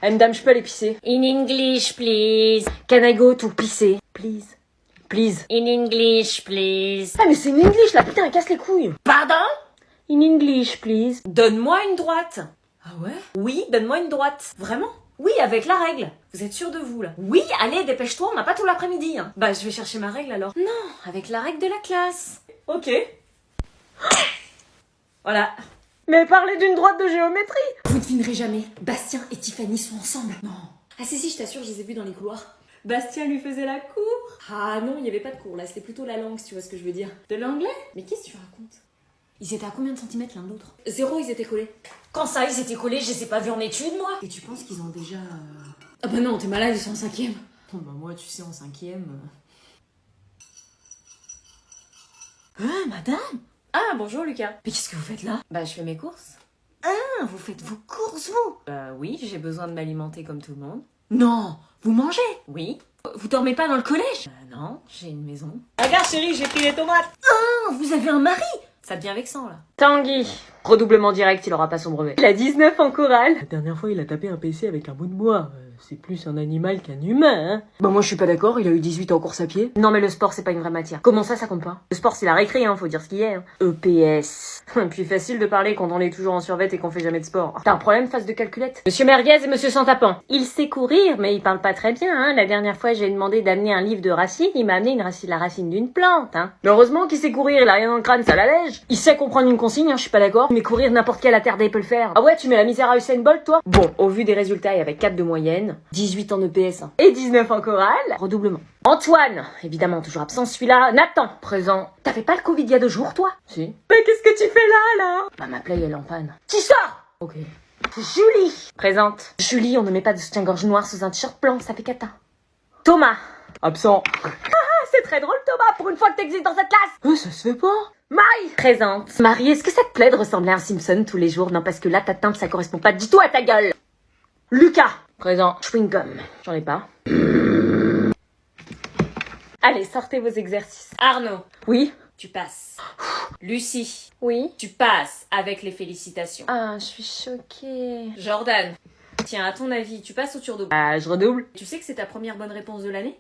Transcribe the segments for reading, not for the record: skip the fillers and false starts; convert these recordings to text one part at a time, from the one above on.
Madame, je peux aller pisser? In English, please. Can I go to pisser? Please. Please. In English, please. Ah mais c'est une English là, putain, elle casse les couilles. Pardon? In English, please. Donne-moi une droite. Ah ouais? Oui, donne-moi une droite. Vraiment? Oui, avec la règle. Vous êtes sûr de vous, là? Oui, allez, dépêche-toi, on n'a pas tout l'après-midi. Hein. Bah, je vais chercher ma règle, alors. Non, avec la règle de la classe. Ok. Voilà. Mais parlez d'une droite de géométrie. Vous ne devinerez jamais. Bastien et Tiffany sont ensemble. Non. Ah si, je t'assure, je les ai vus dans les couloirs. Bastien lui faisait la cour. Ah non, il n'y avait pas de cours, là. C'était plutôt la langue, si tu vois ce que je veux dire. De l'anglais? Mais qu'est-ce que tu racontes? Ils étaient à combien de centimètres l'un de l'autre? 0, ils étaient collés. Quand ça, ils étaient collés? Je les ai pas vus en études, moi. Et tu penses qu'ils ont déjà... Ah bah non, t'es malade, ils sont en 5e. Bon bah moi, tu sais, en 5e... Ah, madame! Ah, bonjour Lucas. Mais qu'est-ce que vous faites là? Bah, je fais mes courses. Ah, vous faites vos courses, vous? Bah oui, j'ai besoin de m'alimenter comme tout le monde. Non, vous mangez? Oui. Vous dormez pas dans le collège? Non, j'ai une maison. Regarde chérie, j'ai pris les tomates. Ah, vous avez un mari? Ça devient vexant, là. Tanguy. Redoublement direct, il aura pas son brevet. Il a 19 en chorale. La dernière fois, il a tapé un PC avec un bout de bois. C'est plus un animal qu'un humain, hein. Bah moi je suis pas d'accord, il a eu 18 en course à pied. Non mais le sport c'est pas une vraie matière. Comment ça compte pas? Le sport c'est la récré, hein, faut dire ce qu'il y a. Hein. EPS. Puis facile de parler quand on est toujours en survêt et qu'on fait jamais de sport. T'as un problème face de calculette? Monsieur Merguez et monsieur Santapin. Il sait courir, mais il parle pas très bien, hein. La dernière fois j'ai demandé d'amener un livre de racines, il m'a amené la racine d'une plante, hein. Mais heureusement qu'il sait courir, il a rien dans le crâne, ça l'allège. Il sait comprendre une consigne, hein, je suis pas d'accord. Mais courir n'importe quel attardé peut le faire. Ah ouais, tu mets la misère à Usain Bolt, toi? Bon, au vu des résultats et avec 4 de moyenne, 18 en EPS hein, et 19 en chorale, redoublement. Antoine, évidemment toujours absent celui-là. Nathan, présent. T'avais pas le Covid il y a 2 jours, toi? Si. Mais qu'est-ce que tu fais là? Bah ma play elle est en panne. Qui sort? Ok. Julie, présente. Julie, on ne met pas de soutien-gorge noir sous un t-shirt blanc, ça fait cata. Thomas, absent. C'est très drôle Thomas, pour une fois que t'existes dans cette classe. Ça se fait pas. Marie, présente. Marie, est-ce que ça te plaît de ressembler à un Simpson tous les jours? Non, parce que là, ta teinte, ça correspond pas du tout à ta gueule. Lucas, présent. Chewing-gum, j'en ai pas. Allez, sortez vos exercices. Arnaud, Oui? tu passes. Lucie, Oui? tu passes avec les félicitations. Ah, je suis choquée. Jordan, tiens, à ton avis, tu passes ou tu redoubles? Ah, je redouble. Tu sais que c'est ta première bonne réponse de l'année?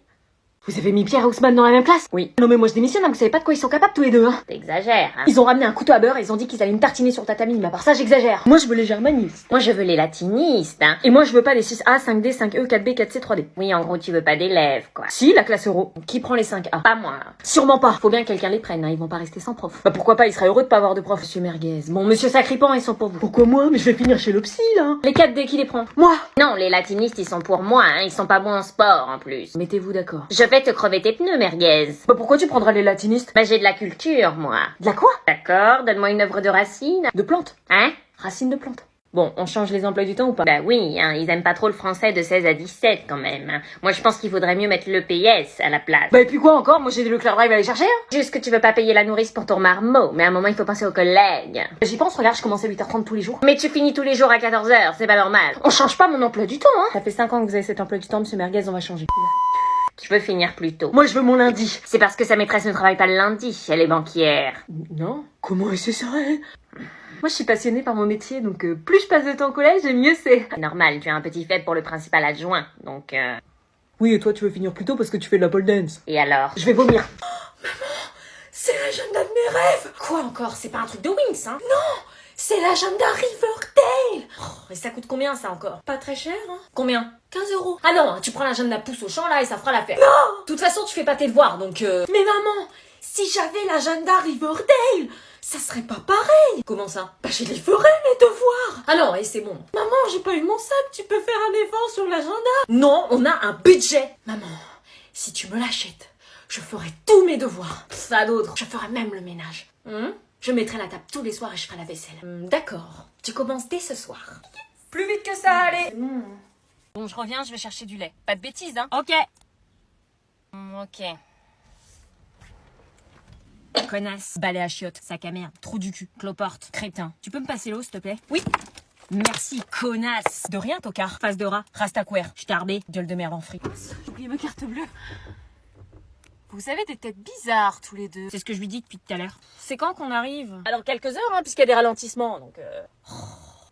Vous avez mis Pierre et Ousmane dans la même classe? Oui. Non mais moi je démissionne, hein, vous savez pas de quoi ils sont capables tous les deux, hein. T'exagères, hein. Ils ont ramené un couteau à beurre et ils ont dit qu'ils allaient me tartiner sur le tatami, mais à part ça j'exagère. Moi je veux les germanistes. Moi, je veux les latinistes, hein. Et moi je veux pas les 6A, 5D, 5E, 4B, 4C, 3D. Oui, en gros, tu veux pas d'élèves, quoi. Si, la classe euro. Qui prend les 5A? Pas moi. Sûrement pas. Faut bien que quelqu'un les prenne, hein. Ils vont pas rester sans prof. Bah pourquoi pas, ils seraient heureux de pas avoir de prof, monsieur Merguez. Bon, monsieur Sacripan, ils sont pour vous. Pourquoi moi? Mais je vais finir chez le psy, là. Les 4D qui les prend? Moi. Non, les latinistes, ils sont pour moi, hein. Ils sont pas bons en sport, en plus. Mettez-vous d'accord. Je vais te crever tes pneus, merguez. Bah pourquoi tu prendras les latinistes? Bah, j'ai de la culture, moi. De la quoi? D'accord, donne-moi une œuvre de Racine. De plantes. Hein? Racines de plantes. Bon, on change les emplois du temps ou pas? Bah oui, hein, ils aiment pas trop le français de 16 à 17 quand même. Hein. Moi je pense qu'il faudrait mieux mettre l'EPS à la place. Bah et puis quoi encore? Moi j'ai des Leclerc Drive à aller chercher, hein. Juste que tu veux pas payer la nourrice pour ton marmot, mais à un moment il faut penser aux collègues. J'y pense, regarde, je commence à 8h30 tous les jours. Mais tu finis tous les jours à 14h, c'est pas normal. On change pas mon emploi du temps, hein. Ça fait 5 ans que vous avez cet emploi du temps, monsieur Merguez, on va changer. Je veux finir plus tôt. Moi je veux mon lundi. C'est parce que sa maîtresse ne travaille pas le lundi, elle est banquière. Non? Comment est-ce ça? Moi je suis passionnée par mon métier, donc plus je passe de temps au collège, et mieux c'est. Normal, tu as un petit fait pour le principal adjoint, donc Oui, et toi tu veux finir plus tôt parce que tu fais de la pole dance. Et alors? Je vais vomir. Oh, maman, c'est l'agenda de mes rêves. Quoi encore? C'est pas un truc de Wings, hein? Non, c'est l'agenda Riverdale. Oh, et ça coûte combien ça encore? Pas très cher, hein. Combien? 15 €. Ah non, tu prends l'agenda pouce au champ là et ça fera l'affaire. Non. De toute façon, tu fais pas tes devoirs, donc Mais maman, si j'avais l'agenda Riverdale, ça serait pas pareil. Comment ça? Bah je les ferais les devoirs. Ah non, et c'est bon. Maman, j'ai pas eu mon sac, tu peux faire un effort sur l'agenda? Non, on a un budget. Maman, si tu me l'achètes, je ferai tous mes devoirs. Ça d'autre. Je ferai même le ménage. Hum? Je mettrai la table tous les soirs et je ferai la vaisselle. D'accord. Tu commences dès ce soir. Plus vite que ça, allez. Bon, je reviens, je vais chercher du lait. Pas de bêtises, hein? Ok. Ok. Connasse, balai à chiottes, sac à merde, trou du cul, cloporte, crétin. Tu peux me passer l'eau, s'il te plaît? Oui. Merci, connasse. De rien, tocard. Face de rat, rastaquaire, starbé, gueule de merde en fric. J'ai oublié ma carte bleue. Vous avez des têtes bizarres tous les deux. C'est ce que je lui dis depuis tout à l'heure. C'est quand qu'on arrive? Alors quelques heures, hein, puisqu'il y a des ralentissements, donc...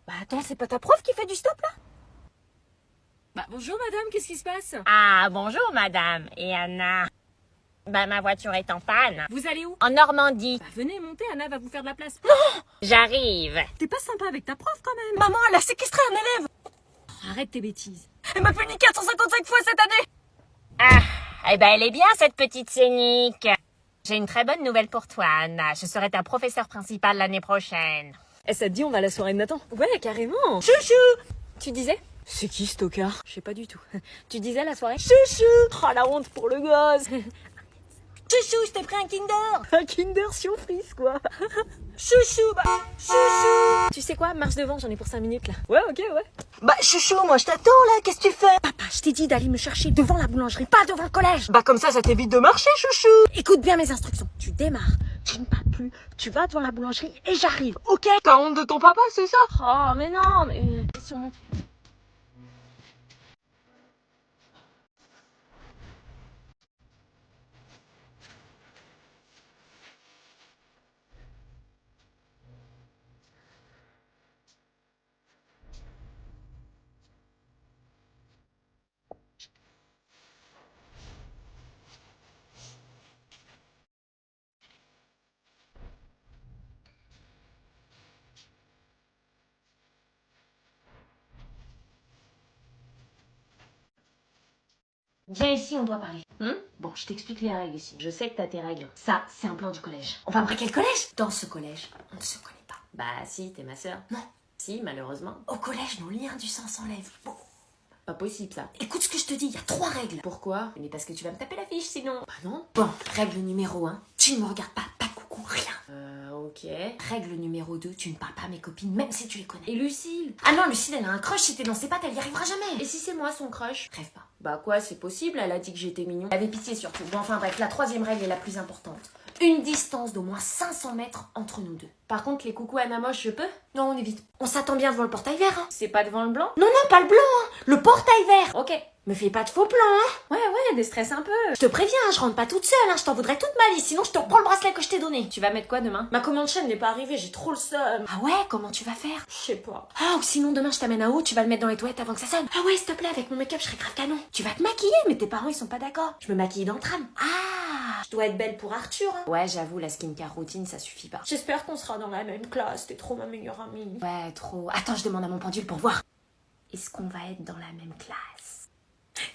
Bah attends, c'est pas ta prof qui fait du stop, là? Bah bonjour madame, qu'est-ce qui se passe? Ah, bonjour madame et Anna. Bah ma voiture est en panne. Vous allez où? En Normandie. Bah venez monter, Anna va vous faire de la place. J'arrive. T'es pas sympa avec ta prof quand même. Maman, elle a séquestré un élève. Arrête tes bêtises. Elle m'a puni 455 fois cette année. Ah, eh ben elle est bien cette petite scénique. J'ai une très bonne nouvelle pour toi Anna. Je serai ta professeure principale l'année prochaine. Eh ça te dit on va à la soirée de Nathan? Ouais carrément. Chouchou. Tu disais? C'est qui ce tocard? Je sais pas du tout. Tu disais la soirée? Chouchou. Oh la honte pour le gosse. Chouchou, je t'ai pris un Kinder. Un Kinder surprise quoi. Chouchou, bah chouchou. Tu sais quoi? Marche devant, j'en ai pour 5 minutes là. Ouais, ok, ouais. Bah chouchou, moi je t'attends là, qu'est-ce que tu fais? Papa, je t'ai dit d'aller me chercher devant la boulangerie, pas devant le collège. Bah comme ça t'évite de marcher chouchou. Écoute bien mes instructions. Tu démarres, tu ne parles plus, tu vas devant la boulangerie et j'arrive, ok? T'as honte de ton papa, c'est ça? Oh mais non, mais... Viens ici, on doit parler. Bon, je t'explique les règles ici. Je sais que t'as tes règles. Ça, c'est un plan du collège. On va braquer le collège? Dans ce collège, on ne se connaît pas. Bah si, t'es ma sœur. Non. Si, malheureusement. Au collège, nos liens du sang s'enlèvent. Bon. Pas possible ça. Écoute ce que je te dis, il y a 3 règles. Pourquoi? Mais parce que tu vas me taper la fiche sinon. Bah non. Bon, règle numéro 1, tu ne me regardes pas de coucou, rien. Ok. Règle numéro 2, tu ne parles pas à mes copines, même si tu les connais. Et Lucille? Ah non, Lucille, elle a un crush, si t'es dans ses pattes, elle y arrivera jamais. Et si c'est moi son crush? Rêve pas. Bah quoi, c'est possible, elle a dit que j'étais mignon. Elle avait pitié surtout. Bon, enfin bref, la 3e règle est la plus importante. Une distance d'au moins 500 mètres entre nous deux. Par contre, les coucous Anna moche, je peux? Non, on évite. On s'attend bien devant le portail vert, hein. C'est pas devant le blanc? Non, non, pas le blanc, hein. Le portail vert. Ok. Me fais pas de faux plans, hein. Ouais, déstresse un peu. Je te préviens, hein, je rentre pas toute seule, hein. Je t'en voudrais toute ma vie, sinon je te reprends le bracelet que je t'ai donné. Tu vas mettre quoi demain? Ma commande chaîne n'est pas arrivée, j'ai trop le seum. Ah ouais, comment tu vas faire? Je sais pas. Ah, ou sinon demain je t'amène un haut, tu vas le mettre dans les toilettes avant que ça sonne. Ah ouais, s'il te plaît, avec mon make-up je serais grave canon. Tu vas te maquiller, mais tes parents ils sont pas d'accord. Je me maquille dans le tram. Ah, je dois être belle pour Arthur, hein. Ouais, j'avoue, la skincare routine, ça suffit pas. J'espère qu'on sera dans la même classe, t'es trop ma meilleure amie. Ouais, trop. Attends, je demande à mon pendule pour voir. Est-ce qu'on va être dans la même classe?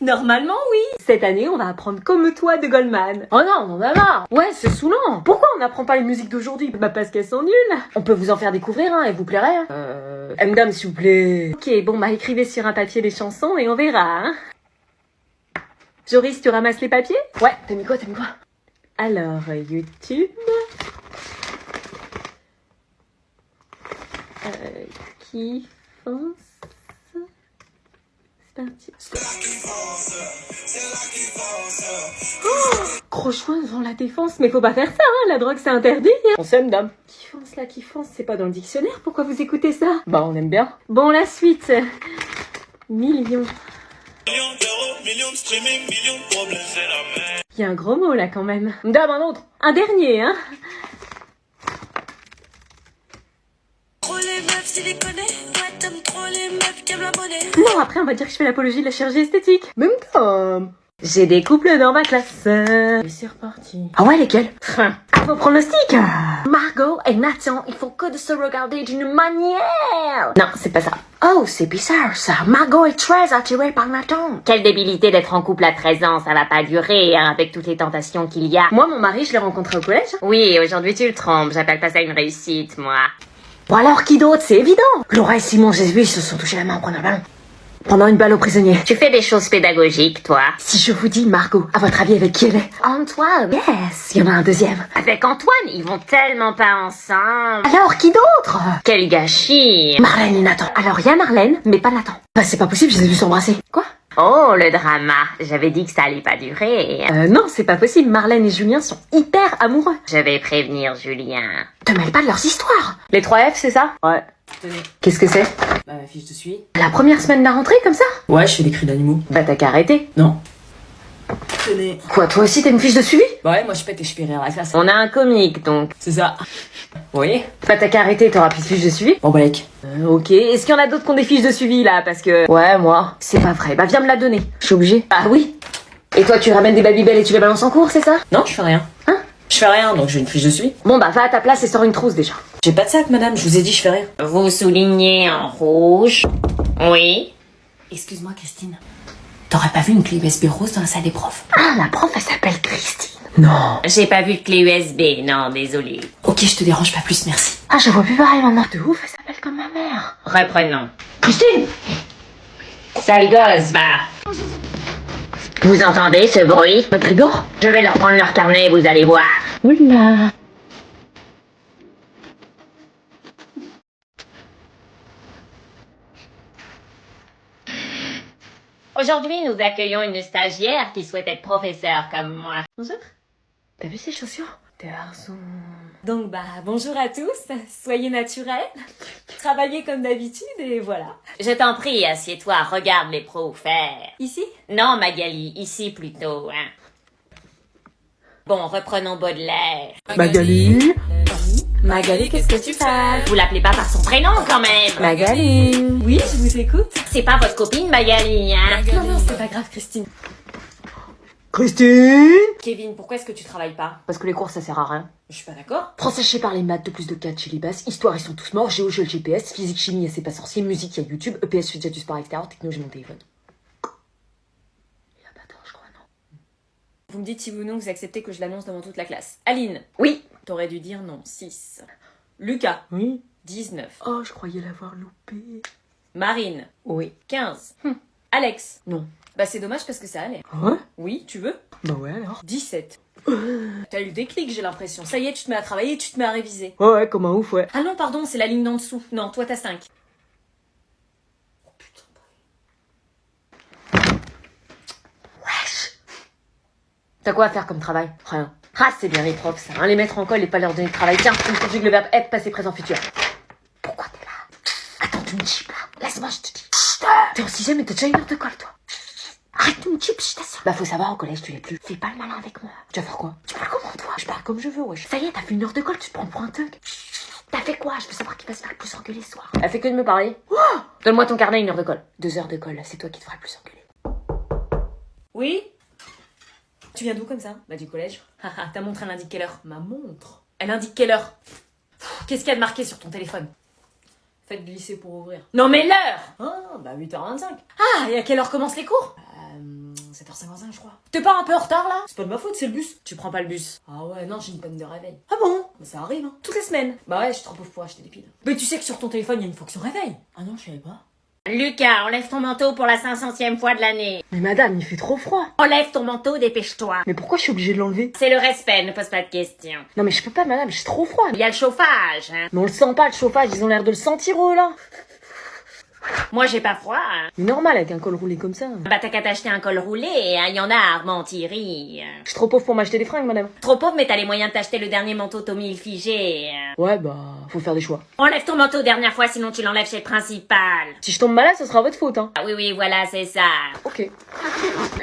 Normalement, oui. Cette année, on va apprendre Comme toi de Goldman. Oh non, on en a marre. Ouais, c'est saoulant. Pourquoi on n'apprend pas les musiques d'aujourd'hui? Bah parce qu'elles sont nulles. On peut vous en faire découvrir, hein, elles vous plairaient. Hein. M-Dame, s'il vous plaît. Ok, bon bah écrivez sur un papier les chansons et on verra. Hein. Joris, tu ramasses les papiers? Ouais, t'as mis quoi? Alors, YouTube. Qui fonce. C'est parti. Oh, gros choix devant la défense, mais faut pas faire ça, hein, la drogue c'est interdit. Hein. On s'aime, dame. Qui fonce, c'est pas dans le dictionnaire, pourquoi vous écoutez ça? Bah on aime bien. Bon, la suite. Millions. Millions de streaming, millions de problèmes, c'est la merde. Il y a un gros mot là quand même. Dame, un autre. Un dernier, hein. Trop les meufs siliconées, ouais t'aimes trop les meufs qui aiment la monnaie. Non, après on va dire que je fais l'apologie de la chirurgie esthétique. Même dame. J'ai des couples dans ma classe. Et c'est reparti. Ah ouais, lesquels? À vos pronostics. Margot et Nathan, il faut que de se regarder d'une manière. Non, c'est pas ça. Oh, c'est bizarre ça. Margot est très attirée par Nathan. Quelle débilité d'être en couple à 13 ans, ça va pas durer, hein, avec toutes les tentations qu'il y a. Moi, mon mari, je l'ai rencontré au collège. Oui, aujourd'hui tu le trompes, j'appelle pas ça une réussite, moi. Bon alors, qui d'autre? C'est évident. Laura et Simon, j'ai vu, ils se sont touchés la main en prenant le ballon. Pendant une balle au prisonnier. Tu fais des choses pédagogiques, toi. Si je vous dis Margot, à votre avis avec qui elle est? Antoine. Yes, il y en a un deuxième. Avec Antoine, ils vont tellement pas ensemble. Alors, qui d'autre? Quel gâchis. Marlène et Nathan. Alors, il y a Marlène, mais pas Nathan. Bah, c'est pas possible, je les ai vus s'embrasser. Quoi? Oh, le drama. J'avais dit que ça allait pas durer. Non, c'est pas possible. Marlène et Julien sont hyper amoureux. Je vais prévenir Julien. Te mêle pas de leurs histoires. Les 3 F, c'est ça? Ouais. Tenez. Qu'est-ce que c'est? Bah ma fiche de suivi. La première semaine de la rentrée, comme ça? Ouais, je fais des cris d'animaux. Bah, t'as qu'à arrêter. Non. Tenez. Quoi, toi aussi t'as une fiche de suivi? Bah ouais, moi je pète et je fais rire la classe. On a un comique donc. C'est ça. Vous voyez? Bah t'as qu'à arrêter, t'auras plus de fiche de suivi. Bon bah mec. Ok, est-ce qu'il y en a d'autres qui ont des fiches de suivi là? Parce que... Ouais, moi. C'est pas vrai, bah viens me la donner. Je suis obligée. Ah oui. Et toi tu ramènes des Babybel et tu les balances en cours, c'est ça? Non, je fais rien. Hein? Je fais rien, donc j'ai une fiche de suivi. Bon bah va à ta place et sors une trousse déjà. J'ai pas de sac, madame, je vous ai dit, je fais rien. Vous soulignez en rouge. Oui. Excuse-moi, Christine. T'aurais pas vu une clé USB rose dans la salle des profs? Ah, la prof elle s'appelle Christine. Non. J'ai pas vu de clé USB, non, désolé. Ok, je te dérange pas plus, merci. Ah, je vois plus pareil maman. De ouf, elle s'appelle comme ma mère. Reprenons. Christine! Sale gosse, va. Vous entendez ce bruit? Grégor? Je vais leur prendre leur carnet, vous allez voir. Oula. Aujourd'hui, nous accueillons une stagiaire qui souhaite être professeure comme moi. Bonjour. T'as vu ces chaussures? T'es garçon. Donc bah, bonjour à tous, soyez naturels, travaillez comme d'habitude et voilà. Je t'en prie, assieds-toi, regarde les pros faire. Ici? Non, Magali, ici plutôt, hein. Bon, reprenons Baudelaire. Magali. Magali, qu'est-ce que tu fais? Vous l'appelez pas par son prénom, quand même. Magali. Oui, je vous écoute. C'est pas votre copine, Magali, hein. Non, non, c'est pas grave, Christine. Christine. Kevin, pourquoi est-ce que tu travailles pas? Parce que les cours ça sert à rien. Je suis pas d'accord. Français, je sais parler, maths, 2 plus 2, 4 chez les basses, histoire, ils sont tous morts, géo, j'ai le GPS, physique, chimie, il y a C'est pas sorcier, musique, il y a YouTube, EPS, je fais déjà du sport extérieur, techno, j'ai mon téléphone. Il a pas tort, je crois, non? Vous me dites si oui ou non vous acceptez que je l'annonce devant toute la classe. Aline, Oui. t'aurais dû dire non, 6. Lucas, Oui. 19. Oh, je croyais l'avoir loupé. Marine, Oui. 15. Alex, Non. bah c'est dommage parce que ça allait. Ouais? Oui, tu veux? Bah ouais, alors. 17. T'as eu le déclic, j'ai l'impression. Ça y est, tu te mets à travailler, tu te mets à réviser. Ouais, ouais, comme un ouf, ouais. Ah non, pardon, c'est la ligne d'en dessous. Non, toi t'as 5. Oh putain. T'as quoi à faire comme travail? Rien. Ah, c'est bien les profs, ça, hein, les mettre en colle et pas leur donner de travail. Tiens, tu me conjugues le verbe être, passé, présent, futur. Pourquoi t'es là? Attends, tu me chipes, là. Laisse-moi, je te dis. Chut. T'es en 6ème et t'as déjà une heure de colle, toi. Arrête de me chipes, je t'assure. Bah, faut savoir, au collège, tu l'es plus. Fais pas le malin avec moi. Tu vas faire quoi? Tu parles comment, toi? Je parle comme je veux, wesh. Ça y est, t'as fait une heure de colle, tu te prends pour un thug. T'as fait quoi? Je veux savoir qui va se faire le plus engueuler ce soir. Elle fait que de me parler. Oh, donne-moi ton carnet, 1 heure de colle. 2 heures de colle, c'est toi qui te feras le plus engueuler. Oui? Tu viens d'où comme ça? Bah du collège. Haha, ta montre elle indique quelle heure? Ma montre? Elle indique quelle heure? Qu'est-ce qu'il y a de marqué sur ton téléphone? Faites glisser pour ouvrir. Non mais l'heure! Ah, bah 8h25. Ah, et à quelle heure commencent les cours? 7h55 je crois. T'es pas un peu en retard là? C'est pas de ma faute, c'est le bus. Tu prends pas le bus. Ah ouais, non, j'ai une panne de réveil. Ah bon? Bah ça arrive, hein. Toutes les semaines. Bah ouais, je suis trop pauvre pour acheter des piles. Mais tu sais que sur ton téléphone, il y a une fonction réveil. Ah non, je savais pas. Lucas, enlève ton manteau pour la 500e fois de l'année. Mais madame, il fait trop froid. Enlève ton manteau, dépêche-toi. Mais pourquoi je suis obligée de l'enlever? C'est le respect, ne pose pas de questions. Non mais je peux pas, madame, j'ai trop froid. Il y a le chauffage, hein. Mais on le sent pas, le chauffage, ils ont l'air de le sentir, eux, là. Moi, j'ai pas froid, hein. Mais normal, avec un col roulé comme ça. Bah, t'as qu'à t'acheter un col roulé, hein. Il y en a à Armand-Thierry. Je suis trop pauvre pour m'acheter des fringues, madame. Trop pauvre, mais t'as les moyens de t'acheter le dernier manteau Tommy Hilfiger. Ouais, bah, faut faire des choix. Enlève ton manteau dernière fois, sinon tu l'enlèves chez le principal. Si je tombe malade, ce sera votre faute, hein. Ah oui, oui, voilà, c'est ça. Ok.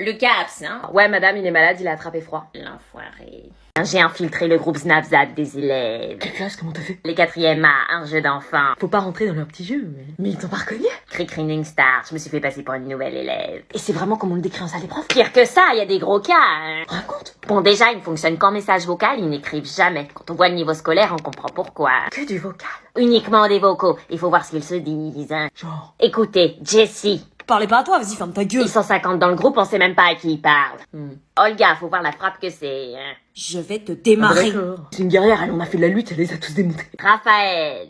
Lucas absent. Ouais, madame, il est malade, il a attrapé froid. L'enfoiré. J'ai infiltré le groupe Snapchat des élèves. Quelle classe, comment t'as fait? Les 4e A, un jeu d'enfant. Faut pas rentrer dans leur petit jeu, mais ils t'ont pas reconnu. Cricrining Star, je me suis fait passer pour une nouvelle élève. Et c'est vraiment comme on le décrit en salle d'épreuve? Pire que ça, il y a des gros cas, hein. Raconte. Bon, déjà, ils ne fonctionnent qu'en message vocal, ils n'écrivent jamais. Quand on voit le niveau scolaire, on comprend pourquoi. Que du vocal. Uniquement des vocaux, il faut voir ce qu'ils se disent, hein. Genre. Écoutez, Jessie. Parlez pas à toi, vas-y, ferme ta gueule. Ils sont 50 dans le groupe, on sait même pas à qui ils parlent. Olga, faut voir la frappe que c'est, hein. Je vais te démarrer. D'accord. C'est une guerrière, elle en a fait de la lutte, elle les a tous démontés. Raphaël.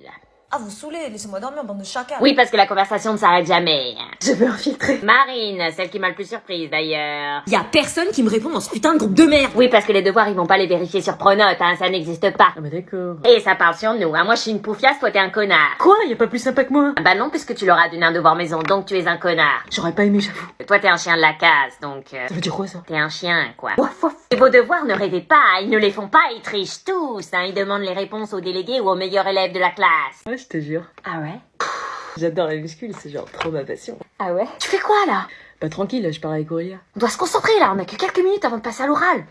Ah, vous saoulez, laissez-moi dormir, bande de chacun. Oui, parce que la conversation ne s'arrête jamais. hein. Je veux infiltrer. Marine, celle qui m'a le plus surprise d'ailleurs. Y a personne qui me répond dans ce putain de groupe de merde. Oui, parce que les devoirs, ils vont pas les vérifier sur Pronote, hein, ça n'existe pas. Ah bah d'accord. Et ça parle sur nous, hein. Moi je suis une poufiasse, toi t'es un connard. Quoi? Y a pas plus sympa que moi? Ah bah non, puisque tu leur as donné un devoir maison, donc tu es un connard. J'aurais pas aimé, j'avoue. Toi t'es un chien de la case, donc Ça veut dire quoi, ça? t'es un chien, quoi. Waf, waf. Et vos devoirs, ne rêvez pas, ils ne les font pas, ils trichent tous, hein. Ils demandent les réponses aux délégués ou aux meilleurs élèves de la classe. Ouais, je te jure. Ah ouais? J'adore les muscles, c'est genre trop ma passion. Ah ouais? Tu fais quoi, là? Bah tranquille, je parle avec Aurélia. On doit se concentrer là, on a que quelques minutes avant de passer à l'oral.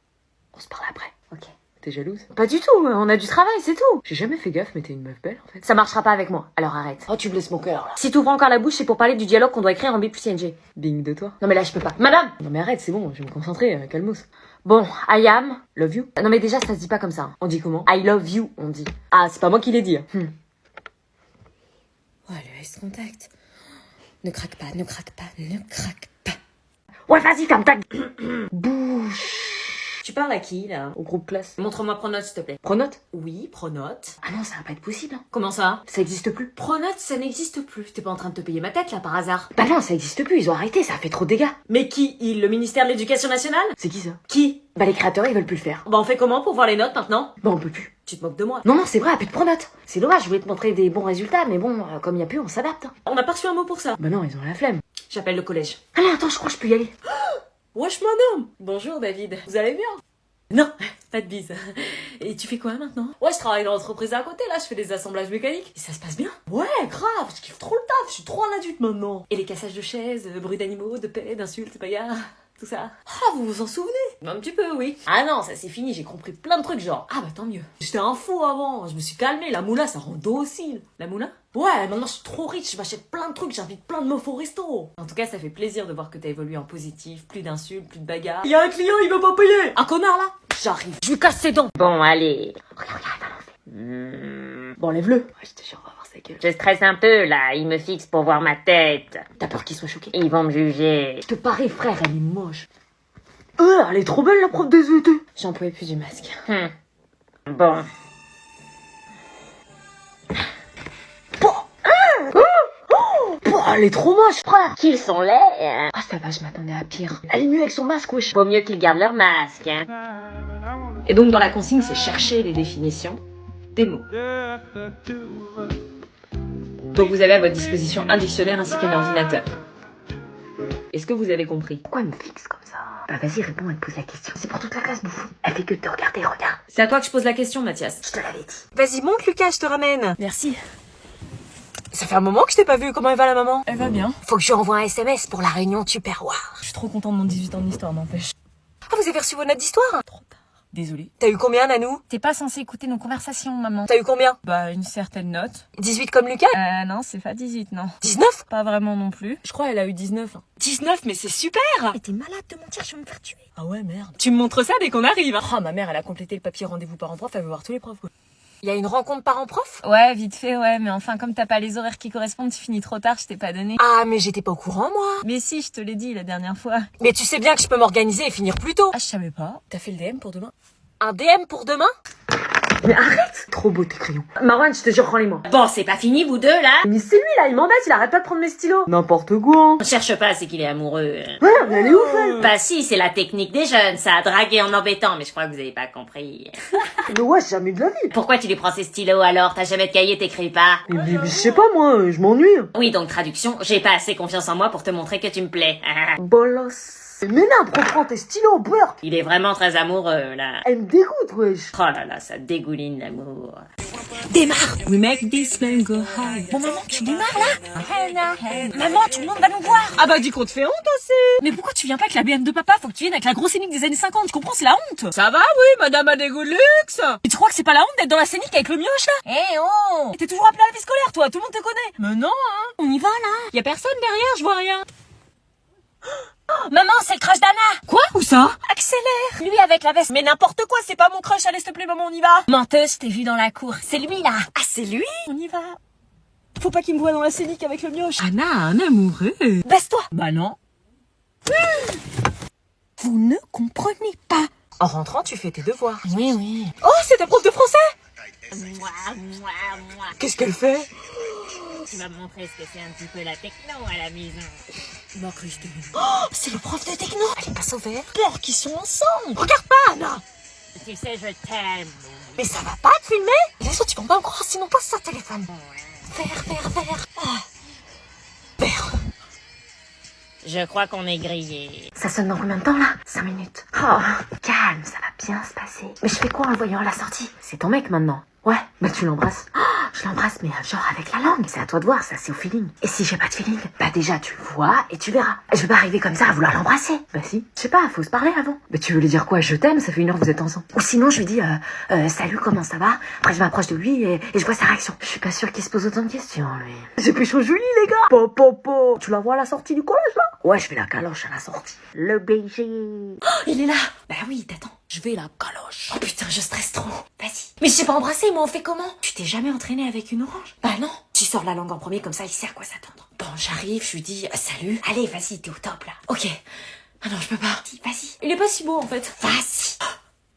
On se parle après. Ok. T'es jalouse? Pas du tout, on a du travail, c'est tout. J'ai jamais fait gaffe, mais t'es une meuf belle en fait. Ça marchera pas avec moi, alors arrête. Oh, tu blesses mon cœur là. Si t'ouvres encore la bouche, c'est pour parler du dialogue qu'on doit écrire en B plus ING. Bing de toi? Non mais là je peux pas. Madame! Non mais arrête, c'est bon, je vais me concentrer, calmos. Bon, I am, love you. Non mais déjà ça se dit pas comme ça. On dit comment? I love you, on dit. Ah, c'est pas moi qui l'ai dit. Oh, le ice contact. Ne craque pas, ne craque pas, ne craque pas. Ouais, vas-y, ferme ta bouche. Tu parles à qui, là? Au groupe classe. Montre-moi Pronote, s'il te plaît. Pronote? Oui, Pronote. Ah non, ça va pas être possible. Hein. Comment ça? Ça existe plus. Pronote, ça n'existe plus. T'es pas en train de te payer ma tête, là, par hasard? Bah non, ça existe plus, ils ont arrêté, ça a fait trop de dégâts. Mais qui? Il, le ministère de l'Éducation nationale? C'est qui ça? Qui? Bah les créateurs, ils veulent plus le faire. Bah on fait comment pour voir les notes, maintenant? Bah on peut plus. Tu te moques de moi? Non, non, c'est vrai, plus de Pronote. C'est dommage, je voulais te montrer des bons résultats, mais bon, comme il y a plus, on s'adapte. Hein. On n'a pas reçu un mot pour ça. Bah non, ils ont la flemme. J'appelle le collège. Ah non, attends, je crois que je peux y aller. Wesh, madame! Bonjour, David. Vous allez bien? Non, pas de bise. Et tu fais quoi maintenant? Ouais, je travaille dans l'entreprise à côté, là, je fais des assemblages mécaniques. Et ça se passe bien? Ouais, grave, je kiffe trop le taf, je suis trop un adulte maintenant. Et les cassages de chaises, bruits d'animaux, de paix, d'insultes, bagarres, tout ça. Ah, vous vous en souvenez? Un petit peu, oui. Ah non, ça c'est fini, j'ai compris plein de trucs, genre, ah bah tant mieux. J'étais un fou avant, je me suis calmée, la moula, ça rend docile. La moula? Ouais, maintenant je suis trop riche, je m'achète plein de trucs, j'invite plein de meufs au resto. En tout cas, ça fait plaisir de voir que t'as évolué en positif, plus d'insultes, plus de bagarres. Il y a un client, il veut pas payer. Un connard là? J'arrive, je lui casse ses dents. Bon, allez. Regarde, Bon, lève-le. Ouais, je te jure, on va voir sa gueule. Je stresse un peu, là. Ils me fixent pour voir ma tête. T'as peur qu'il soit choqué? Ils vont me juger. Je te parie, frère, elle est moche. Elle est trop belle, la prof des ET. J'en pouvais plus du masque. Bon. Elle est trop moche, frère. Qu'ils sont laids. Ah, ça va, je m'attendais à pire. Elle est mieux avec son masque, wesh. Vaut mieux qu'ils gardent leur masque. Hein. Et donc dans la consigne, c'est chercher les définitions des mots. Donc vous avez à votre disposition un dictionnaire ainsi qu'un ordinateur. Est-ce que vous avez compris? Pourquoi elle me fixe comme ça? Bah vas-y, réponds, elle te pose la question. C'est pour toute la classe, bouffon. Elle fait que de te regarder, regarde. C'est à toi que je pose la question, Mathias. Je te l'avais dit. Vas-y, monte Lucas, je te ramène. Merci. Ça fait un moment que je t'ai pas vu, comment elle va la maman? Elle va bien. Faut que je lui envoie un SMS pour la réunion Tupperware. Je suis trop contente de mon 18 ans d'histoire, n'empêche. Ah, vous avez reçu vos notes d'histoire? Trop tard. Désolée. T'as eu combien, Nanou? T'es pas censé écouter nos conversations, maman. T'as eu combien? Bah, une certaine note. 18 comme Lucas? Non, c'est pas 18, non. 19? Pas vraiment non plus. Je crois elle a eu 19. 19, mais c'est super! Mais t'es malade de mentir, je vais me faire tuer. Ah ouais, merde. Tu me montres ça dès qu'on arrive, hein? Oh, ma mère, elle a complété le papier rendez-vous parents-prof, elle veut voir tous les profs, quoi. Il y a une rencontre parents-prof? Ouais, vite fait, ouais, mais enfin, comme t'as pas les horaires qui correspondent, tu finis trop tard, je t'ai pas donné. Ah, mais j'étais pas au courant, moi. Mais si, je te l'ai dit la dernière fois. Mais tu sais bien que je peux m'organiser et finir plus tôt. Ah, je savais pas. T'as fait le DM pour demain? Un DM pour demain? Mais arrête! Trop beau tes crayons. Marwan, je te jure, rends-les-moi. Bon, c'est pas fini, vous deux, là? Mais c'est lui là, il m'embête, il arrête pas de prendre mes stylos. N'importe quoi. Hein. On cherche pas, c'est qu'il est amoureux. Ouais, mais elle est ouf, elle. Bah si, c'est la technique des jeunes, ça, draguer en embêtant, mais je crois que vous avez pas compris. Mais ouais, jamais de la vie. Pourquoi tu lui prends ses stylos alors? T'as jamais de cahier, t'écris pas? Mais je sais pas, moi, je m'ennuie. Oui, donc traduction, j'ai pas assez confiance en moi pour te montrer que tu me plais. Bolos. Mais n'importe, reprends tes stylos, Burk. Il est vraiment très amoureux, là. Elle me dégoûte, wesh. Oh là là, ça dégouline l'amour. Démarre! We make this man go high. Bon, maman, tu démarres, là? Maman, tout le monde va nous voir. Ah bah, dis qu'on te fait honte aussi! Mais pourquoi tu viens pas avec la BM de papa? Faut que tu viennes avec la grosse scénique des années 50, tu comprends? C'est la honte! Ça va, oui, madame a des goûts de luxe! Et tu crois que c'est pas la honte d'être dans la scénique avec le mioche, là? Eh oh! Et t'es toujours appelé à la vie scolaire, toi, tout le monde te connaît! Mais non, hein! On y va, là? Y a personne derrière, je vois rien! Maman, c'est le crush d'Anna! Quoi? Où ça? Accélère! Lui avec la veste. Mais n'importe quoi, c'est pas mon crush, allez s'il te plaît, maman, on y va! Menteuse, je t'ai vu dans la cour. C'est lui, là! Ah, c'est lui? On y va. Faut pas qu'il me voie dans la scénique avec le mioche! Anna a un amoureux! Baisse-toi! Bah non! Vous ne comprenez pas! En rentrant, tu fais tes devoirs. Oui, oui. Oh, c'est ta prof de français! Moi. Qu'est-ce qu'elle fait? Tu vas me montrer ce que c'est un petit peu la techno à la maison. Ma Christine. Oh, c'est le prof de techno! Elle passe au vert. Peur qu'ils sont ensemble! Regarde pas, Anna! Tu sais, je t'aime. Mais ça va pas te filmer? Bien sûr, tu vas pas me croire, sinon pose ça téléphone. Vert. Vert. Je crois qu'on est grillé. Ça sonne dans combien de temps là? 5 minutes. Oh, calme, ça va bien se passer. Mais je fais quoi en le voyant à la sortie? C'est ton mec maintenant. Ouais, bah tu l'embrasses. Oh, je l'embrasse, mais genre avec la langue. C'est à toi de voir, ça c'est au feeling. Et si j'ai pas de feeling, bah déjà tu le vois et tu verras. Je vais pas arriver comme ça à vouloir l'embrasser. Bah si, je sais pas, faut se parler avant. Bah tu veux lui dire quoi? Je t'aime, ça fait 1 heure que vous êtes ensemble. Ou sinon je lui dis salut, comment ça va? Après je m'approche de lui et je vois sa réaction. Je suis pas sûre qu'il se pose autant de questions, lui. J'ai pécho Julie, les gars. Po. Tu la vois à la sortie du collège là? Ouais, je fais la caloche à la sortie. Le BG. Oh, il est là. Bah oui, t'attends. Je vais la caloche. Oh putain, je stresse trop. Vas-y. Mais je sais pas embrasser, moi, on fait comment? Tu t'es jamais entraîné avec une orange? Bah non. Tu sors la langue en premier, comme ça, il sait à quoi s'attendre. Bon, j'arrive, je lui dis salut. Allez, vas-y, t'es au top, là. Ok. Ah non, je peux pas. Vas-y. Il est pas si beau, en fait. Vas-y.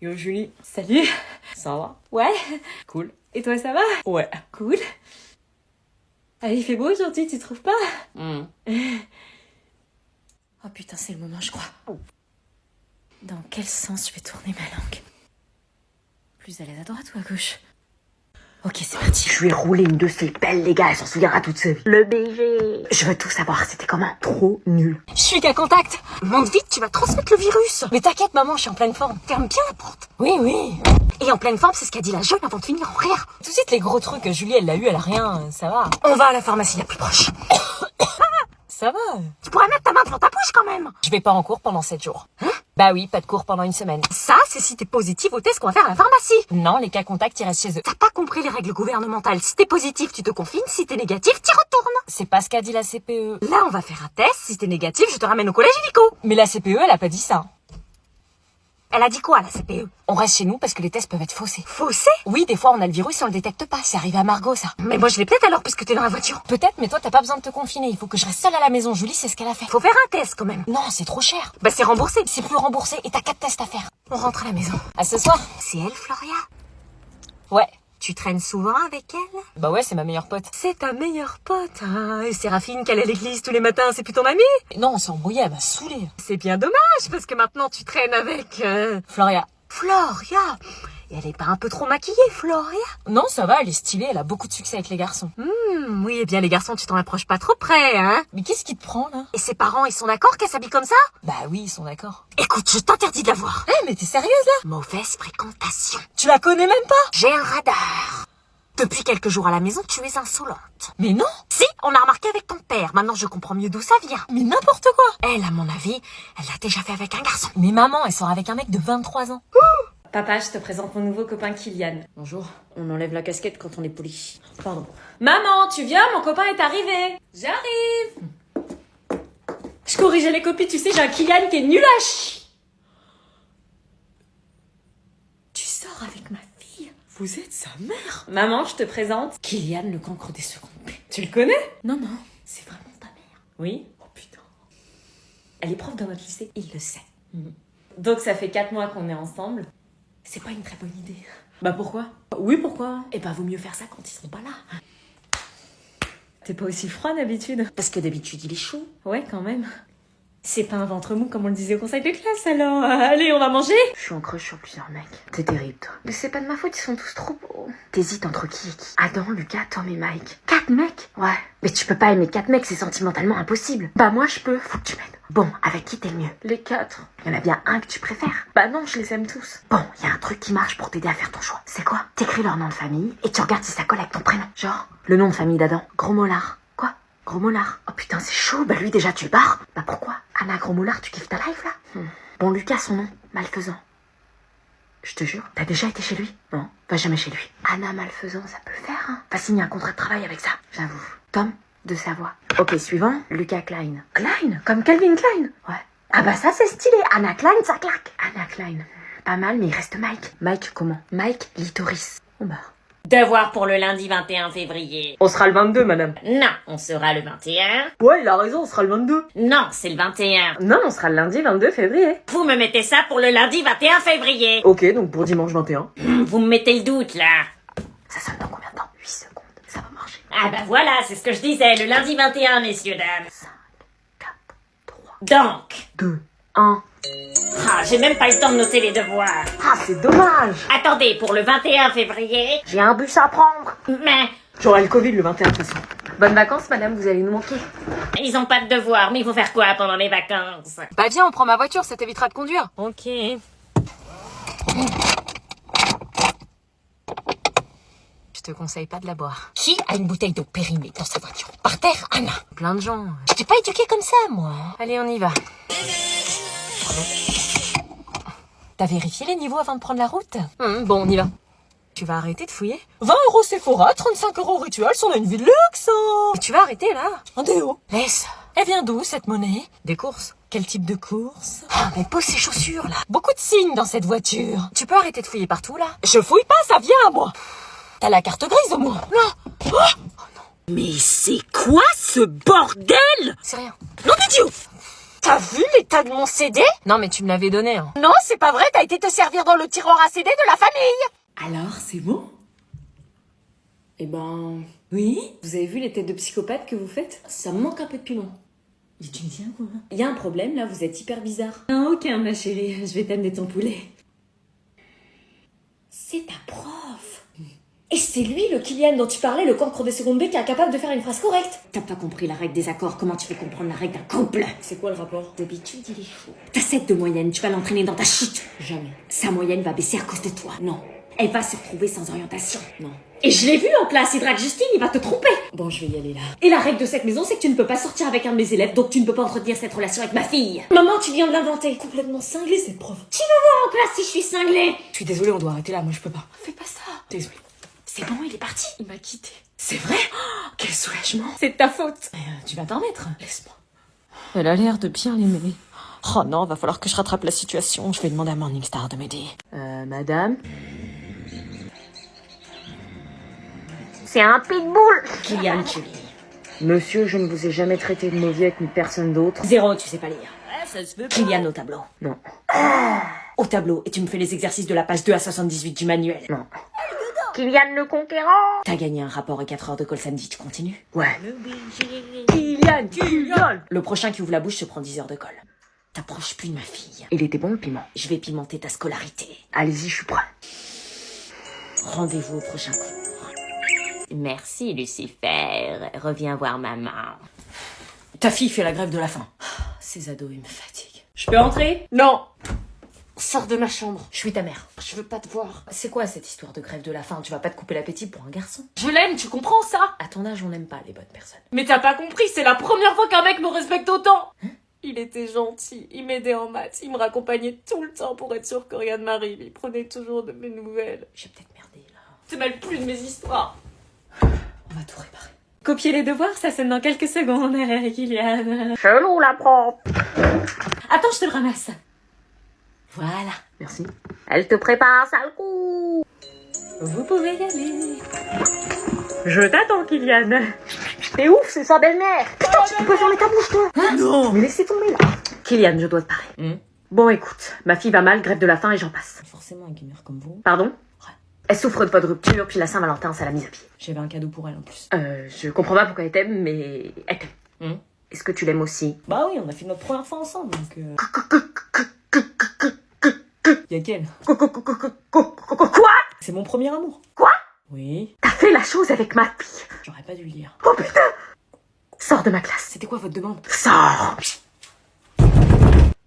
Yo Julie, Salut. ça va? Ouais. Cool. Et toi, ça va? Ouais. Cool. Ah, il fait beau aujourd'hui, tu trouves pas? Oh putain, c'est le moment, je crois. Dans quel sens je vais tourner ma langue? Plus à l'aise à droite ou à gauche? Ok, c'est parti. Je lui ai roulé une de ses pelles, les gars, elle s'en souviendra toute sa vie. Le BG. Je veux tout savoir, c'était comment? Trop nul. Je suis qu'à contact. Monte vite, tu vas transmettre le virus. Mais t'inquiète, maman, je suis en pleine forme. Ferme bien la porte. Oui. Et en pleine forme, c'est ce qu'a dit la jeune avant de finir en rire. Tout de suite, les gros trucs, Julie, elle l'a eu, elle a rien, ça va. On va à la pharmacie la plus proche. Ça va. Tu pourrais mettre ta main devant ta bouche quand même. Je vais pas en cours pendant 7 jours. Hein? Bah oui, pas de cours pendant 1 semaine. Ça, c'est si t'es positif au test qu'on va faire à la pharmacie. Non, les cas contacts, ils restent chez eux. T'as pas compris les règles gouvernementales. Si t'es positif, tu te confines. Si t'es négatif, t'y retournes. C'est pas ce qu'a dit la CPE. Là, on va faire un test. Si t'es négatif, je te ramène au collège illico. Mais la CPE, elle a pas dit ça. Elle a dit quoi, la CPE? On reste chez nous parce que les tests peuvent être faussés. Faussés? Oui, des fois on a le virus et on le détecte pas. C'est arrivé à Margot, ça. Mais moi je l'ai peut-être alors puisque t'es dans la voiture. Peut-être, mais toi t'as pas besoin de te confiner. Il faut que je reste seule à la maison. Julie, c'est ce qu'elle a fait. Faut faire un test quand même. Non, c'est trop cher. Bah c'est remboursé. C'est plus remboursé et t'as 4 tests à faire. On rentre à la maison. À ce soir. C'est elle, Floria? Ouais. Tu traînes souvent avec elle? Bah ouais, c'est ma meilleure pote. C'est ta meilleure pote, hein? Et Séraphine, qu'elle est à l'église tous les matins, c'est plus ton amie? Non, on s'est embrouillé, elle m'a saoulée. C'est bien dommage, parce que maintenant tu traînes avec... Floria. Floria? Et elle est pas un peu trop maquillée, Floria? Non, ça va, elle est stylée, elle a beaucoup de succès avec les garçons. Oui, eh bien les garçons, tu t'en approches pas trop près, hein? Mais qu'est-ce qui te prend, là? Et ses parents, ils sont d'accord qu'elle s'habille comme ça? Bah oui, ils sont d'accord. Écoute, je t'interdis de la voir. Mais t'es sérieuse, là? Mauvaise fréquentation. Tu la connais même pas? J'ai un radar. Depuis quelques jours à la maison, tu es insolente. Mais non. Si, on a remarqué avec ton père. Maintenant, je comprends mieux d'où ça vient. Mais n'importe quoi. Elle, à mon avis, elle l'a déjà fait avec un garçon. Mais maman, elle sort avec un mec de 23 ans. Papa, je te présente mon nouveau copain Kylian. Bonjour. On enlève la casquette quand on est poli. Pardon. Maman, tu viens? Mon copain est arrivé. J'arrive. Je corrigeais les copies, tu sais, j'ai un Kylian qui est nul à chier. Tu sors avec ma fille? Vous êtes sa mère? Maman, je te présente Kylian, le cancre des secondes P. Tu le connais? Non, c'est vraiment ta mère. Oui? Oh putain. Elle est prof dans notre lycée, il le sait. Donc ça fait 4 mois qu'on est ensemble. C'est pas une très bonne idée. Bah pourquoi? Oui, pourquoi? Eh ben, vaut mieux faire ça quand ils seront pas là. T'es pas aussi froid d'habitude? Parce que d'habitude, il est chaud. Ouais, quand même. C'est pas un ventre mou comme on le disait au conseil de classe, alors. Allez, on va manger? Je suis en crush sur plusieurs mecs. T'es terrible, toi. Mais c'est pas de ma faute, ils sont tous trop beaux. T'hésites entre qui et qui? Adam, Lucas, Tom et Mike. 4 mecs? Ouais. Mais tu peux pas aimer 4 mecs, c'est sentimentalement impossible. Bah moi, je peux. Faut que tu m'aides. Bon, avec qui t'es le mieux? Les 4. Y en a bien un que tu préfères? Bah non, je les aime tous. Bon, y a un truc qui marche pour t'aider à faire ton choix. C'est quoi? T'écris leur nom de famille et tu regardes si ça colle avec ton prénom. Genre, le nom de famille d'Adam, Gros Mollard. Quoi? Gros Mollard. Oh putain, c'est chaud. Bah lui, déjà, tu le barres. Bah pourquoi? Anna Gros Mollard, tu kiffes ta life, là? Bon, Lucas, son nom, Malfaisant. Je te jure, t'as déjà été chez lui? Non, va jamais chez lui. Anna Malfaisant, ça peut le faire, hein? Va signer un contrat de travail avec ça, j'avoue. Tom de Savoie. Ok, suivant, Lucas Klein. Klein? Comme Calvin Klein? Ouais. Ah bah ça, c'est stylé. Anna Klein, ça claque. Anna Klein. Pas mal, mais il reste Mike. Mike comment? Mike Litoris. Bon bah... Devoir pour le lundi 21 février. On sera le 22, madame. Non, on sera le 21. Ouais, il a raison, on sera le 22. Non, c'est le 21. Non, on sera le lundi 22 février. Vous me mettez ça pour le lundi 21 février. Ok, donc pour dimanche 21. Vous me mettez le doute, là. Ça sonne dans combien de temps? 8 secondes. Ça va marcher. Ah bah voilà, c'est ce que je disais, le lundi 21, messieurs, dames. 5, 4, 3, Donc. 2, 1. Ah, j'ai même pas eu le temps de noter les devoirs. Ah, c'est dommage. Attendez, pour le 21 février. J'ai un bus à prendre. Mais J'aurai le Covid le 21 de toute façon. Bonnes vacances, madame, vous allez nous manquer. ils ont pas de devoirs, mais il faut faire quoi pendant les vacances? Bah viens, on prend ma voiture, ça t'évitera de conduire. Ok. te conseille pas de la boire. Qui a une bouteille d'eau périmée dans sa voiture? Par terre, Anna. Plein de gens. Je t'ai pas éduquée comme ça, moi. Allez, on y va. T'as vérifié les niveaux avant de prendre la route? Bon, on y va. Tu vas arrêter de fouiller? 20 € Sephora, 35 € Rituals, on a une vie de luxe, hein. Et tu vas arrêter, là? Un déo. Laisse. Elle vient d'où, cette monnaie? Des courses. Quel type de courses? Ah, mais pose ces chaussures, là. Beaucoup de signes dans cette voiture. Tu peux arrêter de fouiller partout, là? Je fouille pas, ça vient à moi. T'as la carte grise, au moins? Non. Oh non. Mais c'est quoi ce bordel? C'est rien. Non, d'idiot! T'as vu l'état de mon CD? Non, mais tu me l'avais donné, hein. Non, c'est pas vrai, t'as été te servir dans le tiroir à CD de la famille. Alors, c'est bon? Eh ben... Oui? Vous avez vu les têtes de psychopathes que vous faites? Ça me manque un peu de piment. Mais tu me tiens quoi? Il y a un problème là, vous êtes hyper bizarre. Non, aucun ma chérie, je vais t'amener ton poulet. C'est ta prof. Et c'est lui le Kylian dont tu parlais, le cancre de seconde B qui est incapable de faire une phrase correcte. T'as pas compris la règle des accords, comment tu fais comprendre la règle d'un couple? C'est quoi le rapport? D'habitude il est fou. Ta 7 de moyenne, tu vas l'entraîner dans ta chute. Jamais. Sa moyenne va baisser à cause de toi. Non. Elle va se retrouver sans orientation. Non. Et je l'ai vu en classe, il drague Justine, il va te tromper. Bon, je vais y aller là. Et la règle de cette maison, c'est que tu ne peux pas sortir avec un de mes élèves, donc tu ne peux pas entretenir cette relation avec ma fille. Maman, tu viens de l'inventer. Complètement cinglée cette prof. Tu vas voir en classe si je suis cinglée. Je suis désolée, on doit arrêter là, moi je peux pas. Fais pas ça. Désolée. C'est bon, il est parti. Il m'a quitté. C'est vrai? Oh, quel soulagement. C'est de ta faute. Tu vas t'en mettre. Laisse-moi. Elle a l'air de bien l'aimer. Oh non, va falloir que je rattrape la situation. Je vais demander à Morningstar de m'aider. Madame? C'est un pitbull! Kylian, tu lis. Monsieur, je ne vous ai jamais traité de mauviette ni personne d'autre. 0, tu sais pas lire. Ça se veut. Kylian au tableau. Non. Au tableau, et tu me fais les exercices de la page 2 à 78 du manuel. Non. Kylian le Conquérant! T'as gagné un rapport et 4 heures de call samedi, tu continues? Ouais. Kylian! Le prochain qui ouvre la bouche se prend 10 heures de colle. T'approches plus de ma fille. Il était bon le piment. Je vais pimenter ta scolarité. Allez-y, je suis prêt. Rendez-vous au prochain cours. Merci, Lucifer. Reviens voir maman. Ta fille fait la grève de la faim. Ces ados, ils me fatiguent. Je peux entrer? Non! Sors de ma chambre. Je suis ta mère. Je veux pas te voir. C'est quoi cette histoire de grève de la faim? Tu vas pas te couper l'appétit pour un garçon? Je l'aime, tu comprends ça? À ton âge, on n'aime pas les bonnes personnes. Mais t'as pas compris, c'est la première fois qu'un mec me respecte autant! Il était gentil, il m'aidait en maths, il me raccompagnait tout le temps pour être sûr que rien ne m'arrive, il prenait toujours de mes nouvelles. J'ai peut-être merdé là. Tu mêles plus de mes histoires. On va tout réparer. Copier les devoirs, ça sonne dans quelques secondes, Kylian. Chelou la prof! Attends, je te le ramasse. Voilà. Merci. Elle te prépare un sale coup! Vous pouvez y aller. Je t'attends, Kylian. T'es ouf, c'est sa belle-mère. Putain, tu peux fermer ta bouche, toi. Non. Mais laissez tomber, là. Kylian, je dois te parler. Bon, écoute, ma fille va mal, grève de la faim et j'en passe. Forcément, un gamer comme vous. Pardon? Elle souffre de pas de rupture, puis la Saint-Valentin, ça l'a mise à pied. J'avais un cadeau pour elle en plus. Je comprends pas pourquoi elle t'aime, mais elle t'aime. Est-ce que tu l'aimes aussi? Bah oui, on a fait notre première fois ensemble, donc Y'a quel? Quoi? C'est mon premier amour. Quoi? Oui. T'as fait la chose avec ma fille. J'aurais pas dû le dire. Oh putain! Sors de ma classe. C'était quoi votre demande? Sors!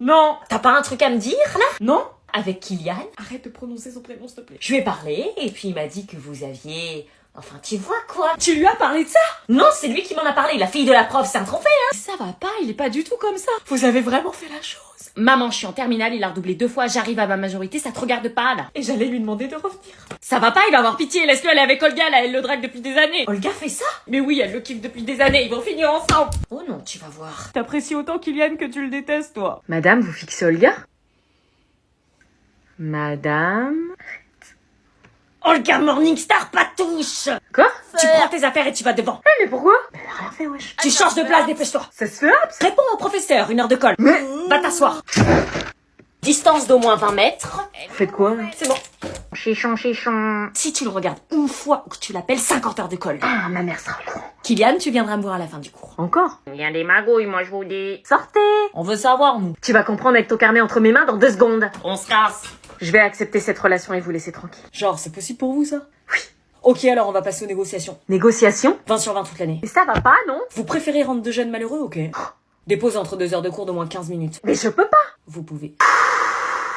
Non. T'as pas un truc à me dire, là? Non. Avec Kylian? Arrête de prononcer son prénom, s'il te plaît. Je lui ai parlé, et puis il m'a dit que vous aviez... Enfin, tu vois quoi? Tu lui as parlé de ça? Non, c'est lui qui m'en a parlé, la fille de la prof, c'est un trophée, hein? Ça va pas, il est pas du tout comme ça. Vous avez vraiment fait la chose. Maman, je suis en terminale, il a redoublé 2 fois, j'arrive à ma majorité, ça te regarde pas, là. Et j'allais lui demander de revenir. Ça va pas, il va avoir pitié, laisse-le aller avec Olga, là, elle le drague depuis des années. Olga fait ça? Mais oui, elle le kiffe depuis des années, ils vont finir ensemble. Oh non, tu vas voir. T'apprécies autant Kylian que tu le détestes, toi. Madame, vous fixez Olga? Madame... Olga Morningstar, pas touche. Quoi? Tu prends tes affaires et tu vas devant. Mais pourquoi? Elle a rien fait, wesh. Tu changes de place, dépêche-toi. Ça se fait hop, ça. Réponds au professeur, 1 heure de colle. Mais... Va t'asseoir. Distance d'au moins 20 mètres. Faites quoi? C'est bon. Chichon, chichon. Si tu le regardes une fois ou que tu l'appelles, 50 heures de colle. Ah, ma mère sera au courant. Kylian, tu viendras me voir à la fin du cours. Encore? Il y a des magouilles, moi je vous dis. Sortez! On veut savoir, nous. Tu vas comprendre avec ton carnet entre mes mains dans 2 secondes. On se casse. Je vais accepter cette relation et vous laisser tranquille. Genre, c'est possible pour vous, ça? Oui. Ok, alors on va passer aux négociations. Négociation? 20 sur 20 toute l'année. Mais ça va pas, non? Vous préférez rendre 2 jeunes malheureux, ok? Des pauses entre 2 heures de cours d'au moins 15 minutes. Mais je peux pas! Vous pouvez.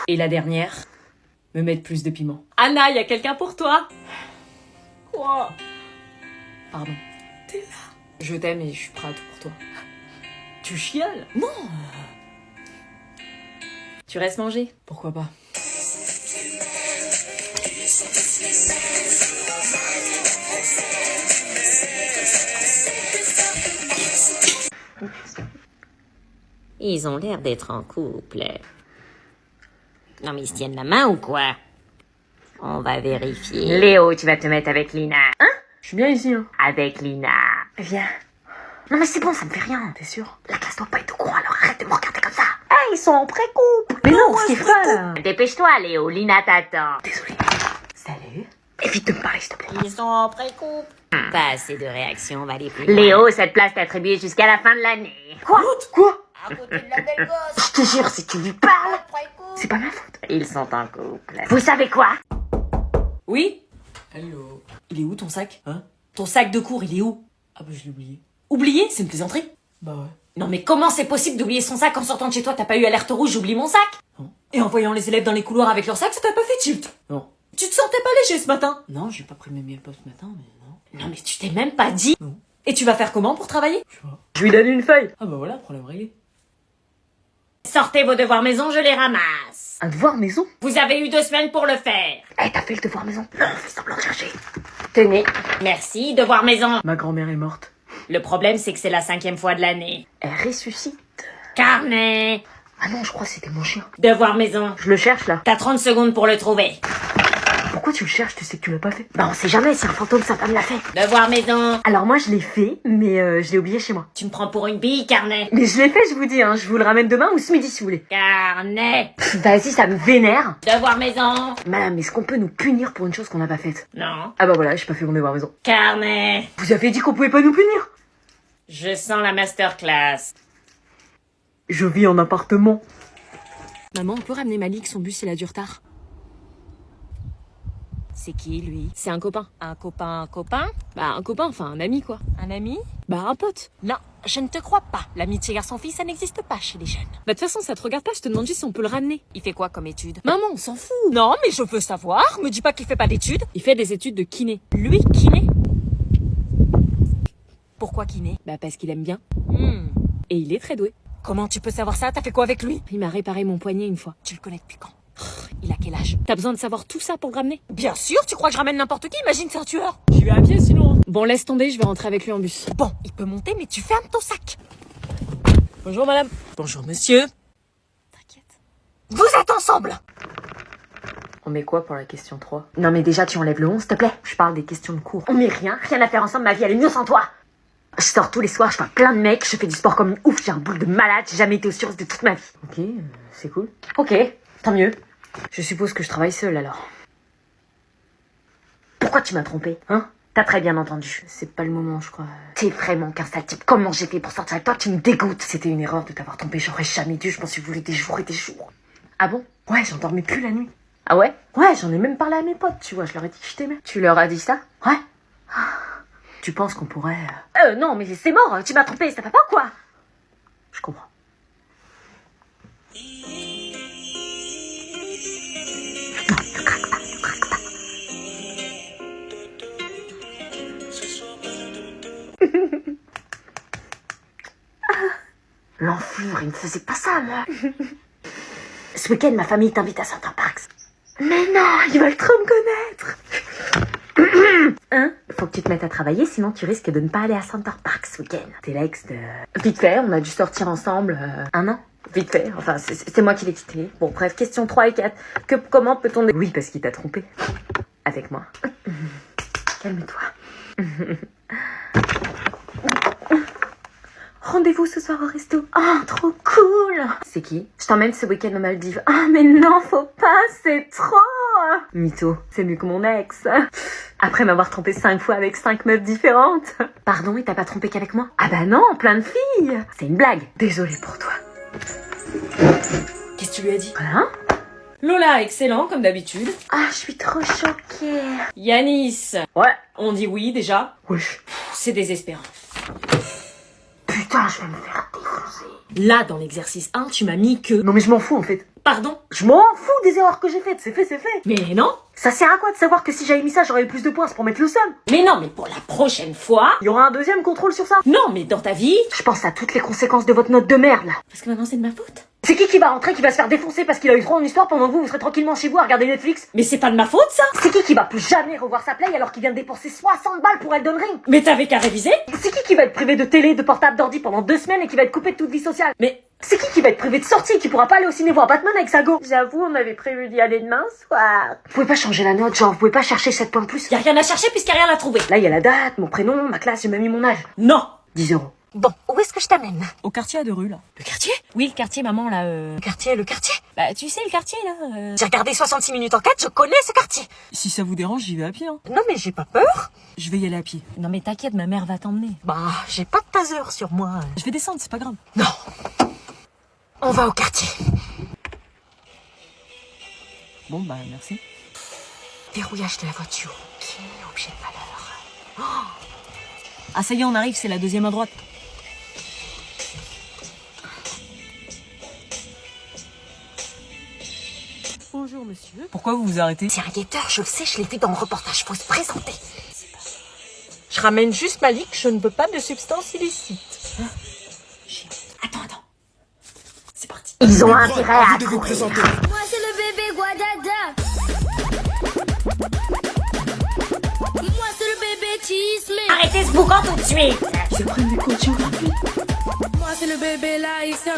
Et la dernière, me mettre plus de piment. Anna, y a quelqu'un pour toi? Quoi? Pardon. T'es là? Je t'aime et je suis prêt à tout pour toi. Tu chiales? Non. Tu restes manger? Pourquoi pas? Ils ont l'air d'être en couple. Non mais ils se tiennent la main ou quoi? On va vérifier. Léo, tu vas te mettre avec Lina. Hein? Je suis bien ici, hein. Avec Lina. Viens. Non mais c'est bon, ça me fait rien. T'es sûr? La classe doit pas être au courant, alors arrête de me regarder comme ça. Ah, ils sont en pré-couple. Mais non, ce qu'il fera, là. Dépêche-toi, Léo. Lina t'attend. Désolée. Salut. Évite de me parler, s'il te plaît. Ils sont en pré-couple. Pas assez de réactions, on va les plus. Léo, cette place t'est attribuée jusqu'à la fin de l'année. Quoi? À côté de la belle gosse. Je te jure, si tu lui parles, c'est pas ma faute. Ils sont en couple. Vous savez quoi? Oui? Hello. Il est où ton sac? Hein? Ton sac de cours, il est où? Ah bah je l'ai oublié. Oublié? C'est une plaisanterie? Bah ouais. Non mais comment c'est possible d'oublier son sac en sortant de chez toi? T'as pas eu alerte rouge, j'oublie mon sac? Non. Et en voyant les élèves dans les couloirs avec leur sac, ça t'a pas fait tilt? Non. Tu te sentais pas léger ce matin? Non, j'ai pas pris mes meilleurs potes ce matin, mais non. Non mais tu t'es même pas dit. Non. Et tu vas faire comment pour travailler? Je vois. Je lui donne une feuille. Ah bah voilà, problème réglé. Sortez vos devoirs maison, je les ramasse. Un devoir maison? Vous avez eu 2 semaines pour le faire. Eh, t'as fait le devoir maison? Non, fais semblant de chercher. Tenez. Merci, devoir maison. Ma grand-mère est morte. Le problème, c'est que c'est la 5e fois de l'année. Elle ressuscite. Carnet. Ah non, je crois que c'était mon chien. Devoir maison. Je le cherche, là. T'as 30 secondes pour le trouver. Pourquoi tu le cherches? Tu sais que tu l'as pas fait. Bah, on sait jamais si un fantôme, sa femme l'a fait. Devoir maison. Alors moi, je l'ai fait, mais je l'ai oublié chez moi. Tu me prends pour une bille, carnet. Mais je l'ai fait, je vous dis, hein. Je vous le ramène demain ou ce midi, si vous voulez. Carnet. Vas-y, ça me vénère. Devoir maison. Madame, est-ce qu'on peut nous punir pour une chose qu'on n'a pas faite? Non. Ah bah voilà, j'ai pas fait mon devoir maison. Carnet. Vous avez dit qu'on pouvait pas nous punir? Je sens la masterclass. Je vis en appartement. Maman, on peut ramener Malik, son bus il a du retard. C'est qui, lui? C'est un copain. Un copain? Bah un copain, enfin un ami quoi. Un ami? Bah un pote. Non, je ne te crois pas. L'amitié garçon-fille, ça n'existe pas chez les jeunes. Bah de toute façon ça te regarde pas, je te demande juste si on peut le ramener. Il fait quoi comme étude? Maman, on s'en fout. Non, mais je veux savoir. Me dis pas qu'il fait pas d'études. Il fait des études de kiné. Lui, kiné? Pourquoi kiné? Bah parce qu'il aime bien. Hmm. Et il est très doué. Comment tu peux savoir ça? T'as fait quoi avec lui? Il m'a réparé mon poignet une fois. Tu le connais depuis quand? Il a quel âge? T'as besoin de savoir tout ça pour le ramener? Bien sûr, tu crois que je ramène n'importe qui? Imagine, c'est un tueur. J'y vais à pied sinon. Bon laisse tomber, je vais rentrer avec lui en bus. Bon, il peut monter, mais tu fermes ton sac. Bonjour madame. Bonjour monsieur. T'inquiète. Vous êtes ensemble? On met quoi pour la question 3? Non mais déjà, tu enlèves le 11, s'il te plaît. Je parle des questions de cours. On met rien à faire ensemble, ma vie, elle est mieux sans toi. Je sors tous les soirs, je vois plein de mecs, je fais du sport comme une ouf, j'ai un boule de malade, j'ai jamais été aussi heureuse de toute ma vie. Ok, c'est cool. Ok, tant mieux. Je suppose que je travaille seule alors. Pourquoi tu m'as trompé, hein? T'as très bien entendu. C'est pas le moment, je crois. T'es vraiment qu'un sale type. Comment j'ai fait pour sortir avec toi? Tu me dégoûtes. C'était une erreur de t'avoir trompé, j'aurais jamais dû, je m'en suis voulu des jours et des jours. Ah bon? Ouais, j'en dormais plus la nuit. Ah ouais? Ouais, j'en ai même parlé à mes potes, tu vois, je leur ai dit que je t'aimais. Tu leur as dit ça? Ouais. Tu penses qu'on pourrait... Non, mais c'est mort, tu m'as trompé, ça va pas ou quoi? Je comprends. L'enflure, il me faisait pas ça, moi. Ce week-end, ma famille t'invite à Center Parks. Mais non, ils veulent trop me connaître. Hein? Faut que tu te mettes à travailler, sinon tu risques de ne pas aller à Center Parks ce week-end. T'es l'ex de... Vite fait, on a dû sortir ensemble un an. Vite fait, enfin, c'est moi qui l'ai quitté. Bon, bref, question 3 et 4. Comment peut-on... Oui, parce qu'il t'a trompé. Avec moi. Calme-toi. Rendez-vous ce soir au resto. Oh, trop cool. C'est qui? Je t'emmène ce week-end aux Maldives. Oh, mais non, faut pas, c'est trop. Mytho, c'est mieux que mon ex. Après m'avoir trompé 5 fois avec 5 meufs différentes. Pardon, il t'a pas trompé qu'avec moi? Ah bah non, plein de filles. C'est une blague. Désolée pour toi. Qu'est-ce que tu lui as dit? Hein? Lola, excellent comme d'habitude. Ah, je suis trop choquée. Yanis. Ouais. On dit oui déjà. Wesh. C'est désespérant. Putain, je vais me faire défoncer. Là, dans l'exercice 1, tu m'as mis que... Non mais je m'en fous en fait. Pardon? Je m'en fous des erreurs que j'ai faites, c'est fait, c'est fait. Mais non. Ça sert à quoi de savoir que si j'avais mis ça, j'aurais eu plus de points, c'est pour mettre le seum. Mais non, mais pour la prochaine fois. Il y aura un deuxième contrôle sur ça. Non, mais dans ta vie. Je pense à toutes les conséquences de votre note de merde, là. Parce que maintenant c'est de ma faute. C'est qui va rentrer, qui va se faire défoncer parce qu'il a eu trop en histoire pendant que vous serez tranquillement chez vous à regarder Netflix? Mais c'est pas de ma faute ça. C'est qui va plus jamais revoir sa play alors qu'il vient de dépenser 60 balles pour Elden Ring? Mais t'avais qu'à réviser. C'est qui va être privé de télé, de portable, d'ordi pendant 2 semaines et qui va être coupé de toute vie sociale? Mais C'est qui va être privé de sortie et qui pourra pas aller au ciné voir Batman avec sa go? J'avoue, on avait prévu d'y aller demain soir. Vous pouvez pas changer la note, genre vous pouvez pas chercher 7 points de plus? y a rien à chercher puisqu'il y a rien à trouver. Là, il y a la date, mon prénom, ma classe, j'ai même mis mon âge. Non. 10 €. Bon, où est-ce que je t'amène? Au quartier à 2 rues là. Le quartier? Oui, le quartier maman là. Le quartier. Bah tu sais le quartier là. J'ai regardé 66 minutes en 4, je connais ce quartier. Si ça vous dérange, j'y vais à pied. Hein. Non mais j'ai pas peur. Je vais y aller à pied. Non mais t'inquiète, ma mère va t'emmener. Bah, j'ai pas de taser sur moi. Je vais descendre, c'est pas grave. Non. On va au quartier. Bon bah merci. Verrouillage de la voiture. Qui est objet de valeur? Ah ça y est, on arrive, c'est la deuxième à droite. Bonjour, monsieur. Pourquoi vous vous arrêtez? C'est un guetteur, je le sais, je l'ai vu dans le reportage, faut se présenter. Je ramène juste Malik, je ne veux pas de substances illicites. Attends. C'est parti. Ils ont intérêt à de vous présenter. Moi c'est le bébé Guadada. Moi c'est le bébé Tismé. Arrêtez ce boucan tout de suite. Ils apprennent des cours de géographie. Moi c'est le bébé Laïssa.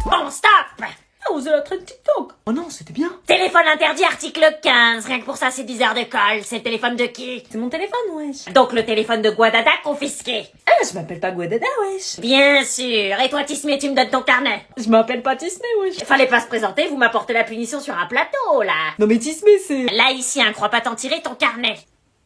Bon, stop. Ah, on faisait la traîne TikTok. Oh non, c'était bien. Téléphone interdit, article 15. Rien que pour ça, c'est 10 heures de colle. C'est le téléphone de qui? C'est mon téléphone, wesh. Donc le téléphone de Guadada confisqué. Ah, je m'appelle pas Guadada, wesh. Bien sûr. Et toi, Tismé, tu me donnes ton carnet. Je m'appelle pas Tismé, wesh. Fallait pas se présenter, vous m'apportez la punition sur un plateau, là. Non mais Tismé, c'est... Laïcien, crois pas t'en tirer ton carnet.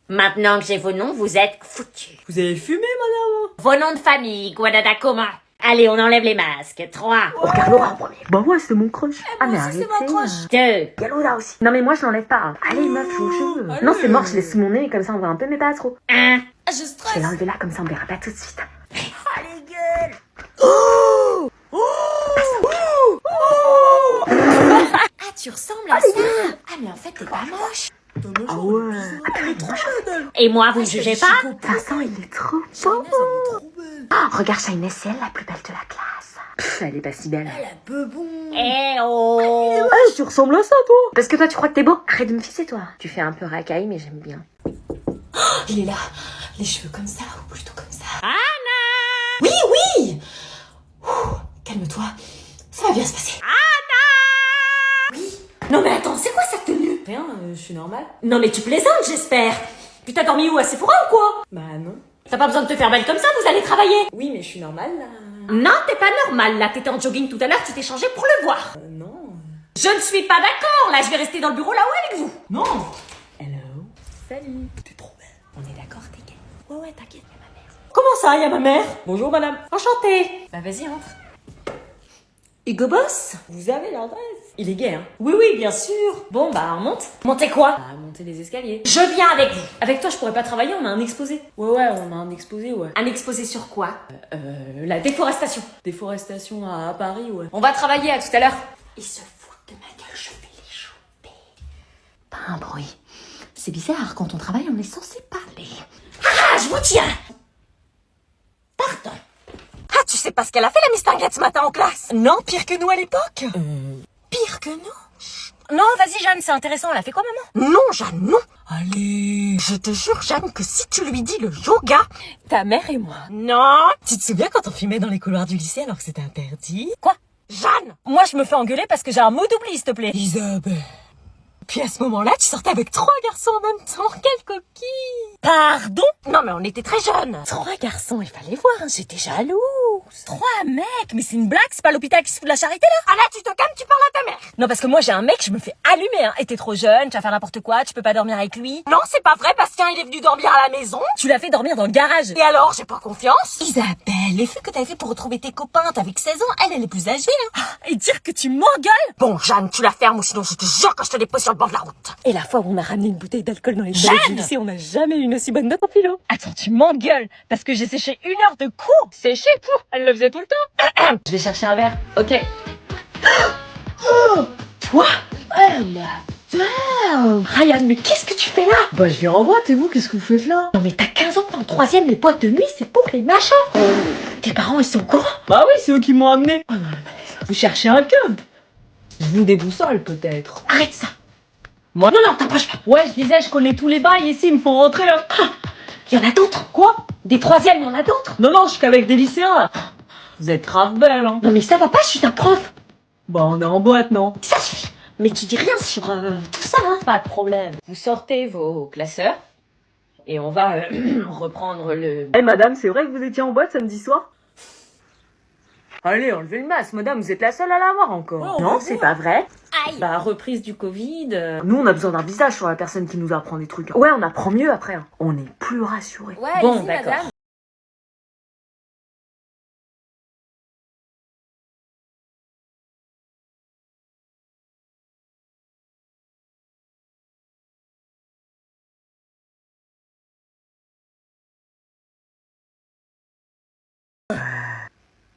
Maintenant que j'ai vos noms, vous êtes foutus. Vous avez fumé, madame? Vos noms de famille, Guadada comment? Allez, on enlève les masques. 3, Regarde Laura en premier. Bah ouais, c'est mon crush. Ah mais arrêtez. 2, Gallo là aussi. Non mais moi je l'enlève pas. Allez meuf, joue au jeu. Non c'est mort, je laisse sous mon nez comme ça on voit un peu mais pas trop. 1. Je vais l'enlever là comme ça on verra pas tout de suite. Ah, tu ressembles à ça. Ah, mais en fait, t'es pas moche. Ah ouais. Et moi, vous me jugez pas? Vincent il est trop beau. Oh, regarde Shine, c'est elle la plus belle de la classe. Pff, elle est pas si belle. Eh oh. Ah, tu ressembles à ça toi. Parce que toi tu crois que t'es beau. Arrête de me fisser toi. Tu fais un peu racaille mais j'aime bien. Il est là. Les cheveux comme ça, ou plutôt comme ça. Anna. Oui. Ouh, calme-toi. Ça va bien se passer. Non mais attends, c'est quoi cette tenue? Rien, je suis normale. Non mais tu plaisantes, j'espère. Puis t'as dormi où, à Sephora ou quoi? Bah non. T'as pas besoin de te faire belle comme ça, vous allez travailler. Oui, mais je suis normale, là. Non, t'es pas normal, là. T'étais en jogging tout à l'heure, tu t'es changé pour le voir. Non. Je ne suis pas d'accord, là. Je vais rester dans le bureau là-haut avec vous. Non. Hello. Salut. T'es trop belle. On est d'accord, t'es gay. Ouais, t'inquiète, y'a ma mère. Comment ça, y a ma mère? Bonjour, madame. Enchantée. Bah vas-y, rentre. Hugo Boss? Vous avez l'adresse. Il est gay, hein. Oui, bien sûr. Bon, bah on monte. Montez quoi? Bah, monter les escaliers. Je viens avec vous. Avec toi, je pourrais pas travailler, on a un exposé. Ouais, on a un exposé, ouais. Un exposé sur quoi? La déforestation. Déforestation à Paris, ouais. On va travailler, à tout à l'heure. Ils se foutent de ma gueule, je vais les choper. Pas un bruit. C'est bizarre, quand on travaille on est censé parler. Ah, je vous tiens. Pardon. Ah, tu sais pas ce qu'elle a fait la Miss Tinguette ce matin en classe? Non, pire que nous à l'époque. Pire que nous? Non, vas-y, Jeanne, c'est intéressant. Elle a fait quoi, maman? Non, Jeanne, non. Allez. Je te jure, Jeanne, que si tu lui dis le yoga... Ta mère et moi. Non. Tu te souviens quand on fumait dans les couloirs du lycée alors que c'était interdit? Quoi? Jeanne. Moi, je me fais engueuler parce que j'ai un mot d'oubli, s'il te plaît. Isabelle. Puis à ce moment-là, tu sortais avec 3 garçons en même temps. Quelle coquille. Pardon? Non, mais on était très jeunes. 3 garçons, il fallait voir, hein, j'étais jalouse. 3 mecs, mais c'est une blague, c'est pas l'hôpital qui se fout de la charité là? Ah là, tu te calmes, tu parles à ta mère. Non, parce que moi j'ai un mec, je me fais allumer, hein. Et t'es trop jeune, tu vas faire n'importe quoi, tu peux pas dormir avec lui. Non, c'est pas vrai, Bastien, il est venu dormir à la maison. Tu l'as fait dormir dans le garage. Et alors, j'ai pas confiance? Isabelle, les faits que t'avais fait pour retrouver tes copains, t'avais que 16 ans, elle est plus âgée, hein. Et dire que tu m'engueules? Bon, Jeanne, tu la fermes ou sinon je te jure que je te dépose sur le bord de la route. Et la fois où on a ramené une bouteille d'alcool dans les toilettes du lycée, on n'a jamais eu une aussi bonne note en philo. Attends, tu m'engueules, parce que j'ai séché 1 heure de cours. Séché, pour. Elle le faisait tout le temps. Je vais chercher un verre. Ok. Toi? Ryan, mais qu'est-ce que tu fais là? Bah je viens en boîte et vous, qu'est-ce que vous faites là? Non mais t'as 15 ans, en 3ème, les boîtes de nuit, c'est pour les machins. Tes parents, ils sont au courant? Bah oui, c'est eux qui m'ont amené. Vous cherchez un cub? Je vous des boussoles peut-être. Arrête ça. Moi Non, non, t'approches pas. Ouais, je disais, je connais tous les bails ici, ils me font rentrer là. Il y en a d'autres. Quoi? Des 3ème, il y en a d'autres. Non, non, je suis qu'avec des lycéens. Vous êtes grave belle, hein. Non mais ça va pas, je suis un prof. Bah on est en boîte, non? Ça suffit. Mais tu dis rien sur tout ça, hein. Pas de problème. Vous sortez vos classeurs et on va reprendre le... Eh madame, c'est vrai que vous étiez en boîte samedi soir? Allez, enlevez le masque, madame, vous êtes la seule à l'avoir encore. Non, c'est pas vrai. Bah, reprise du Covid. Nous, on a besoin d'un visage sur la personne qui nous apprend des trucs. Ouais, on apprend mieux après. Hein. On est plus rassurés. Ouais, Bon, allez-y, d'accord. madame.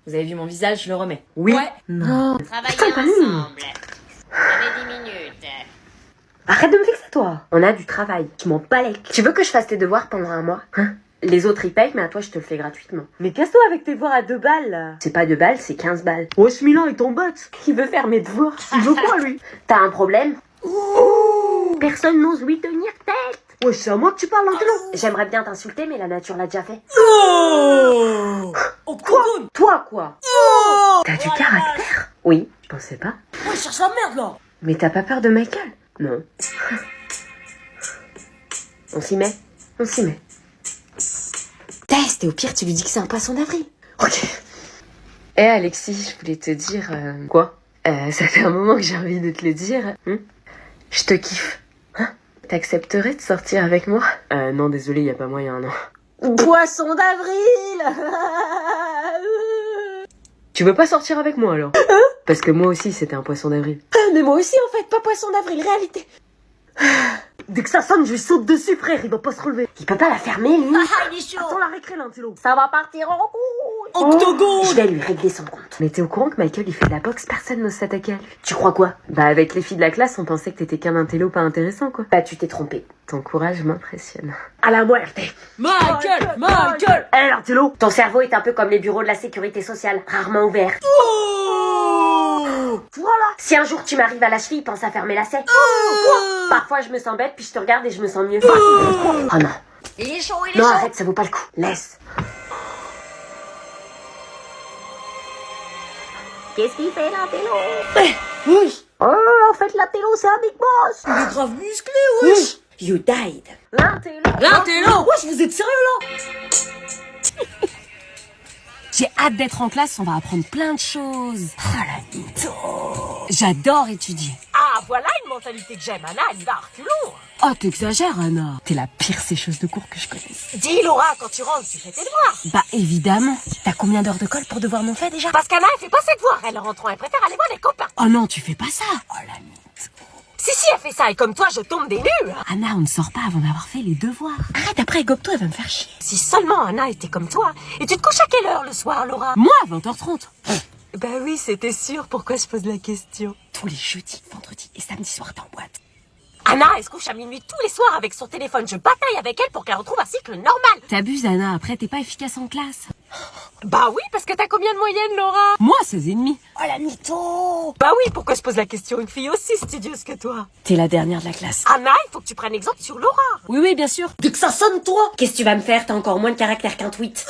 Vous avez vu mon visage, je le remets. Oui. Ouais. Non. Travaillez Putain, pas nous. ensemble. Vous avez 10 minutes. Arrête de me vexer, toi. On a du travail. Je m'en balèque. Tu veux que je fasse tes devoirs pendant un mois? Hein? Les autres, ils payent, mais à toi, je te le fais gratuitement. Mais casse-toi avec tes devoirs à 2 balles, là. C'est pas 2 balles, c'est 15 balles. Wesh, Milan est en botte. Il veut faire mes devoirs. Il veut quoi, lui? T'as un problème? Personne n'ose lui tenir tête. Wesh, c'est à moi que tu parles, Angelo. J'aimerais bien t'insulter, mais la nature l'a déjà fait. Toi, quoi? T'as du caractère? Oui, je pensais pas. Ouais, cherche la merde là. Mais t'as pas peur de Michael? Non. On s'y met? On s'y met. Teste, et au pire, tu lui dis que c'est un poisson d'avril. Ok. Eh Alexis, je voulais te dire... Quoi? Ça fait un moment que j'ai envie de te le dire. Je te kiffe. Hein? T'accepterais de sortir avec moi? Non, désolé, y a pas moyen, non. Poisson d'avril. Tu veux pas sortir avec moi alors? Parce que moi aussi c'était un poisson d'avril. Mais moi aussi en fait, pas poisson d'avril, réalité. Dès que ça sonne, je lui saute dessus frère, il va pas se relever. Il peut pas la fermer lui. Ah, il est chaud. Attends la récré l'intello. Ça va partir en couille. Octogone. Je vais lui régler son compte. Mais t'es au courant que Michael il fait de la boxe, personne n'ose s'attaquer à lui. Tu crois quoi? Bah avec les filles de la classe, on pensait que t'étais qu'un intello pas intéressant quoi. Bah tu t'es trompé. Ton courage m'impressionne. À la muerte. Michael. Michael. Eh l'intello, ton cerveau est un peu comme les bureaux de la sécurité sociale, rarement ouverts. Voilà. Si un jour tu m'arrives à la cheville, pense à fermer la selle. Parfois je me sens bête, puis je te regarde et je me sens mieux. Oh non. Il est chaud, il est Non, chaud. arrête, ça vaut pas le coup. Laisse. Qu'est-ce qu'il fait l'intello? Oui. Oh, en fait l'intello c'est un big boss. Il est grave musclé, wesh. You died. L'intello. L'intello. Wesh, vous êtes sérieux là? J'ai hâte d'être en classe, on va apprendre plein de choses. Oh la mytho. J'adore étudier. Ah, voilà une mentalité que j'aime. Anna, elle y va à reculons. Oh, t'exagères, Anna. T'es la pire sécheuse de cours que je connaisse. Dis Laura, quand tu rentres, tu fais tes devoirs. Bah, évidemment. T'as combien d'heures de colle pour devoir non fait déjà? Parce qu'Anna, elle fait pas ses devoirs. Elle rentre, elle préfère aller voir les copains. Oh non, tu fais pas ça. Oh la mytho. Si, elle fait ça. Et comme toi, je tombe des nues. Anna, on ne sort pas avant d'avoir fait les devoirs. Arrête, après, Gopto, elle va me faire chier. Si seulement Anna était comme toi. Et tu te couches à quelle heure le soir, Laura? Moi, à 20h30. Bah oui, c'était sûr. Pourquoi je pose la question? Tous les jeudis, vendredis et samedis soirs, t'es en boîte. Anna, elle se couche à minuit tous les soirs avec son téléphone. Je bataille avec elle pour qu'elle retrouve un cycle normal. T'abuses, Anna. Après, t'es pas efficace en classe. Bah oui, parce que t'as combien de moyenne, Laura? Moi, 16,5. Oh la mytho. Bah oui, pourquoi je pose la question? Une fille aussi studieuse que toi. T'es la dernière de la classe. Anna, il faut que tu prennes exemple sur Laura. Oui, oui, bien sûr. Dès que ça sonne, toi. Qu'est-ce que tu vas me faire? T'as encore moins de caractère qu'un tweet.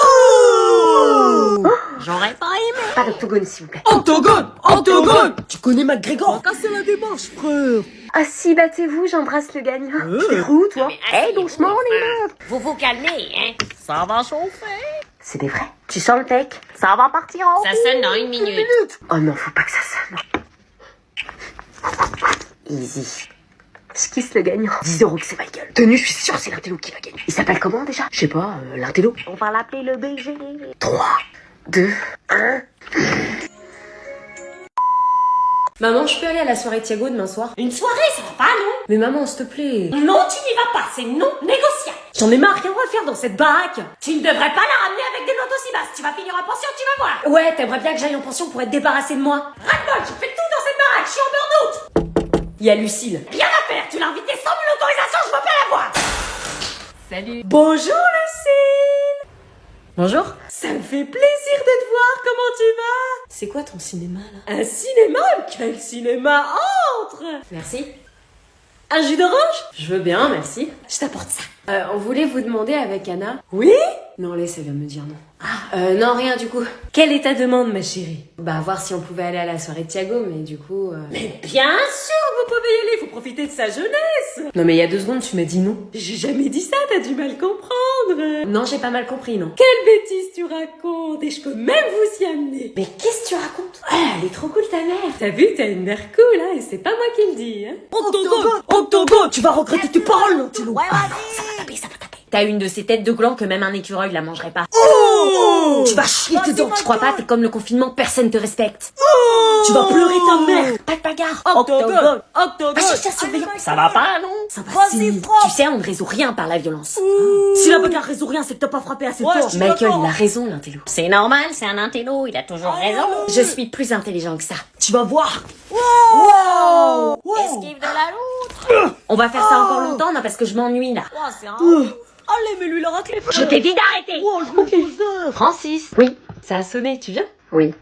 J'aurais pas aimé. Pas d'octogone s'il vous plaît. Octogone. Octogone. Tu connais McGregor? Casser la démarche, frère. Ah si, battez-vous, j'embrasse le gagnant. C'est roux toi. mais Eh asseyez-vous, doucement les meufs. Vous vous calmez, hein? Ça va chauffer. C'est des vrais. Tu sens le tech? Ça va partir en Ça sonne dans 1 minute. Oh non, faut pas que ça sonne. Easy. Je kiss le gagnant. 10 € que c'est Michael. Tenue, je suis sûre c'est l'intello qui va gagner. Il s'appelle comment déjà? Je sais pas, l'intello. On va l'appeler le BG. 3, 2, 1. Maman, je peux aller à la soirée Thiago demain soir? Une soirée, ça va pas, non? Mais maman, s'il te plaît. Non, tu n'y vas pas, c'est non négociable. J'en ai marre, rien à faire dans cette baraque. Tu ne devrais pas la ramener avec des notes aussi basse. Tu vas finir en pension, tu vas voir. Ouais, t'aimerais bien que j'aille en pension pour être débarrassée de moi. Ras-le-bol, je fais tout dans cette baraque, je suis en burn-out. Il y a Lucille. Rien à faire, tu l'as invité sans mon autorisation, je veux pas la voir. Salut. Bonjour Lucille. Bonjour. Ça me fait plaisir de te voir, comment tu vas? C'est quoi ton cinéma là? Un cinéma? Quel cinéma? Entre. Merci. Un jus d'orange? Je veux bien, merci. Je t'apporte ça. On voulait vous demander avec Anna. Oui? Non, laisse, elle vient me dire non. Non, rien du coup. Quelle est ta demande, ma chérie? Bah, voir si on pouvait aller à la soirée de Thiago, mais du coup... Mais bien sûr, vous pouvez y aller, faut profiter de sa jeunesse. Non, mais il y a 2 secondes, tu m'as dit non. J'ai jamais dit ça, t'as du mal comprendre. Non, j'ai pas mal compris, non. Quelle bêtise tu racontes, et je peux même vous y amener. Mais qu'est-ce que tu racontes? Elle est trop cool, ta mère. T'as vu, t'as une mère cool, hein, et c'est pas moi qui le dis, hein. Octogone, tu vas regretter tes paroles, non, tu loup. Ouais, vas-y. Ça va taper, ça va taper. T'as une de ces têtes de gland que même un écureuil la mangerait pas. Tu vas chier dedans. Tu crois pas, t'es comme le confinement, personne te respecte. Tu vas pleurer ta mère. Pas de bagarre. Octogone. Va chercher un surveillant. Ça va pas, non? Ça va, si. Tu sais, on ne résout rien par la violence. Si la bagarre résout rien, c'est que t'as pas frappé assez fort. Michael, il a raison, l'intello. C'est normal, c'est un intello, il a toujours raison. Je suis plus intelligent que ça. Tu vas voir. Esquive de la loutre. On va faire ça encore longtemps, non, parce que je m'ennuie, là. Oh, c'est un... Allez, mais lui, la raclée. Je t'ai dit d'arrêter. Francis. Oui, ça a sonné, tu viens? Oui.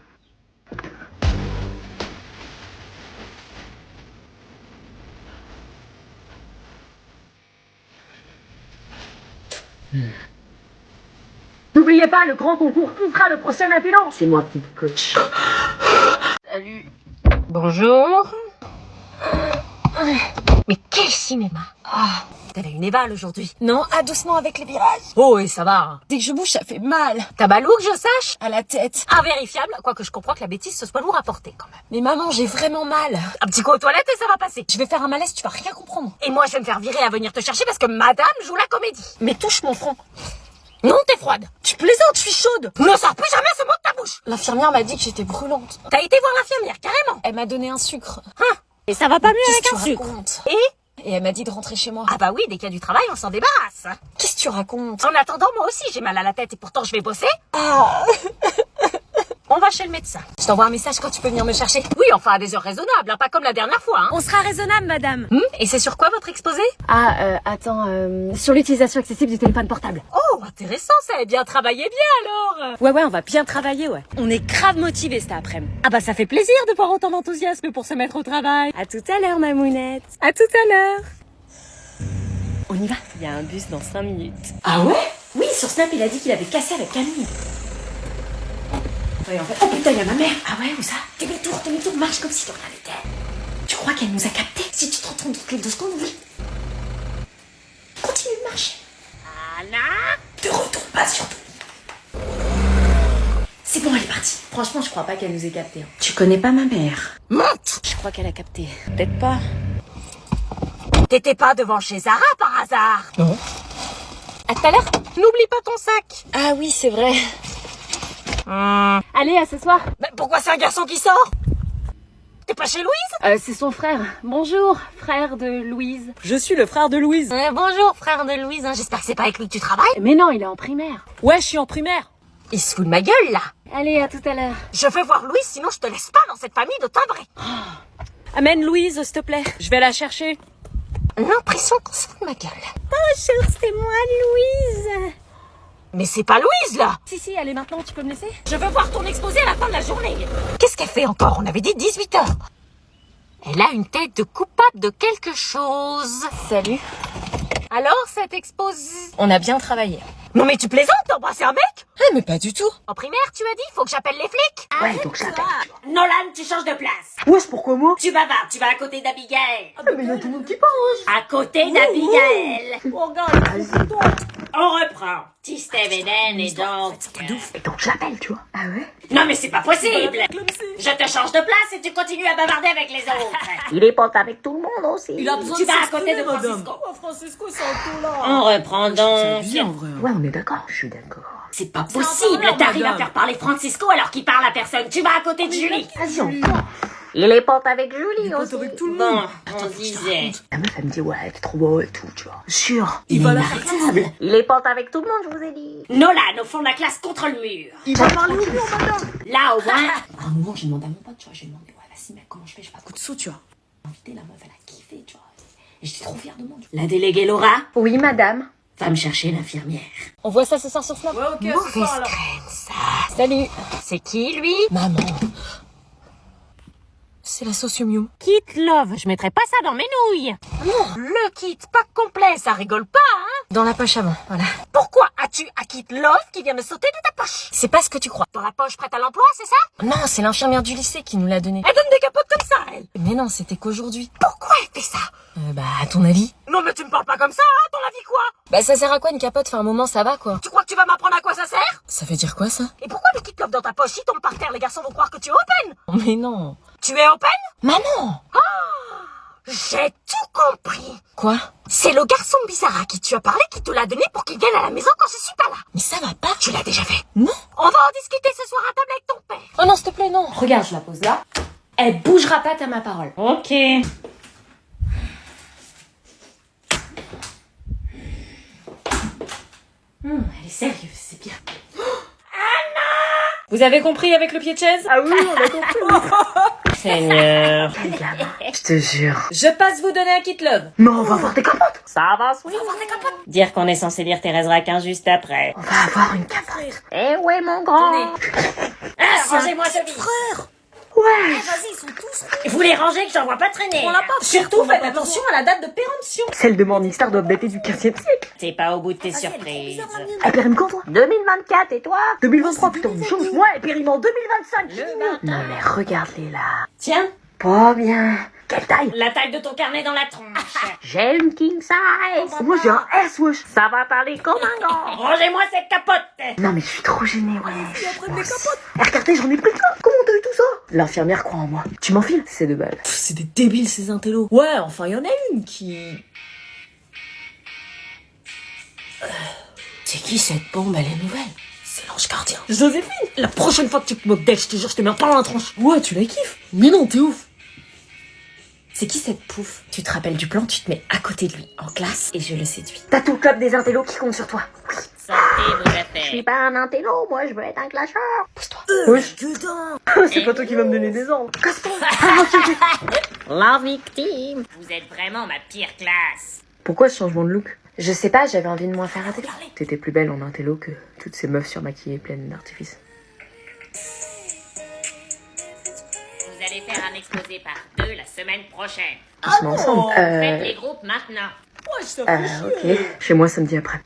N'oubliez pas, le grand concours qui fera le prochain intello. C'est moi qui te coach. Salut. Bonjour. Mais quel cinéma! T'avais une éval aujourd'hui. Non, doucement avec les virages. Oh, et ça va. Hein. Dès que je bouge, ça fait mal. T'as mal où que je sache? À la tête. Invérifiable, quoique je comprends que la bêtise ce soit lourd à porter quand même. Mais maman, j'ai vraiment mal. Un petit coup aux toilettes et ça va passer. Je vais faire un malaise, tu vas rien comprendre. Et moi, je vais me faire virer à venir te chercher parce que madame joue la comédie. Mais touche mon front. Non, t'es froide. Tu plaisantes, je suis chaude. Ne sors plus jamais ce mot de ta bouche. L'infirmière m'a dit que j'étais brûlante. T'as été voir l'infirmière, carrément. Elle m'a donné un sucre. Et ça va pas mieux Qu'est-ce avec que un tu sucre. racontes? Et Et elle m'a dit de rentrer chez moi. ah bah oui, dès qu'il y a du travail, on s'en débarrasse. Qu'est-ce que tu racontes? En attendant, moi aussi, j'ai mal à la tête et pourtant je vais bosser. On va chez le médecin. Je t'envoie un message quand tu peux venir me chercher. Oui, enfin à des heures raisonnables, hein, pas comme la dernière fois. Hein. On sera raisonnable, madame. Et c'est sur quoi votre exposé? Sur l'utilisation excessive du téléphone portable. Oh, intéressant, ça a bien travaillé bien alors. Ouais, on va bien travailler, ouais. On est grave motivés cet après-midi. Ah bah ça fait plaisir de voir autant d'enthousiasme pour se mettre au travail. À tout à l'heure, mamounette. À tout à l'heure. On y va. Il y a un bus dans 5 minutes. Ah ouais? Oui, sur Snap, il a dit qu'il avait cassé avec Camille. Ouais, en fait... Oh putain, il y a ma mère. Ah ouais, où ça? Demi-tour, marche comme si de rien n'était. Tu crois qu'elle nous a captés? Si tu te retournes toutes les 2 secondes, oui. Continue de marcher. Anna. Te retourne pas surtout. C'est bon, elle est partie. Franchement, je crois pas qu'elle nous ait captés. Tu connais pas ma mère? Monte. Je crois qu'elle a capté. Peut-être pas. T'étais pas devant chez Zara par hasard? Non. À tout à l'heure. N'oublie pas ton sac. Ah oui, c'est vrai. Allez, à ce soir. Mais pourquoi c'est un garçon qui sort? T'es pas chez Louise? C'est son frère. Bonjour, frère de Louise. Je suis le frère de Louise. Bonjour, frère de Louise. J'espère que c'est pas avec lui que tu travailles. Mais non, il est en primaire. Ouais, je suis en primaire. Il se fout de ma gueule, là. Allez, à tout à l'heure. Je veux voir Louise, sinon je te laisse pas dans cette famille de timbrés. Amène Louise, s'il te plaît. Je vais la chercher. L'impression qu'on se fout de ma gueule. Bonjour, c'est moi, Louise. Mais c'est pas Louise, là. Si, allez, maintenant, tu peux me laisser? Je veux voir ton exposé à la fin de la journée. Qu'est-ce qu'elle fait encore? On avait dit 18 heures. Elle a une tête de coupable de quelque chose. Salut. Alors, cette exposé... On a bien travaillé. Non mais tu plaisantes, t'as embrassé un mec? Ah, mais pas du tout. En primaire, tu as dit, faut que j'appelle les flics? Ouais, donc je l'appelle. Nolan, tu changes de place. Wesh, pourquoi moi? Tu bavardes, tu vas à côté d'Abigail. Mais il y a tout le monde qui parle. À côté d'Abigail. Oh, regarde, on reprend. Petit Steve Eden et donc... Et donc je l'appelle, tu vois. Ah ouais? Non mais c'est pas possible. Je te change de place et tu continues à bavarder avec les autres. Il est pote avec tout le monde aussi. Il a besoin Tu de vas à s'exprimer, côté de madame. Francisco. Oh, Francisco, c'est un coup, là. On reprend donc. en vrai. Ouais, on est d'accord. Je suis d'accord. C'est pas possible. T'arrives à faire parler Francisco alors qu'il parle à personne. Tu vas à côté de Julie. Vas-y, on part. Il est pote avec Julie aussi. avec tout le Bon, monde. on disait. La meuf, elle me dit, ouais, t'es trop beau et tout, tu vois. Sûr. Il va la faire. Il est pote avec tout le monde, je vous ai dit. Nolan, au fond de la classe contre le mur. Il va parler au mur, madame. Là, au moins. À un moment, j'ai demandé à mon pote, tu vois, j'ai demandé, ouais, vas-y, mec, comment je fais? J'ai pas de coup de sous, tu vois. Invité, la meuf, elle a kiffé, tu vois. Et j'étais trop fière de moi, tu vois. La déléguée Laura Oui, madame. va me chercher l'infirmière. On voit ça ce soir sur Snap. Ouais, ok, ce soir alors. Salut. C'est qui, lui? Maman. C'est la sociomium. Kit Love, je mettrais pas ça dans mes nouilles. Le kit pas complet, ça rigole pas, hein? Dans la poche avant, voilà. Pourquoi as-tu un kit Love qui vient me sauter de ta poche? C'est pas ce que tu crois. Dans la poche prête à l'emploi, c'est ça? Non, c'est l'infirmière du lycée qui nous l'a donné. Elle donne des capotes comme ça, elle. Mais non, c'était qu'aujourd'hui. Pourquoi elle fait ça? Bah, à ton avis? Non, mais tu me parles pas comme ça, hein? Ton avis quoi? Bah, ça sert à quoi une capote? Enfin, un moment, ça va, quoi. Tu crois que tu vas m'apprendre à quoi ça sert? Ça veut dire quoi, ça? Et pourquoi le kit Love dans ta poche, il tombe par terre, les garçons vont croire que tu es open? Mais non. Tu es open? Maman! J'ai tout compris. Quoi? C'est le garçon bizarre à qui tu as parlé qui te l'a donné pour qu'il vienne à la maison quand je suis pas là. Mais ça va pas. Tu l'as déjà fait. Non. On va en discuter ce soir à table avec ton père. Oh non, s'il te plaît, non. Regarde, je la pose là. Elle bougera pas, t'as ma parole. Ok. Elle est sérieuse, c'est bien. Vous avez compris avec le pied de chaise? Ah oui, on a compris. Seigneur. Je te jure. Je passe vous donner un kit love. Mais on va avoir des capotes. Ça va, oui. Dire qu'on est censé lire Thérèse Raquin juste après. On va avoir une capote. Eh ouais, mon grand. Rangez-moi ce frère. Ouais. Vous les rangez que j'en vois pas traîner. Surtout, faites attention à la date de péremption. Celles de Morningstar doivent dater du 15e siècle. T'es pas au bout de tes surprises. Elle périme quand, toi? 2024, et toi? 2023, putain, une chance. Moi, elle périme en 2025. Non, mais regarde-les là. Tiens, Pas bien. Quelle taille? La taille de ton carnet dans la tronche. J'ai une king size. Moi, j'ai un S, wesh. Ça va parler comme un gant. Rangez-moi cette capote. Non, mais je suis trop gênée, wesh. Regardez, j'en ai pris plein. Comment t'as eu tout ça? L'infirmière croit en moi. Tu m'enfiles? C'est 2 balles. c'est des débiles ces intellos. Ouais, enfin, il y en a une qui... C'est qui cette bombe? Elle est nouvelle. C'est l'ange gardien. Joséphine, la prochaine fois que tu te moques d'elle, je te jure, je te mets un pain dans la tronche. Ouais, tu la kiffes. Mais non, t'es ouf. C'est qui cette pouffe? Tu te rappelles du plan, tu te mets à côté de lui, en classe, et je le séduis. T'as tout le club des intellos qui compte sur toi. Sortez vos Je affaires. suis pas un intello, moi, je veux être un clasheur. Pousse-toi. Wesh. Putain. C'est pas toi qui vas me donner des ordres. La victime. Vous êtes vraiment ma pire classe. Pourquoi ce changement de look? Je sais pas, j'avais envie de moins faire intello. T'étais plus belle en intello que toutes ces meufs surmaquillées pleines d'artifice. Vous allez faire un exposé par 2 la semaine prochaine. On se met ensemble. Faites les groupes maintenant. Ouais, je t'en fais chier. Ok. Chez moi, samedi après.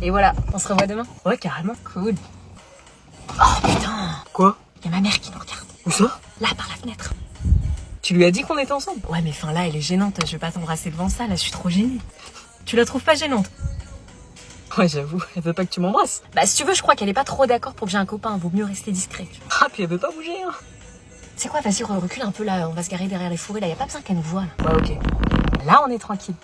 Et voilà, on se revoit demain. Ouais, carrément. Cool. Oh putain. Quoi? Y a ma mère qui nous regarde. Où ça? Là, par la fenêtre. Tu lui as dit qu'on était ensemble? Ouais, mais enfin là, elle est gênante. Je vais pas t'embrasser devant ça. Là, je suis trop gênée. Tu la trouves pas gênante? Ouais, j'avoue, elle veut pas que tu m'embrasses. Bah, si tu veux, je crois qu'elle est pas trop d'accord pour que j'ai un copain. Vaut mieux rester discret. Ah, puis elle veut pas bouger, hein. C'est quoi? Vas-y, recule un peu là. On va se garer derrière les fourrés. Là, y a pas besoin qu'elle nous voie. Là. Ouais, ok. Là, on est tranquille.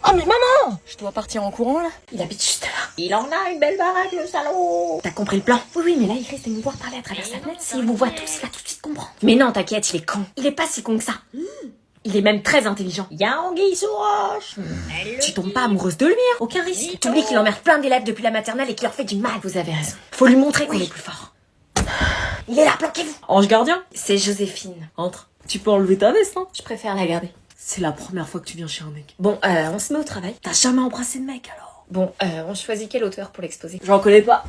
Oh mais maman! Je dois partir en courant là. Il habite juste là. Il en a une belle baraque, le salaud. T'as compris le plan? Oui, mais là, il risque de nous voir parler à travers sa fenêtre. S'il vous voit tous, il va tout de suite comprendre. Mais non, t'inquiète, il est con. Il est pas si con que ça. Il est même très intelligent. Y a anguille sous roche. Tu tombes pas amoureuse de lui, hein. Aucun risque. T'oublies qu'il emmerde plein d'élèves depuis la maternelle et qu'il leur fait du mal. Vous avez raison. Faut lui montrer qu'on est plus fort. Il est là, planquez-vous. Ange gardien? C'est Joséphine. Entre. Tu peux enlever ta veste, hein? Je préfère la garder. C'est la première fois que tu viens chez un mec. Bon, on se met au travail. T'as jamais embrassé de mec alors? Bon, on choisit quel auteur pour l'exposer? J'en connais pas.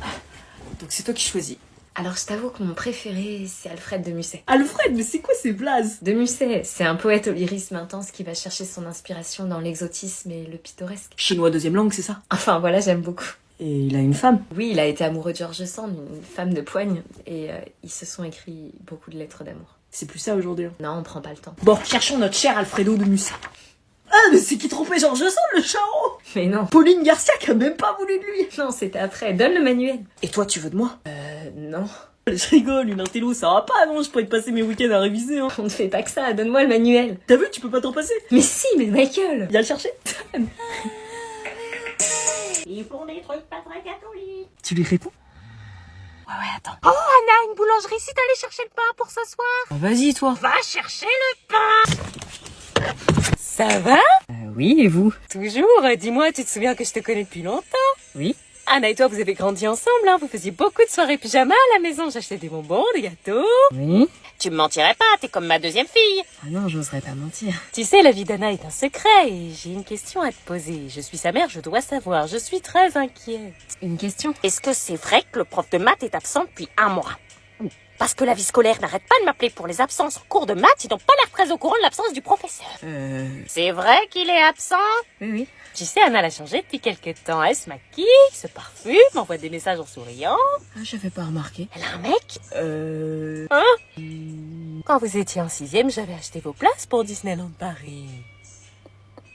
Donc c'est toi qui choisis. Alors, je t'avoue que mon préféré, c'est Alfred de Musset. Alfred, mais c'est quoi ces blazes? De Musset, c'est un poète au lyrisme intense qui va chercher son inspiration dans l'exotisme et le pittoresque. Chinois deuxième langue, c'est ça? Enfin, voilà, j'aime beaucoup. Et il a une femme. Oui, il a été amoureux de George Sand, une femme de poigne, et ils se sont écrits beaucoup de lettres d'amour. C'est plus ça aujourd'hui. Hein. Non, on prend pas le temps. Bon, cherchons notre cher Alfredo de Musset. Ah, mais c'est qui trompait Georges Sand, le charron? Mais non. Pauline Garcia qui a même pas voulu de lui. Non, c'était après. Donne le manuel. Et toi, tu veux de moi? Non. Je rigole, une intello, ça va pas, non? Je pourrais te passer mes week-ends à réviser, hein. On ne fait pas que ça. Donne-moi le manuel. T'as vu, tu peux pas t'en passer? Mais si, mais Michael. Viens le chercher. Ils font des trucs pas très catholiques. Tu lui réponds? Ouais, attends. Oh, Anna, une boulangerie, si t'allais chercher le pain pour ce soir. Vas-y, toi. Va chercher le pain. Ça va? Oui, et vous? Toujours. Dis-moi, tu te souviens que je te connais depuis longtemps? Oui. Anna et toi, vous avez grandi ensemble, hein. Vous faisiez beaucoup de soirées pyjama à la maison. J'achetais des bonbons, des gâteaux. Oui. Tu me mentirais pas, t'es comme ma deuxième fille. Ah non, j'oserais pas mentir. Tu sais, la vie d'Anna est un secret et j'ai une question à te poser. Je suis sa mère, je dois savoir. Je suis très inquiète. Une question? Est-ce que c'est vrai que le prof de maths est absent depuis 1 mois? Parce que la vie scolaire n'arrête pas de m'appeler pour les absences en cours de maths, ils n'ont pas l'air très au courant de l'absence du professeur. C'est vrai qu'il est absent? Oui. Tu sais, Anna l'a changé depuis quelques temps. Elle se maquille, se parfume, m'envoie des messages en souriant. Ah, j'avais pas remarqué. Elle a un mec? Quand vous étiez en 6e, j'avais acheté vos places pour Disneyland Paris.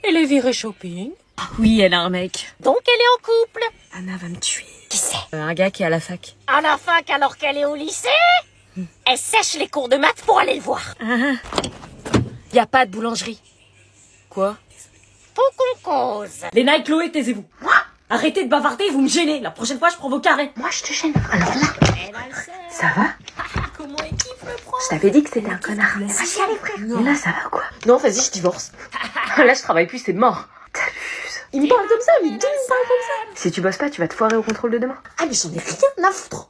Elle est virée shopping. Ah oui, elle a un mec. Donc elle est en couple. Anna va me tuer. Qui c'est? Un gars qui est à la fac. À la fac alors qu'elle est au lycée? Elle sèche les cours de maths pour aller le voir. Y a pas de boulangerie. Quoi? Faut qu'on cause. Léna et Chloé, taisez-vous. Arrêtez de bavarder, vous me gênez. La prochaine fois, je prends vos carrés. Moi, je te gêne. Alors là, ça va? Comment elle kiffe le prof? Je t'avais dit que c'était un connard. Va chialer, frère. Mais là, ça va ou quoi? Non, vas-y, je divorce. Là, je travaille plus, c'est mort. T'abuses. Il me parle comme ça, mais d'où il me parle comme ça? Si tu bosses pas, tu vas te foirer au contrôle de demain. Ah, mais j'en ai rien à foutre.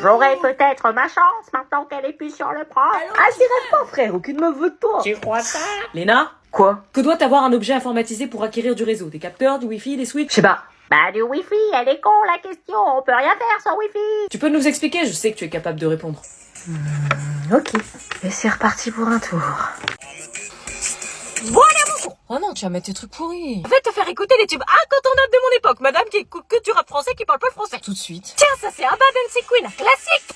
J'aurai peut-être ma chance maintenant qu'elle est plus sur le prof. Ah, j'y rêve pas, frère. Aucune meuf veut de toi. Tu crois ça? Léna, Quoi? que doit avoir un objet informatisé pour acquérir du réseau? Des capteurs, du wifi, des switches? Je sais pas. Bah du wifi, elle est con la question. On peut rien faire sans wifi. Tu peux nous expliquer? Je sais que tu es capable de répondre. Ok. Et c'est reparti pour un tour. Oh non, tu vas mettre tes trucs pourris. Je vais te faire écouter les tubes incontournables de mon époque. Madame qui écoute que du rap français qui parle pas le français. Tout de suite. Tiens, ça c'est Abba Dancing Queen, un classique.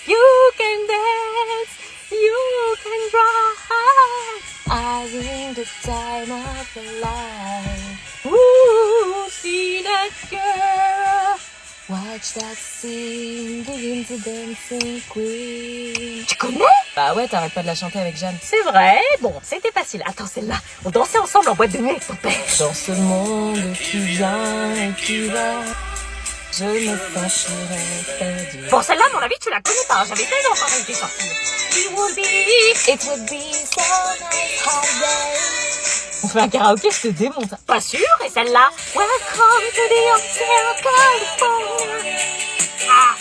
You can dance, you can rise. As in the time of the life. Ooh, see that girl. Watch that scene, begin to dancing queen. Tu connais? Bah ouais, t'arrêtes pas de la chanter avec Jeanne. C'est vrai. Bon, c'était facile. Attends, celle-là. On dansait ensemble en boîte de nuit avec ton père. Dans ce monde qui vient et qui va, je me sentirai perdu. Bon, celle-là, à mon avis, tu la connais pas. J'avais 16 ans quand elle était sortie. You will be... It would be so nice hot day. On fait un karaoké, je te démonte. Pas sûr. Et celle-là? Welcome to the Hotel California. Ah,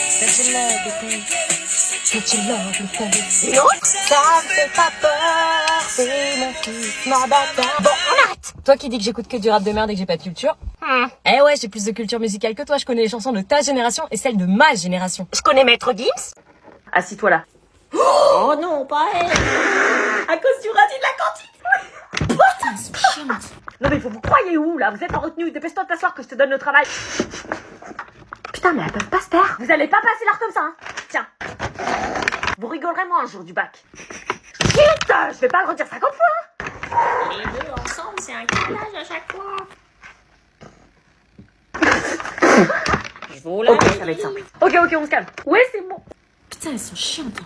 Such a lovely place, such a lovely place. une autre? Ça me fait pas peur, c'est mon fils, ma bâtard. Bon, on arrête. Toi qui dis que j'écoute que du rap de merde et que j'ai pas de culture. Eh ouais, j'ai plus de culture musicale que toi, je connais les chansons de ta génération et celles de ma génération. Je connais Maître Gims. Assis-toi là. Oh non, pas elle. À cause du radis de la cantine. Non mais vous croyez où là? Vous êtes en retenue. Dépêche-toi de t'asseoir que je te donne le travail. Putain, mais elles peuvent pas se taire. Vous allez pas passer l'heure comme ça, hein. Tiens. Vous rigolerez moins un jour du bac. Putain, je vais pas le redire 50 fois. Les deux ensemble, c'est un carnage à chaque fois. Je vous Ok, ça va être simple. Ok, on se calme. Ouais, c'est bon. Putain, elles sont chiantes.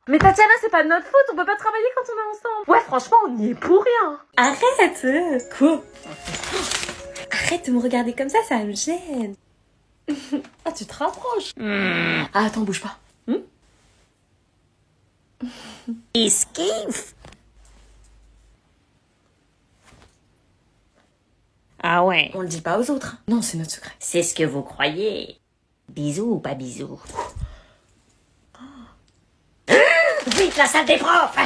Mais Tatiana, c'est pas de notre faute, on peut pas travailler quand on est ensemble. Ouais, franchement, on y est pour rien. Arrête. Quoi? Arrête de me regarder comme ça me gêne. Ah, tu te rapproches. Ah, attends, bouge pas. Il se kiffe. Ah ouais, On le dit pas aux autres. Non, c'est notre secret. c'est ce que vous croyez. Bisous ou pas bisous? Vite, la salle des profs!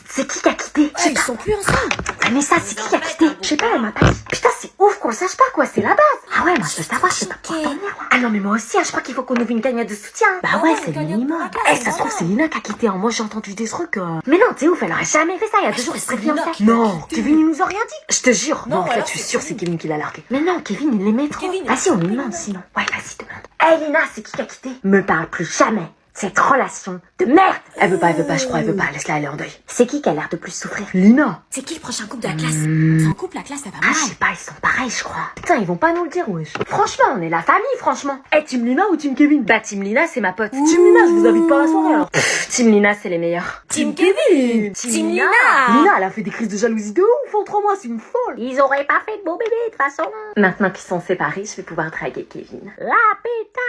C'est qui a quitté? Ils sont plus ensemble. Mais ça, c'est qui a quitté? Je sais pas, elle m'a pas dit. Putain, c'est ouf qu'on le sache pas, quoi, c'est la base. Ah ouais, moi je veux savoir, je sais pas pouvoir dormir, là. Ah non, mais moi aussi, hein, je crois qu'il faut qu'on ouvre une cagnotte de soutien. Bah ouais, c'est le minimum. Eh, ça se trouve, c'est Lina qui a quitté, hein. Moi j'ai entendu des trucs. Mais non, t'es ouf, elle aurait jamais fait ça, il y a 2 jours, elle serait bien fait. Non, Kevin, il nous a rien dit. Je te jure. Non, en fait, je suis sûre, c'est Kevin qui l'a largué. Mais non, Kevin, il l'aimait trop. Vas-y, on lui demande sinon. Ouais, vas-y, demande. Eh, Lina, c'est qui a quitté? Me parle plus jamais Cette relation de merde. Elle veut pas, je crois, elle veut pas. Laisse-la aller en deuil. C'est qui a l'air de plus souffrir? Lina. C'est qui le prochain couple de la classe? Sans couple, la classe, ça va Ah, mal. je sais pas, ils sont pareils, je crois. Putain, ils vont pas nous le dire, wesh. Franchement, on est la famille, franchement. Eh, Team Lina ou Team Kevin? Bah, Team Lina, c'est ma pote. Team Lina, je vous invite pas à la soirée alors. Team Lina, c'est les meilleurs. Team Kevin. Team Lina. Lina, elle a fait des crises de jalousie de ouf en 3 mois, c'est une folle. Ils auraient pas fait de beau bébé, de toute façon. Maintenant qu'ils sont séparés, je vais pouvoir draguer Kevin. La pétasse!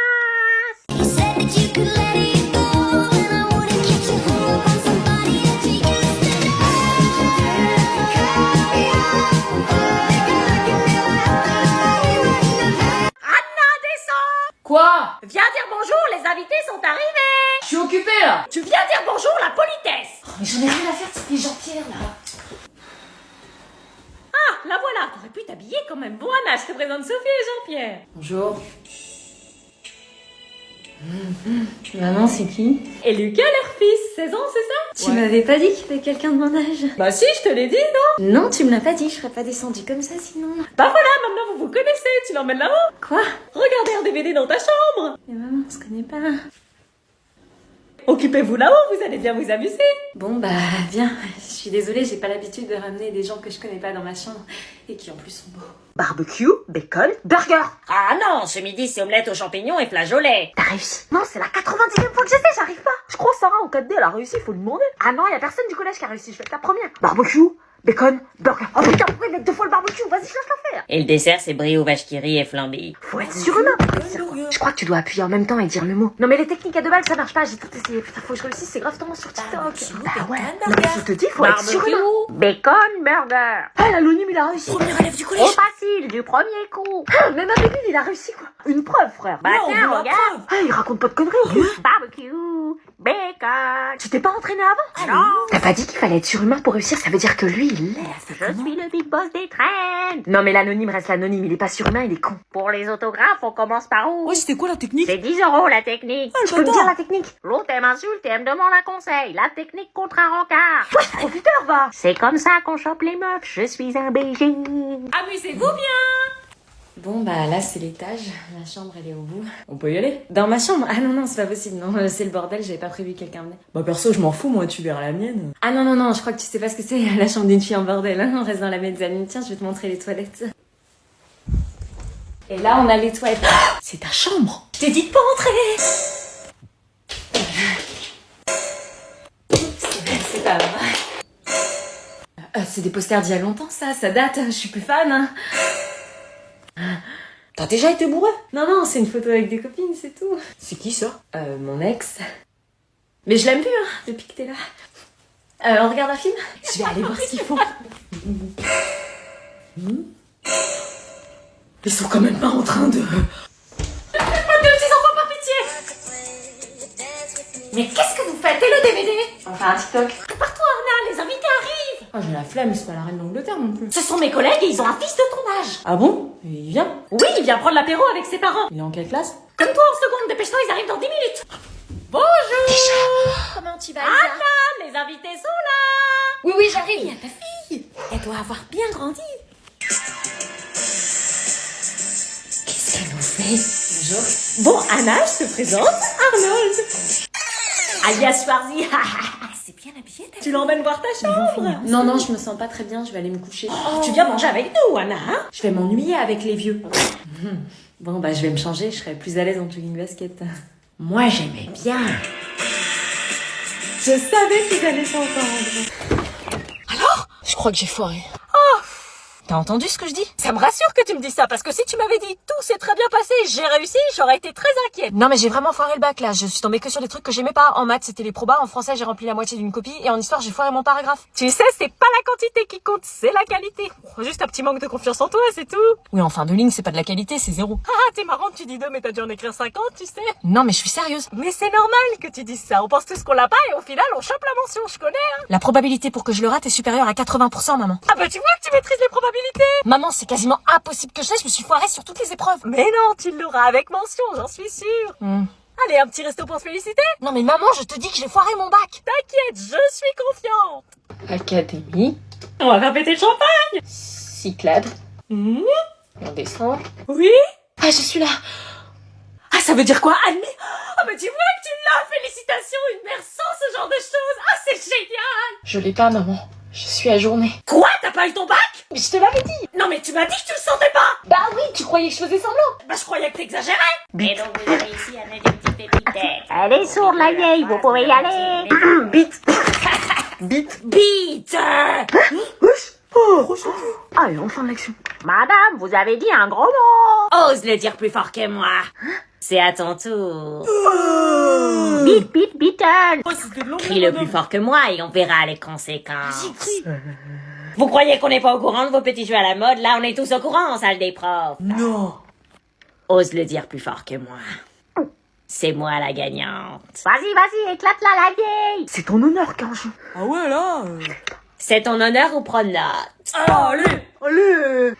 Quoi? Viens dire bonjour, les invités sont arrivés. Je suis occupée là. Tu viens dire bonjour, la politesse. Mais j'en ai rien à faire de ces Jean-Pierre là. Ah, la voilà. T'aurais pu t'habiller quand même. Bon, Anna, je te présente Sophie et Jean-Pierre. Bonjour. Maman, c'est qui? Et Lucas, leur fils, 16 ans, c'est ça? Tu m'avais pas dit qu'il y avait quelqu'un de mon âge. Bah si, je te l'ai dit, non? Non, tu me l'as pas dit, je serais pas descendue comme ça sinon. Bah voilà, maintenant vous vous connaissez, tu l'emmènes là-haut. Quoi? Regardez un DVD dans ta chambre. Mais maman, on se connaît pas. Occupez-vous là-haut, vous allez bien vous amuser. Bon bah, viens. Je suis désolée, j'ai pas l'habitude de ramener des gens que je connais pas dans ma chambre et qui en plus sont beaux. Barbecue, bacon, burger. Ah non, ce midi c'est omelette aux champignons et flageolets. T'as réussi? Non, c'est la 90e fois que j'essaie, j'arrive pas. Je crois Sarah en 4D, elle a réussi, faut lui demander. Ah non, y a personne du collège qui a réussi, je vais être la première. Barbecue, bacon, burger. Oh putain, pourquoi ils mettent 2 fois le barbecue? Vas-y, je laisse la faire. Et le dessert c'est brie aux vaches qui rient et flambé. Faut être surhumain pour réussir, quoi. Je crois que tu dois appuyer en même temps et dire le mot. Non mais les techniques à 2 balles ça marche pas, j'ai tout essayé. Putain, faut que je réussisse, c'est grave tendance sur TikTok. Bah ouais. Non mais je te dis, faut être surhumain. Bacon, burger. Ah, l'anonyme, il a réussi. Premier élève du Trop collège. facile, du premier coup. Ah, même avec lui, il a réussi quoi. Une preuve, frère. Bah tiens, regarde. Ah, il raconte pas de conneries en plus. Barbecue, bacon. Tu t'es pas entraîné avant? Non, T'as pas dit qu'il fallait être surhumain pour réussir, ça veut dire que lui, il l'est. je suis le big boss des trains. Non mais l'anonyme reste l'anonyme, il est pas surhumain, il est con. Pour les autographes, on commence par où? Ouais, c'était quoi la technique? C'est 10 € la technique. Tu peux me dire la technique? L'autre elle m'insulte et elle me demande un conseil. La technique contre un rencard. Profiteur, va. C'est comme ça qu'on chope les meufs. Je suis un BG. Amusez-vous bien. Bon bah là c'est l'étage, la chambre elle est au bout. On peut y aller? Dans ma chambre? Ah non, c'est pas possible, non, c'est le bordel, j'avais pas prévu que quelqu'un venait. Bah perso, je m'en fous, moi, tu verras la mienne. Ah non, je crois que tu sais pas ce que c'est, la chambre d'une fille en bordel, hein. On reste dans la mezzanine, tiens, je vais te montrer les toilettes. Et là on a les toilettes. C'est ta chambre. Je t'ai dit de pas entrer. C'est pas vrai. C'est des posters d'il y a longtemps ça date, je suis plus fan, hein. T'as déjà été bourré? Non, c'est une photo avec des copines, c'est tout. C'est qui ça? Mon ex. Mais je l'aime plus, hein, depuis que t'es là. On regarde un film? Je vais aller voir ce qu'ils font. Ils sont quand même pas en train de... Deux petits enfants par pitié. Mais qu'est-ce que vous faites? Et le DVD? On fait un TikTok. Prépare-toi, Anna, les invités arrivent. Ah, j'ai la flemme, c'est pas la reine d'Angleterre non plus. Ce sont mes collègues et ils ont un fils de ton âge. Ah bon? Et il vient? Oui, il vient prendre l'apéro avec ses parents. Il est en quelle classe? Comme toi en seconde, dépêche-toi, ils arrivent dans 10 minutes. Bonjour. Comment tu vas, Anna, les invités sont là. Oui, j'arrive. Il y a ta fille. Elle doit avoir bien grandi. Qu'est-ce qu'elle nous fait? Bon, Anna, je te présente Arnold. Alias Schwarzy. C'est bien habillé ta Tu l'emmènes voir ta chambre. Non, je me sens pas très bien, je vais aller me coucher. Tu viens manger avec nous, Anna, hein? Je vais m'ennuyer avec les vieux. Bon, bah je vais me changer, je serai plus à l'aise en jogging basket. Moi, j'aimais bien. Je savais qu'ils allaient s'entendre. Je crois que j'ai foiré. T'as entendu ce que je dis? Ça me rassure que tu me dises ça, parce que si tu m'avais dit tout s'est très bien passé, j'ai réussi, j'aurais été très inquiète. Non mais j'ai vraiment foiré le bac là, je suis tombée que sur des trucs que j'aimais pas. En maths c'était les probas, en français j'ai rempli la moitié d'une copie et en histoire j'ai foiré mon paragraphe. Tu sais, c'est pas la quantité qui compte, c'est la qualité. Juste un petit manque de confiance en toi, c'est tout. Oui en fin de ligne c'est pas de la qualité, c'est 0. Ah, t'es marrante, tu dis 2, mais t'as dû en écrire 50, tu sais. Non mais je suis sérieuse. Mais c'est normal que tu dises ça, on pense tous qu'on l'a pas et au final on chope la mention, je connais, hein. La probabilité pour que je le rate est supérieure à 80% maman. Ah bah tu vois que tu maîtrises les probabilités. Maman c'est quasiment impossible que je me suis foirée sur toutes les épreuves. Mais non, tu l'auras avec mention, j'en suis sûre. Allez, un petit resto pour se féliciter. Non mais maman je te dis que j'ai foiré mon bac. T'inquiète, je suis confiante. Académie, On va faire péter le champagne. Cyclades, on descend. Oui. Ah je suis là. Ah, ça veut dire quoi, Annie? Ah bah tu vois que tu l'as. félicitations, une mère sans ce genre de choses. Ah, c'est génial. Je l'ai pas, maman. Je suis ajournée. Quoi, t'as pas eu ton bac? Mais je te l'avais dit. Non mais tu m'as dit que tu le sentais pas. Bah oui, tu croyais que je faisais semblant. Bah je croyais que t'exagérais. Et donc vous avez ici un œil de petite pépite. Elle est sourde la vieille, vous pouvez y aller. Bite. Allez, on fait de l'action. Madame, vous avez dit un gros mot. Ose le dire plus fort que moi. C'est à ton tour. Bite, bite, beaten. Crie le plus fort que moi et on verra les conséquences. Vous croyez qu'on n'est pas au courant de vos petits jeux à la mode? Là, on est tous au courant en salle des profs. Non. Ose le dire plus fort que moi. C'est moi la gagnante. Vas-y, vas-y, éclate-la la vieille. C'est ton honneur, Kanji. Ah ouais, là C'est ton honneur ou prends note. Allez. Allez.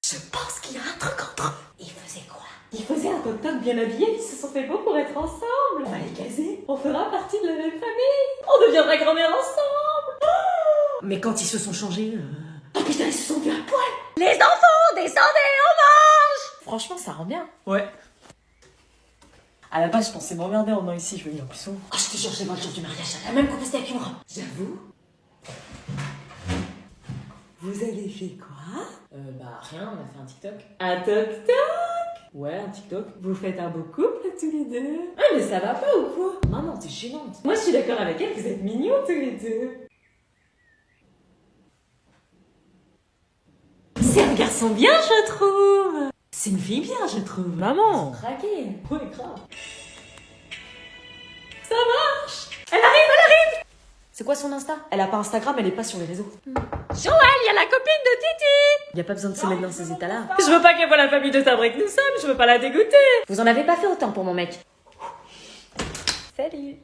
Je pense qu'il y a un truc entre eux. Il faisait quoi? Il faisait un toc-toc bien habillé, ils se sont fait beaux pour être ensemble. On va les caser, on fera partie de la même famille. On deviendra grand-mère ensemble. Mais quand ils se sont changés... Oh putain, ils se sont vus à poil. Les enfants, descendez, on mange. Franchement, ça rend bien. Ouais. À la base, je pensais m'emmerder en venant ici, je vais venir plus souvent. Oh, je te jure, je vais voir le jour du mariage, la même qu'on avec une robe. J'avoue. Vous avez fait quoi? Bah rien, on a fait un TikTok. Un toc-toc. Ouais, un TikTok. Vous faites un beau couple tous les deux. Ah, mais ça va pas ou quoi? Maman, t'es gênante. Moi, je suis d'accord avec elle, vous êtes mignons tous les deux. C'est un garçon bien, je trouve. C'est une fille bien, je trouve. Maman. Craqué. Ouais, grave. Ça marche. Elle arrive, elle arrive. C'est quoi son Insta? Elle a pas Instagram, elle est pas sur les réseaux. Joël, il y a la copine de Titi. Y a pas besoin de se mettre dans ces états-là. Je veux pas qu'elle voit la famille de timbré que nous sommes, je veux pas la dégoûter. Vous en avez pas fait autant pour mon mec. Salut.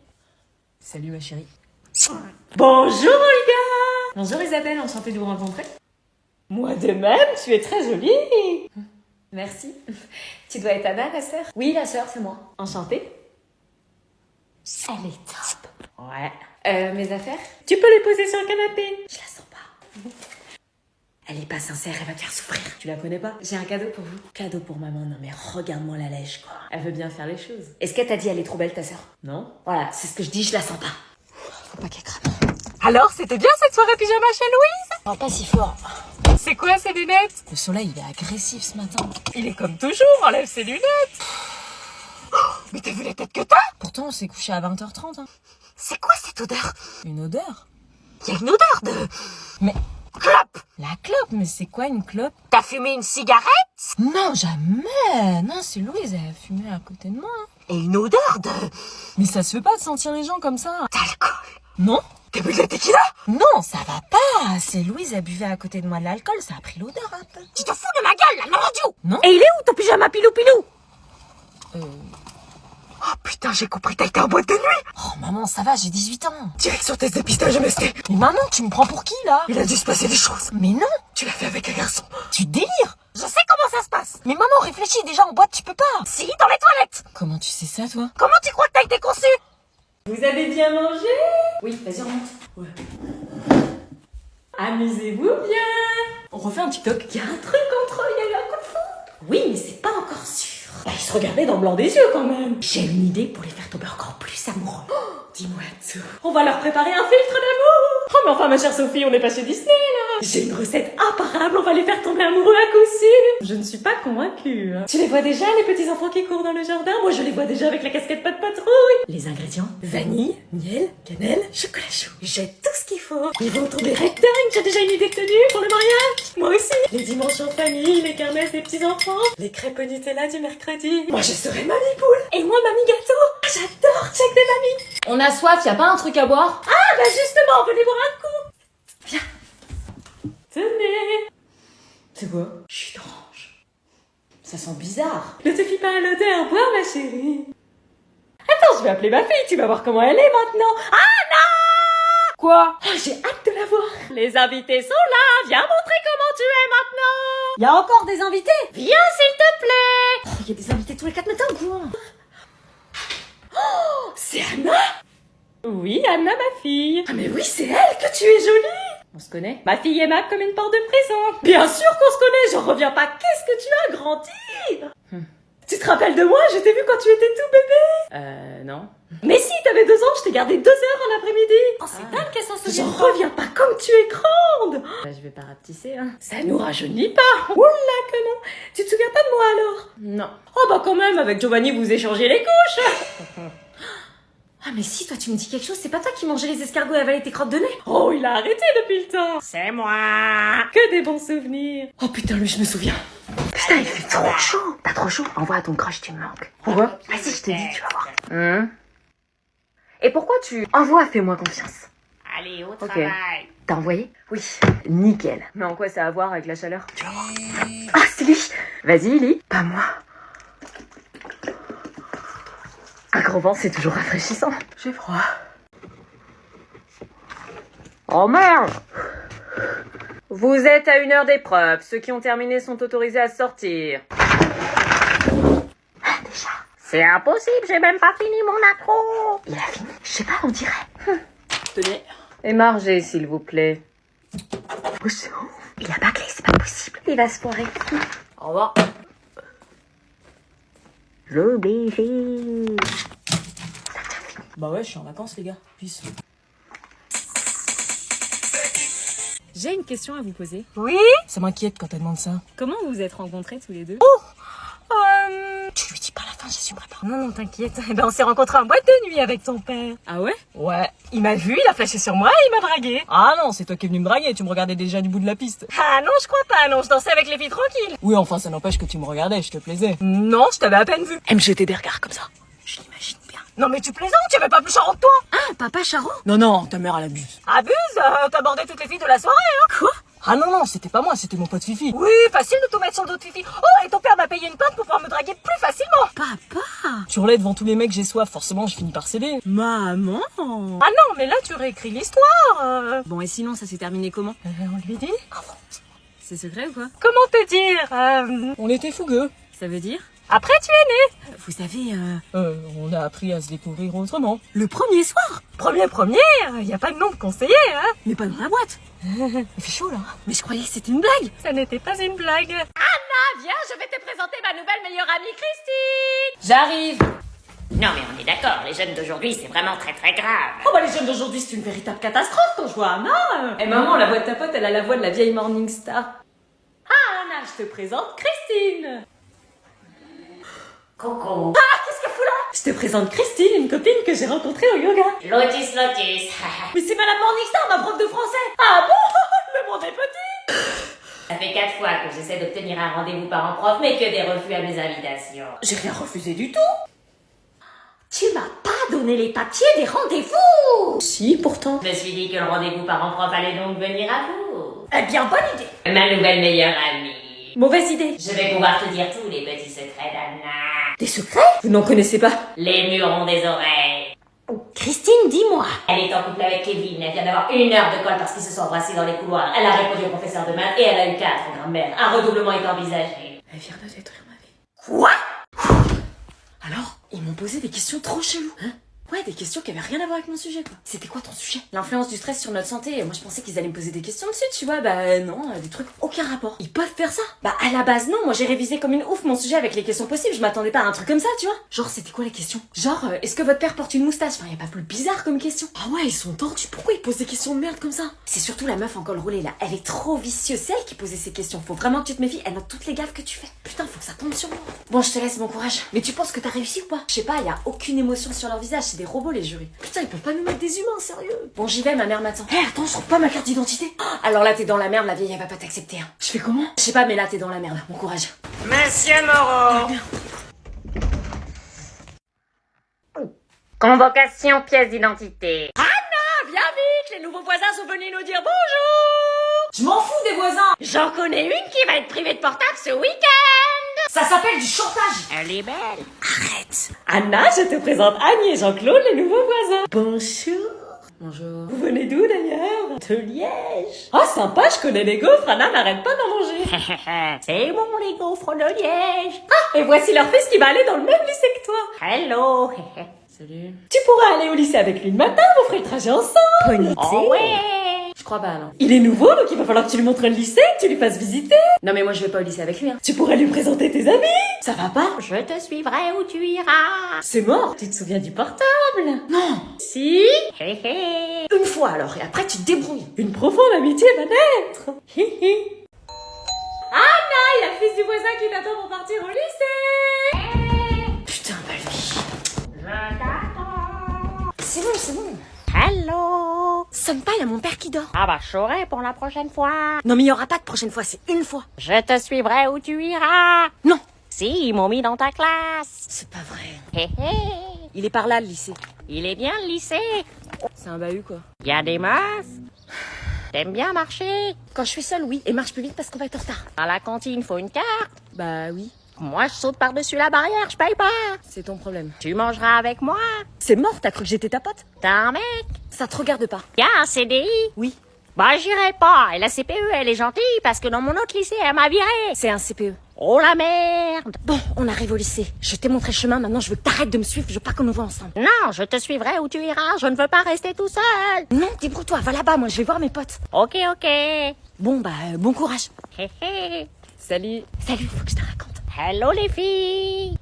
Salut ma chérie. Bonjour Olga. Bonjour Isabelle, enchantée de vous rencontrer. Moi de même, tu es très jolie. Merci. Tu dois être Anna, ma sœur? Oui, la sœur, c'est moi. Enchantée. Elle est top. Ouais. Mes affaires? Tu peux les poser sur le canapé. Je la sens pas. Elle est pas sincère, elle va te faire souffrir. Tu la connais pas? J'ai un cadeau pour vous. Cadeau pour maman, non mais regarde-moi la lèche, quoi. Elle veut bien faire les choses. Est-ce qu'elle t'a dit elle est trop belle, ta sœur? Non. Voilà, c'est ce que je dis, je la sens pas. Faut pas qu'elle crame. Alors, c'était bien cette soirée pyjama chez Louise? Parle pas si fort. C'est quoi ces lunettes? Le soleil, il est agressif ce matin. Il est comme toujours, enlève ses lunettes. Oh, mais t'as vu la tête que t'as? Pourtant, on s'est couché à 20h30. Hein. C'est quoi cette odeur? Une odeur? Il y a une odeur de... Mais... clope. La clope? Mais c'est quoi une clope? T'as fumé une cigarette? Non, jamais. Non, c'est Louise, elle a fumé à côté de moi. Hein. Et une odeur de... Mais ça se fait pas de sentir les gens comme ça. d'alcool. Non? T'as bu de la tequila? Non, ça va pas. C'est Louise, elle buvait à côté de moi de l'alcool, ça a pris l'odeur un peu. Tu te fous de ma gueule, là, non, Dieu. Non? Et il est où ton pyjama pilou-pilou? Oh putain, j'ai compris, t'as été en boîte de nuit. Oh maman, ça va, j'ai 18 ans. Direction test de pistage MST. Mais maman, tu me prends pour qui là? Il a dû se passer des choses. Mais non, Tu l'as fait avec un garçon. tu délires. Je sais comment ça se passe. Mais maman, réfléchis, déjà en boîte, tu peux pas. Si, dans les toilettes. Comment tu sais ça, toi? Comment tu crois que t'as été conçu? Vous avez bien mangé? Oui, vas-y, remonte. Ouais. Amusez-vous bien. On refait un TikTok. Il y a un truc entre eux, il y a eu un coup de foudre. Oui, mais c'est pas encore sûr. Bah, ils se regardaient dans le blanc des yeux quand même. J'ai une idée pour les faire tomber encore plus amoureux. Oh, dis-moi tout. On va leur préparer un filtre d'amour. Oh, mais enfin, ma chère Sophie, on n'est pas chez Disney là. J'ai une recette imparable, on va les faire tomber amoureux à coup sûr. Je ne suis pas convaincue. Hein. Tu les vois déjà, les petits enfants qui courent dans le jardin? Moi, je les vois déjà avec la casquette pas de patrouille. Les ingrédients: vanille, miel, cannelle, chocolat chaud. J'ai tout ce qu'il faut. Ils vont tomber rectang. J'ai déjà une idée de tenue pour le mariage. Moi aussi. Les dimanches en famille, les kermesses des petits enfants, les crêpes au Nutella du mercredi. Moi, je serai mamie poule. Et moi, mamie gâteau. J'adore check des mamies. On a soif, y a pas un truc à boire? Ah, bah justement, venez boire un coup. Viens. Tenez. C'est quoi? Jus d'orange. Ça sent bizarre. Ne te fie pas à l'odeur, bois ma chérie. Attends, je vais appeler ma fille, tu vas voir comment elle est maintenant. Anna! Quoi? Ah, j'ai hâte de la voir. Les invités sont là, viens montrer comment tu es maintenant. Y a encore des invités? Viens s'il te plaît. Il y a des invités tous les 4 matins, quoi. Oh, c'est Anna? Oui, Anna ma fille. Ah mais oui, c'est elle, que tu es jolie. On se connaît? Ma fille aimable comme une porte de prison. Bien sûr qu'on se connaît, j'en reviens pas. Qu'est-ce que tu as grandi? Tu te rappelles de moi? Je t'ai vu quand tu étais tout bébé. Non. Mais si, t'avais 2 ans, je t'ai gardé 2 heures en après-midi. Oh, c'est dingue qu'elle s'en souvient. J'en reviens pas comme tu es grande. Je vais pas rapetisser, hein. Ça nous rajeunit pas. Oula que non. Tu te souviens pas de moi alors? Non. Oh bah quand même, avec Giovanni vous échangez les couches. Ah mais si, toi tu me dis quelque chose, c'est pas toi qui mangeais les escargots et avalais tes crottes de nez? Oh, il a arrêté depuis le temps. C'est moi. Que des bons souvenirs. Oh putain, lui je me souviens. Putain, il fait trop chaud. T'as trop chaud. Envoie à ton crush, tu me manques. Pourquoi? Vas-y, je te dis, tu vas voir. Et pourquoi tu... Envoie, fais-moi confiance. Allez, au travail. T'as envoyé? Oui. Nickel. Mais en quoi ça a à voir avec la chaleur? Tu vas voir. Ah, c'est lui. Vas-y, lis. Pas moi. Un gros vent, c'est toujours rafraîchissant. J'ai froid. Oh merde! Vous êtes à 1 heure d'épreuve. Ceux qui ont terminé sont autorisés à sortir. Ah, déjà. C'est impossible, j'ai même pas fini mon accro. Il a fini. Je sais pas, on dirait. Tenez. Émargez, s'il vous plaît. Oh, c'est ouf. Il a bâclé, c'est pas possible. Il va se foirer. Au revoir. L'obligé. Bah ouais, je suis en vacances les gars. Peace. J'ai une question à vous poser. Oui? Ça m'inquiète quand elle demande ça. Comment vous vous êtes rencontrés tous les deux? Tu lui dis pas la fin, j'assumerai pas. Non, non, t'inquiète. Eh ben, on s'est rencontrés en boîte de nuit avec ton père. Ah ouais? Ouais. Il m'a vu, il a flashé sur moi et il m'a dragué. Ah non, c'est toi qui es venu me draguer, tu me regardais déjà du bout de la piste. Ah non, je crois pas, non, je dansais avec les filles tranquilles. Oui, enfin, ça n'empêche que tu me regardais, je te plaisais. Non, je t'avais à peine vu. Elle me jetait des regards comme ça. Je l'imagine bien. Non mais tu plaisantes, tu avais pas plus charron que toi. Ah, papa charron? Non, non, ta mère elle abuse. Abuse, t'abordais toutes les filles de la soirée, hein. Quoi? Ah non, non, c'était pas moi, c'était mon pote Fifi. Oui, facile de tout mettre sur le dos de Fifi. Oh, et ton père m'a payé une plainte pour pouvoir me draguer plus facilement. Papa? Tu relais devant tous les mecs, j'ai soif, forcément je finis par céder. Maman? Ah non, mais là tu réécris l'histoire. Bon, et sinon, ça s'est terminé comment? On lui dit? C'est secret ou quoi? Comment te dire? On était fougueux. Ça veut dire? Après tu es né. Vous savez, On a appris à se découvrir autrement. le premier soir. Premier, y a pas de nom de conseiller, hein. Mais pas dans la boîte. Il fait chaud là. Mais je croyais que c'était une blague. Ça n'était pas une blague. Viens, je vais te présenter ma nouvelle meilleure amie Christine. J'arrive. Non mais on est d'accord, les jeunes d'aujourd'hui c'est vraiment très très grave. Oh bah les jeunes d'aujourd'hui, c'est une véritable catastrophe quand je vois Anna. Eh maman, la voix de ta pote, elle a la voix de la vieille Morning Star. Ah Anna, je te présente Christine. Coucou. Qu'est-ce qu'elle fout là? Je te présente Christine, une copine que j'ai rencontrée au yoga. Lotus, Lotus. Mais c'est Madame Morningstar, ma prof de français. Ah bon? Le monde est petit. Ça fait 4 fois que j'essaie d'obtenir un rendez-vous parent-prof, mais que des refus à mes invitations. J'ai rien refusé du tout. Tu m'as pas donné les papiers des rendez-vous. Si, pourtant. Je me suis dit que le rendez-vous parent-prof allait donc venir à vous. Eh bien, bonne idée. Ma nouvelle meilleure amie. Mauvaise idée. Je vais pouvoir te dire tous les petits secrets d'Anna. Des secrets? Vous n'en connaissez pas? Les murs ont des oreilles. Christine, dis-moi. Elle est en couple avec Kevin, elle vient d'avoir 1 heure de colle parce qu'ils se sont embrassés dans les couloirs. Elle a répondu au professeur de maths et elle a eu 4 en grammaire. Un redoublement est envisagé. Elle vient de détruire ma vie. Quoi? Alors, ils m'ont posé des questions trop cheloues. Hein? Ouais, des questions qui avaient rien à voir avec mon sujet, quoi. C'était quoi ton sujet? L'influence du stress sur notre santé. Moi, je pensais qu'ils allaient me poser des questions dessus, tu vois. Bah non, des trucs aucun rapport. Ils peuvent faire ça? Bah à la base, non. Moi, j'ai révisé comme une ouf mon sujet avec les questions possibles. Je m'attendais pas à un truc comme ça, tu vois. Genre, c'était quoi la question? Genre, est-ce que votre père porte une moustache? Enfin, y a pas plus bizarre comme question. Ah ouais, ils sont tordus. Pourquoi ils posent des questions de merde comme ça? C'est surtout la meuf en col roulé, là. Elle est trop vicieuse. C'est elle qui posait ces questions. Faut vraiment que tu te méfies. Elle note toutes les gaffes que tu fais. Putain, faut que ça tombe sur moi. Bon, je te laisse, bon courage. Mais tu penses que t'as réussi ou pas? Je sais pas, y a aucune émotion sur leur visage. C'est des robots, les jurys. Putain, ils peuvent pas nous mettre des humains, sérieux. Bon, j'y vais, ma mère m'attend. Hé, attends, je trouve pas ma carte d'identité. Alors là, t'es dans la merde, la vieille, elle va pas t'accepter. Hein. Je fais comment? Je sais pas, mais là, t'es dans la merde. Bon courage. Monsieur Moreau. Convocation pièce d'identité. Viens vite, les nouveaux voisins sont venus nous dire bonjour. Je m'en fous des voisins. J'en connais une qui va être privée de portable ce week-end. Ça s'appelle du chantage. Elle est belle. Arrête. Anna, je te présente Annie et Jean-Claude, les nouveaux voisins. Bonjour. Bonjour. Vous venez d'où d'ailleurs? De Liège. Oh, sympa, je connais les gaufres. Anna n'arrête pas d'en manger. C'est bon les gaufres de Liège. Et voici leur fils qui va aller dans le même lycée que toi. Hello. Salut. Tu pourras aller au lycée avec lui le matin, vous ferez le trajet ensemble. Oh ouais. Je crois pas, non. Il est nouveau, donc il va falloir que tu lui montres le lycée, que tu lui fasses visiter. Non mais moi je vais pas au lycée avec lui, hein. Tu pourrais lui présenter tes amis. Ça va pas? Je te suivrai où tu iras. C'est mort, tu te souviens du portable? Non. Si? Hé hé. Une fois alors, et après tu te débrouilles. Une profonde amitié va naître. Anna, il y a le fils du voisin qui t'attend pour partir au lycée. Putain, bah lui. C'est bon. Hello. Sonne pas, y a mon père qui dort. Ah bah je saurai pour la prochaine fois. Non mais y aura pas de prochaine fois, c'est une fois. Je te suivrai où tu iras. Non. Si, ils m'ont mis dans ta classe. C'est pas vrai. Hé hé. Il est par là, le lycée. Il est bien le lycée. C'est un bahut, quoi. Y a des meufs. T'aimes bien marcher? Quand je suis seule, oui. Et marche plus vite parce qu'on va être en retard. À la cantine, faut une carte. Bah oui, Moi, je saute par-dessus la barrière, je paye pas. c'est ton problème. Tu mangeras avec moi. C'est mort, t'as cru que j'étais ta pote? T'as un mec? Ça te regarde pas. Y a un CDI? Oui, Bah, j'irai pas. Et la CPE, elle est gentille parce que dans mon autre lycée, elle m'a viré. c'est un CPE. Oh la merde. Bon, on arrive au lycée. Je t'ai montré le chemin, maintenant je veux que t'arrêtes de me suivre, je veux pas qu'on nous voit ensemble. Non, je te suivrai où tu iras. Je ne veux pas rester tout seul. Non, débrouille-toi, va là-bas, moi je vais voir mes potes. Ok, ok. Bon, bah, bon courage. Hé hé. Salut. Salut, faut que je te raconte. Hello les filles.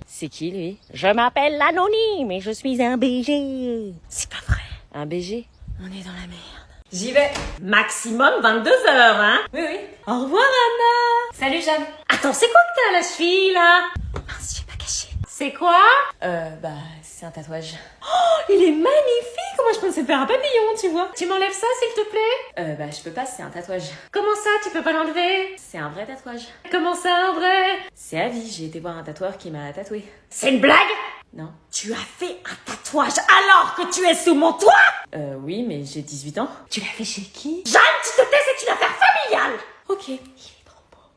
C'est qui, lui? Je m'appelle l'anonyme et je suis un BG. C'est pas vrai. Un BG? On est dans la merde. J'y vais. Maximum 22 heures, hein. Oui. Au revoir, Anna. Salut, Jeanne. Attends, c'est quoi que t'as à la cheville, là? Mince, j'ai pas caché. C'est quoi? Bah, c'est un tatouage. Oh, il est magnifique. Moi, je pensais faire un papillon, tu vois. Tu m'enlèves ça, s'il te plaît? Bah, je peux pas, c'est un tatouage. Comment ça, tu peux pas l'enlever? C'est un vrai tatouage. Comment ça, en vrai? C'est à vie, j'ai été voir un tatoueur qui m'a tatoué. C'est une blague? Non. Tu as fait un tatouage alors que tu es sous mon toit? Oui, mais j'ai 18 ans. Tu l'as fait chez qui? Jeanne, tu te tais, c'est une affaire familiale. Ok.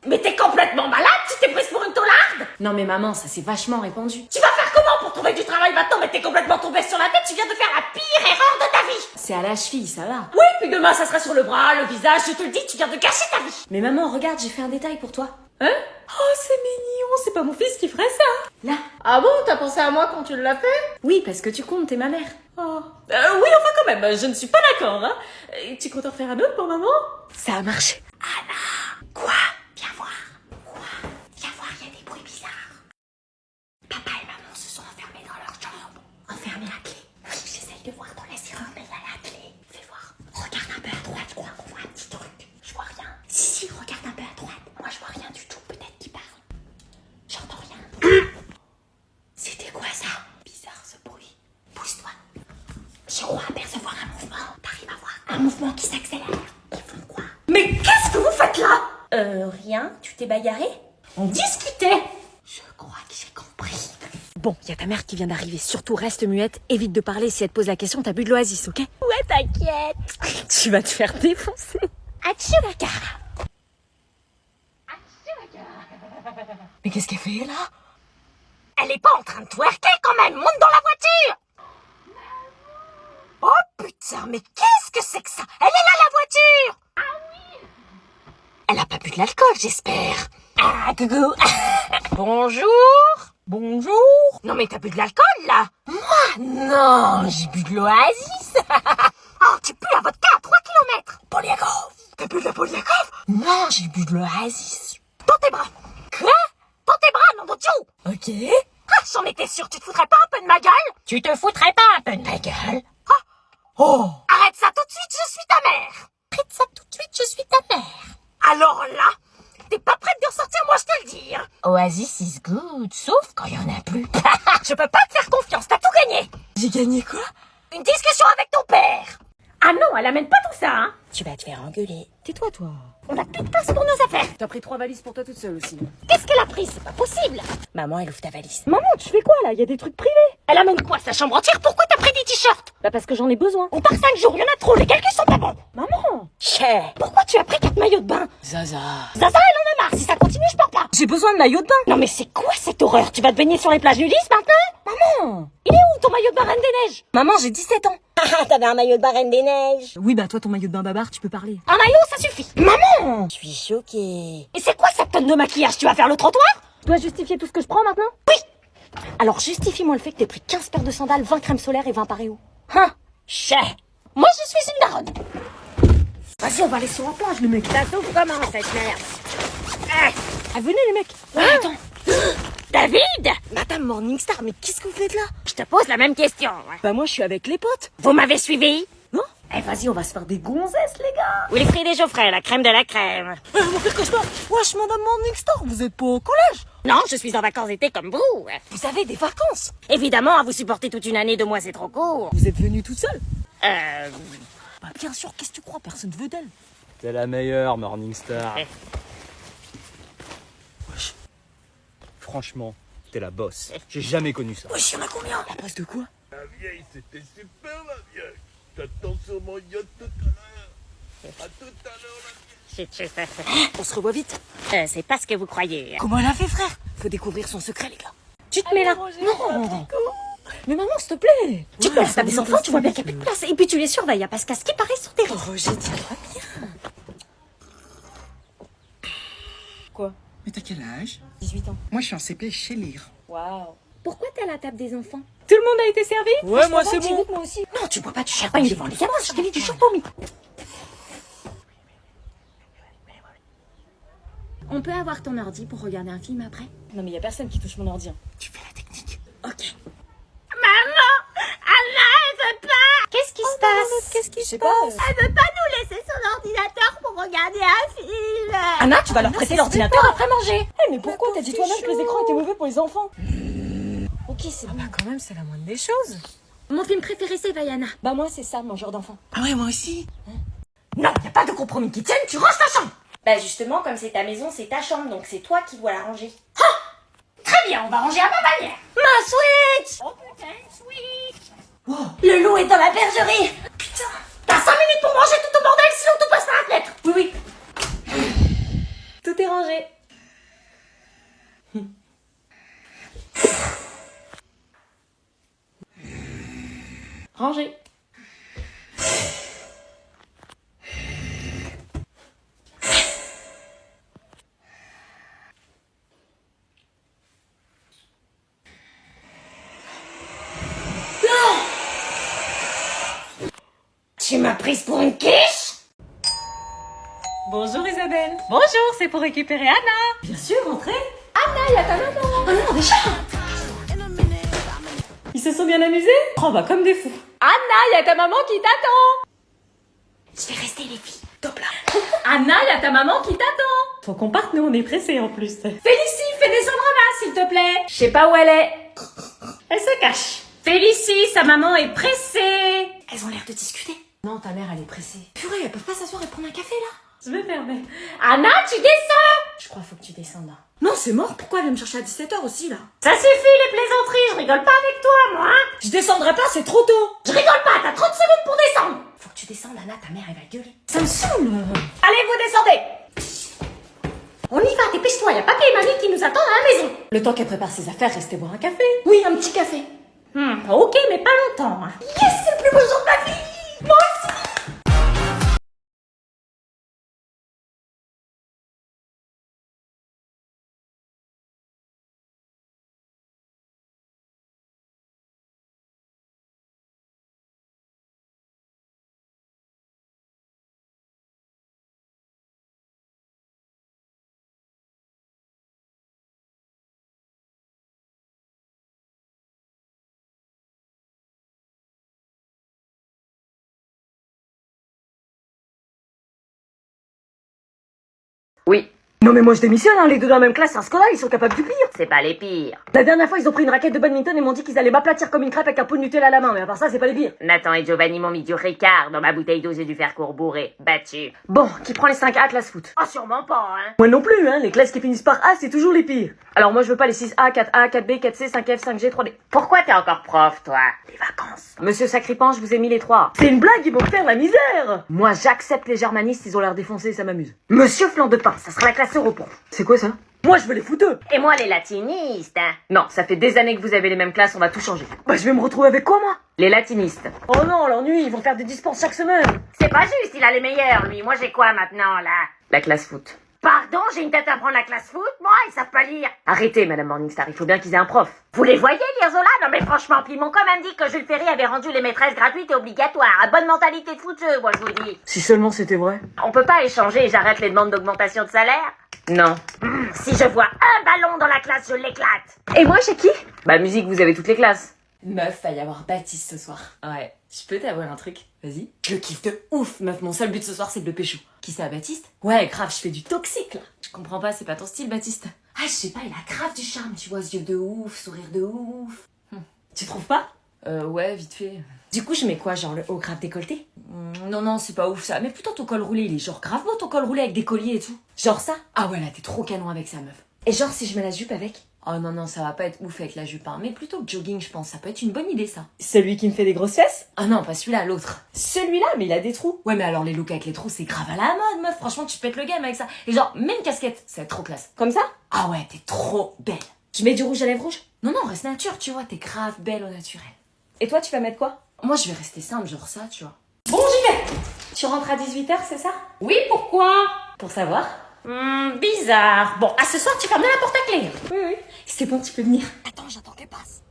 Mais t'es complètement malade, tu t'es prise pour une taularde. Non, mais maman, ça s'est vachement répandu. Tu vas faire comment pour trouver du travail maintenant? Mais t'es complètement tombée sur la tête, tu viens de faire la pire erreur de ta vie. C'est à la cheville, ça va. Oui, puis demain ça sera sur le bras, le visage, je te le dis, tu viens de gâcher ta vie. Mais maman, regarde, j'ai fait un détail pour toi. Hein? Oh, c'est mignon, c'est pas mon fils qui ferait ça. Là. Ah bon, t'as pensé à moi quand tu l'as fait? Oui, parce que tu comptes, t'es ma mère. Oh. Oui, enfin quand même, je ne suis pas d'accord, hein. Tu comptes en faire un autre pour maman? Ça a marché. Quoi? Viens voir. Quoi? Viens voir, il y a des bruits bizarres. Papa et maman se sont enfermés dans leur chambre. Enfermés à clé. Oui, j'essaye de voir dans la serrure, mais il y a la clé. Fais voir. Regarde un peu à droite, je crois qu'on voit un petit truc. Je vois rien. Si, regarde un peu à droite. Moi, je vois rien du tout. Peut-être qu'il parle. J'entends rien. C'était quoi ça? Bizarre ce bruit. Pousse-toi. Je crois apercevoir un mouvement. T'arrives à voir un mouvement qui s'accélère. Ils font quoi? Mais qu'est-ce que vous faites là? Rien, tu t'es bagarré? On discutait. Je crois que j'ai compris. Bon, y a ta mère qui vient d'arriver. Surtout, reste muette, évite de parler. Si elle te pose la question, t'as bu de l'oasis, ok? Ouais, t'inquiète. Tu vas te faire défoncer. Achouaka. Mais qu'est-ce qu'elle fait, là? Elle est pas en train de twerker quand même. Monte dans la voiture. Oh putain, mais qu'est-ce que c'est que ça? Elle est là, la voiture. Elle a pas bu de l'alcool, j'espère. Ah, coucou. Bonjour. Bonjour. Non, mais t'as bu de l'alcool, là? Moi? Non, j'ai bu de l'oasis. Oh, tu pues la vodka à 3 km. Poliakov. T'as bu de la Poliakov? Non, j'ai bu de l'oasis. Dans tes bras. Quoi? Dans tes bras, nom de Dieu. Ok. Ah, j'en étais sûre, tu te foutrais pas un peu de ma gueule? Tu te foutrais pas un peu de ma gueule? Oh! Arrête ça tout de suite, je suis ta mère. Arrête ça tout de suite, je suis ta mère. Alors là, t'es pas prête de ressortir, moi je te le dis. Oasis is good, sauf quand il y en a plus. Je peux pas te faire confiance, t'as tout gagné. J'ai gagné quoi? Une discussion avec ton père. Ah non, elle amène pas tout ça, hein. Tu vas te faire engueuler. Tais-toi, toi. On a plus de place pour nos affaires. T'as pris 3 valises pour toi toute seule aussi. Qu'est-ce qu'elle a pris? C'est pas possible. Maman, elle ouvre ta valise. Maman, tu fais quoi là? Il y a des trucs privés. Elle amène quoi? Sa chambre entière? Pourquoi t'as pris des t-shirts? Bah parce que j'en ai besoin. On part 5 jours, il y en a trop, les calculs sont pas bons. Maman! Cher. Pourquoi tu as pris 4 maillots de bain? Zaza. Zaza, elle en a marre. Si ça continue, je pars pas. J'ai besoin de maillot de bain. Non mais c'est quoi cette horreur? Tu vas te baigner sur les plages nudistes maintenant? Maman! Il est où ton maillot de bain Reine des Neiges? Maman, j'ai 17 ans. Ah, t'avais un maillot de bain Reine des Neiges. Oui, bah toi, ton maillot de bain babar, tu peux parler. Un maillot, ça suffit. Maman! Je suis choquée. Et c'est quoi cette tonne de maquillage? Tu vas faire le trottoir? Je dois justifier tout ce que je prends maintenant? Oui. Alors justifie-moi le fait que t'aies pris 15 paires de sandales, 20 crèmes solaires et 20 paréos. Hein? Cher. Moi, je suis une daronne. Vas-y, on va aller sur la plage, le mec. Ça souffle comment cette merde? Ah, venez, les mecs. Ouais, attends. David! Madame Morningstar, mais qu'est-ce que vous faites là? Je te pose la même question. Bah, moi, je suis avec les potes. Vous m'avez suivi? Non? Eh, vas-y, on va se faire des gonzesses, les gars. Wilfried et Geoffrey, la crème de la crème. Mon pire cauchemar. Wesh, Madame Morningstar, vous êtes pas au collège? Non, je suis en vacances d'été comme vous. Vous avez des vacances. Évidemment, à vous supporter toute une année, 2 mois, c'est trop court. Vous êtes venue toute seule? Euh... Bah, bien sûr, qu'est-ce que tu crois? Personne veut d'elle. T'es la meilleure, Morningstar. Eh. Wesh. Franchement, t'es la boss. J'ai jamais connu ça. Wesh, y'en a combien? La bosse de quoi? La vieille, c'était super, la vieille. T'attends sur mon yacht tout à l'heure. À tout à l'heure, la vieille. Chut, chut. On se revoit vite. C'est pas ce que vous croyez. Comment elle a fait, frère? Faut découvrir son secret, les gars. Tu te mets là? Non. Mais maman, s'il te plaît. Tu places, t'as des enfants, tu vois bien qu'il n'y a plus de place. Et puis tu les surveilles, y'a pas ce casque qui paraît sur tes risques. Roger, dis-moi bien. Quoi? Mais t'as quel âge? 18 ans. Moi, je suis en CP chez Lire. Waouh. Pourquoi t'es à la table des enfants? Tout le monde a été servi? Ouais, moi c'est bon. Moi aussi. Non, tu bois pas du champagne devant les gamins, je t'ai dit du champomis. On peut avoir ton ordi pour regarder un film après? Non, mais y a personne qui touche mon ordi. Tu fais la technique. Ok. Qu'est-ce qui se passe? Qu'est-ce qui se passe? Elle veut pas nous laisser son ordinateur pour regarder un film. Anna, tu vas leur prêter l'ordinateur après manger. Mais pourquoi? T'as dit toi-même que les écrans étaient mauvais pour les enfants. Ok, c'est bon. Bah quand même, c'est la moindre des choses. Mon film préféré, c'est Vaiana. Bah moi, c'est ça, mangeur d'enfants. Ah ouais, moi aussi. Non, y a pas de compromis qui tienne, tu ranges ta chambre. Bah justement, comme c'est ta maison, c'est ta chambre, donc c'est toi qui dois la ranger. Très bien, on va ranger à ma manière. Ma Switch. Oh putain, Switch. Le loup est dans la bergerie. Putain. T'as 5 minutes pour manger tout au bordel, sinon tout passe par la fenêtre. Oui. Tout est rangé. Rangé. Tu m'as prise pour une quiche? Bonjour Isabelle. Bonjour, c'est pour récupérer Anna. Bien sûr, entrez. Ils se sont bien amusés? Oh bah comme des fous. Anna, y a ta maman qui t'attend. Je vais rester les filles. Anna, y a ta maman qui t'attend. Faut qu'on parte, nous on est pressés en plus. Félicie, fais descendre Anna s'il te plaît. Je sais pas où elle est. Elle se cache. Félicie, sa maman est pressée. Elles ont l'air de discuter. Non, ta mère, elle est pressée. Purée, elles peuvent pas s'asseoir et prendre un café, là? Je vais fermer. Anna, tu descends. Je crois qu'il faut que tu descendes, là. Non, c'est mort. Pourquoi elle vient me chercher à 17h aussi, là? Ça suffit les plaisanteries, je rigole pas avec toi, moi. Hein. Je descendrai pas, c'est trop tôt. Je rigole pas, t'as 30 secondes pour descendre. Faut que tu descendes, Anna, ta mère, elle va gueuler. Ça me saoule. Allez, vous descendez. On y va, dépêche-toi, y a papy et mamie qui nous attendent à la maison. Le temps qu'elle prépare ses affaires, restez boire un café. Oui, un petit café. Ok, mais pas longtemps. Hein. Yes, c'est le plus beau jour de ma vie. Moi aussi. Oui. Non mais moi je démissionne, hein, les deux dans la même classe, c'est un scandale, ils sont capables du pire. C'est pas les pires. La dernière fois ils ont pris une raquette de badminton et m'ont dit qu'ils allaient m'aplatir comme une crêpe avec un pot de Nutella à la main, mais à part ça c'est pas les pires. Nathan et Giovanni m'ont mis du Ricard dans ma bouteille d'eau, j'ai dû faire court bourré. Battu. Bon, qui prend les 5 A classe foot? Ah, sûrement pas, hein. Moi non plus, hein, les classes qui finissent par A c'est toujours les pires. Alors moi je veux pas les 6A, 4A, 4B, 4C, 5F, 5G, 3D. Pourquoi t'es encore prof, toi? Les vacances. Monsieur Sacripan, je vous ai mis les 3. C'est une blague, ils vont faire la misère. Moi j'accepte les germanistes, ils ont l'air défoncés, ça m'amuse. Monsieur Flan de Pain, ça sera la classe Europrof. C'est quoi ça? Moi je veux les fouteux. Et moi, les latinistes, hein. Non, ça fait des années que vous avez les mêmes classes, on va tout changer. Bah je vais me retrouver avec quoi moi? Les latinistes. Oh non, l'ennui, ils vont faire des dispenses chaque semaine. C'est pas juste, il a les meilleurs, lui. Moi, j'ai quoi maintenant, là? La classe foot. Pardon, j'ai une tête à prendre la classe foot, moi, ils savent pas lire. Arrêtez, Madame Morningstar, il faut bien qu'ils aient un prof. Vous les voyez, lire Zola? Non mais franchement, puis ils m'ont quand même dit que Jules Ferry avait rendu les maîtresses gratuites et obligatoires. Bonne mentalité de fouteux, moi je vous dis. Si seulement c'était vrai. On peut pas échanger et j'arrête les demandes d'augmentation de salaire? Non. Si je vois un ballon dans la classe, je l'éclate. Et moi, chez qui? Bah, musique, vous avez toutes les classes. Meuf, va y avoir Baptiste ce soir. Ouais. Je peux t'avouer un truc? Vas-y. Je le kiffe de ouf, meuf. Mon seul but ce soir, c'est de le pécho. Qui ça, Baptiste? Ouais, grave, je fais du toxique, là. Je comprends pas, c'est pas ton style, Baptiste. Ah, je sais pas, il a grave du charme, tu vois, yeux de ouf, sourire de ouf. Tu trouves pas? Ouais, vite fait. Du coup, je mets quoi, genre le haut grave décolleté? Non, c'est pas ouf ça. Mais plutôt ton col roulé, il est genre grave beau ton col roulé avec des colliers et tout. Genre ça? Ah ouais, là, t'es trop canon avec ça, meuf. Et genre, si je mets la jupe avec? Oh non, ça va pas être ouf avec la jupe, hein. Mais plutôt que jogging, je pense. Ça peut être une bonne idée, ça. Celui qui me fait des grosses fesses? Ah non, pas celui-là, l'autre. Celui-là, mais il a des trous. Ouais, mais alors les looks avec les trous, c'est grave à la mode, meuf. Franchement, tu pètes le game avec ça. Et genre, même casquette, ça va être trop classe. Comme ça? Ah ouais, t'es trop belle. Je mets du rouge à lèvres rouge? Non, reste nature, tu vois. T'es grave belle au naturel. Et toi, tu vas mettre quoi? Moi, je vais rester simple, genre ça, tu vois. Bon, j'y vais. Tu rentres à 18h, c'est ça? Oui, pourquoi? Pour savoir. Bizarre. Bon, à ce soir, tu fermes la porte à clé. Oui. C'est bon, tu peux venir. Attends, j'attends qu'elle passe.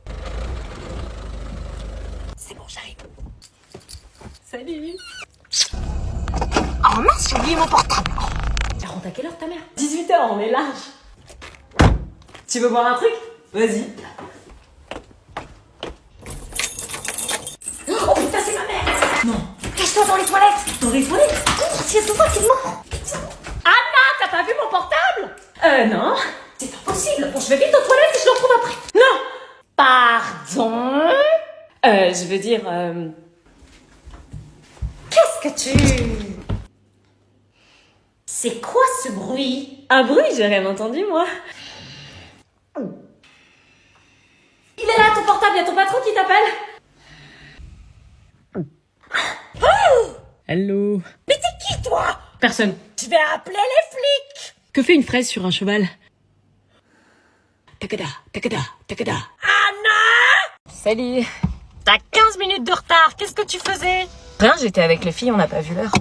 C'est bon, j'arrive. Salut. Oh mince, j'ai oublié mon portable. Elle rentre à quelle heure, ta mère? 18h, on est large. Tu veux boire un truc? Vas-y. Oh putain, c'est ma mère! Non. Cache-toi dans les toilettes. Dans les toilettes? Tiens-toi facilement. Anna, t'as pas vu mon portable? Non. C'est pas possible. Bon, je vais vite aux toilettes et je le retrouve après. Non. Pardon? Je veux dire, qu'est-ce que tu... C'est quoi ce bruit? Un bruit? J'ai rien entendu, moi. Il est là, ton portable. Y'a ton patron qui t'appelle. Hello. Mais t'es qui, toi? Personne. Je vais appeler les flics. Que fait une fraise sur un cheval? Takada, takada, takada. Salut. T'as 15 minutes de retard. Qu'est-ce que tu faisais? Rien, j'étais avec les filles, on n'a pas vu l'heure.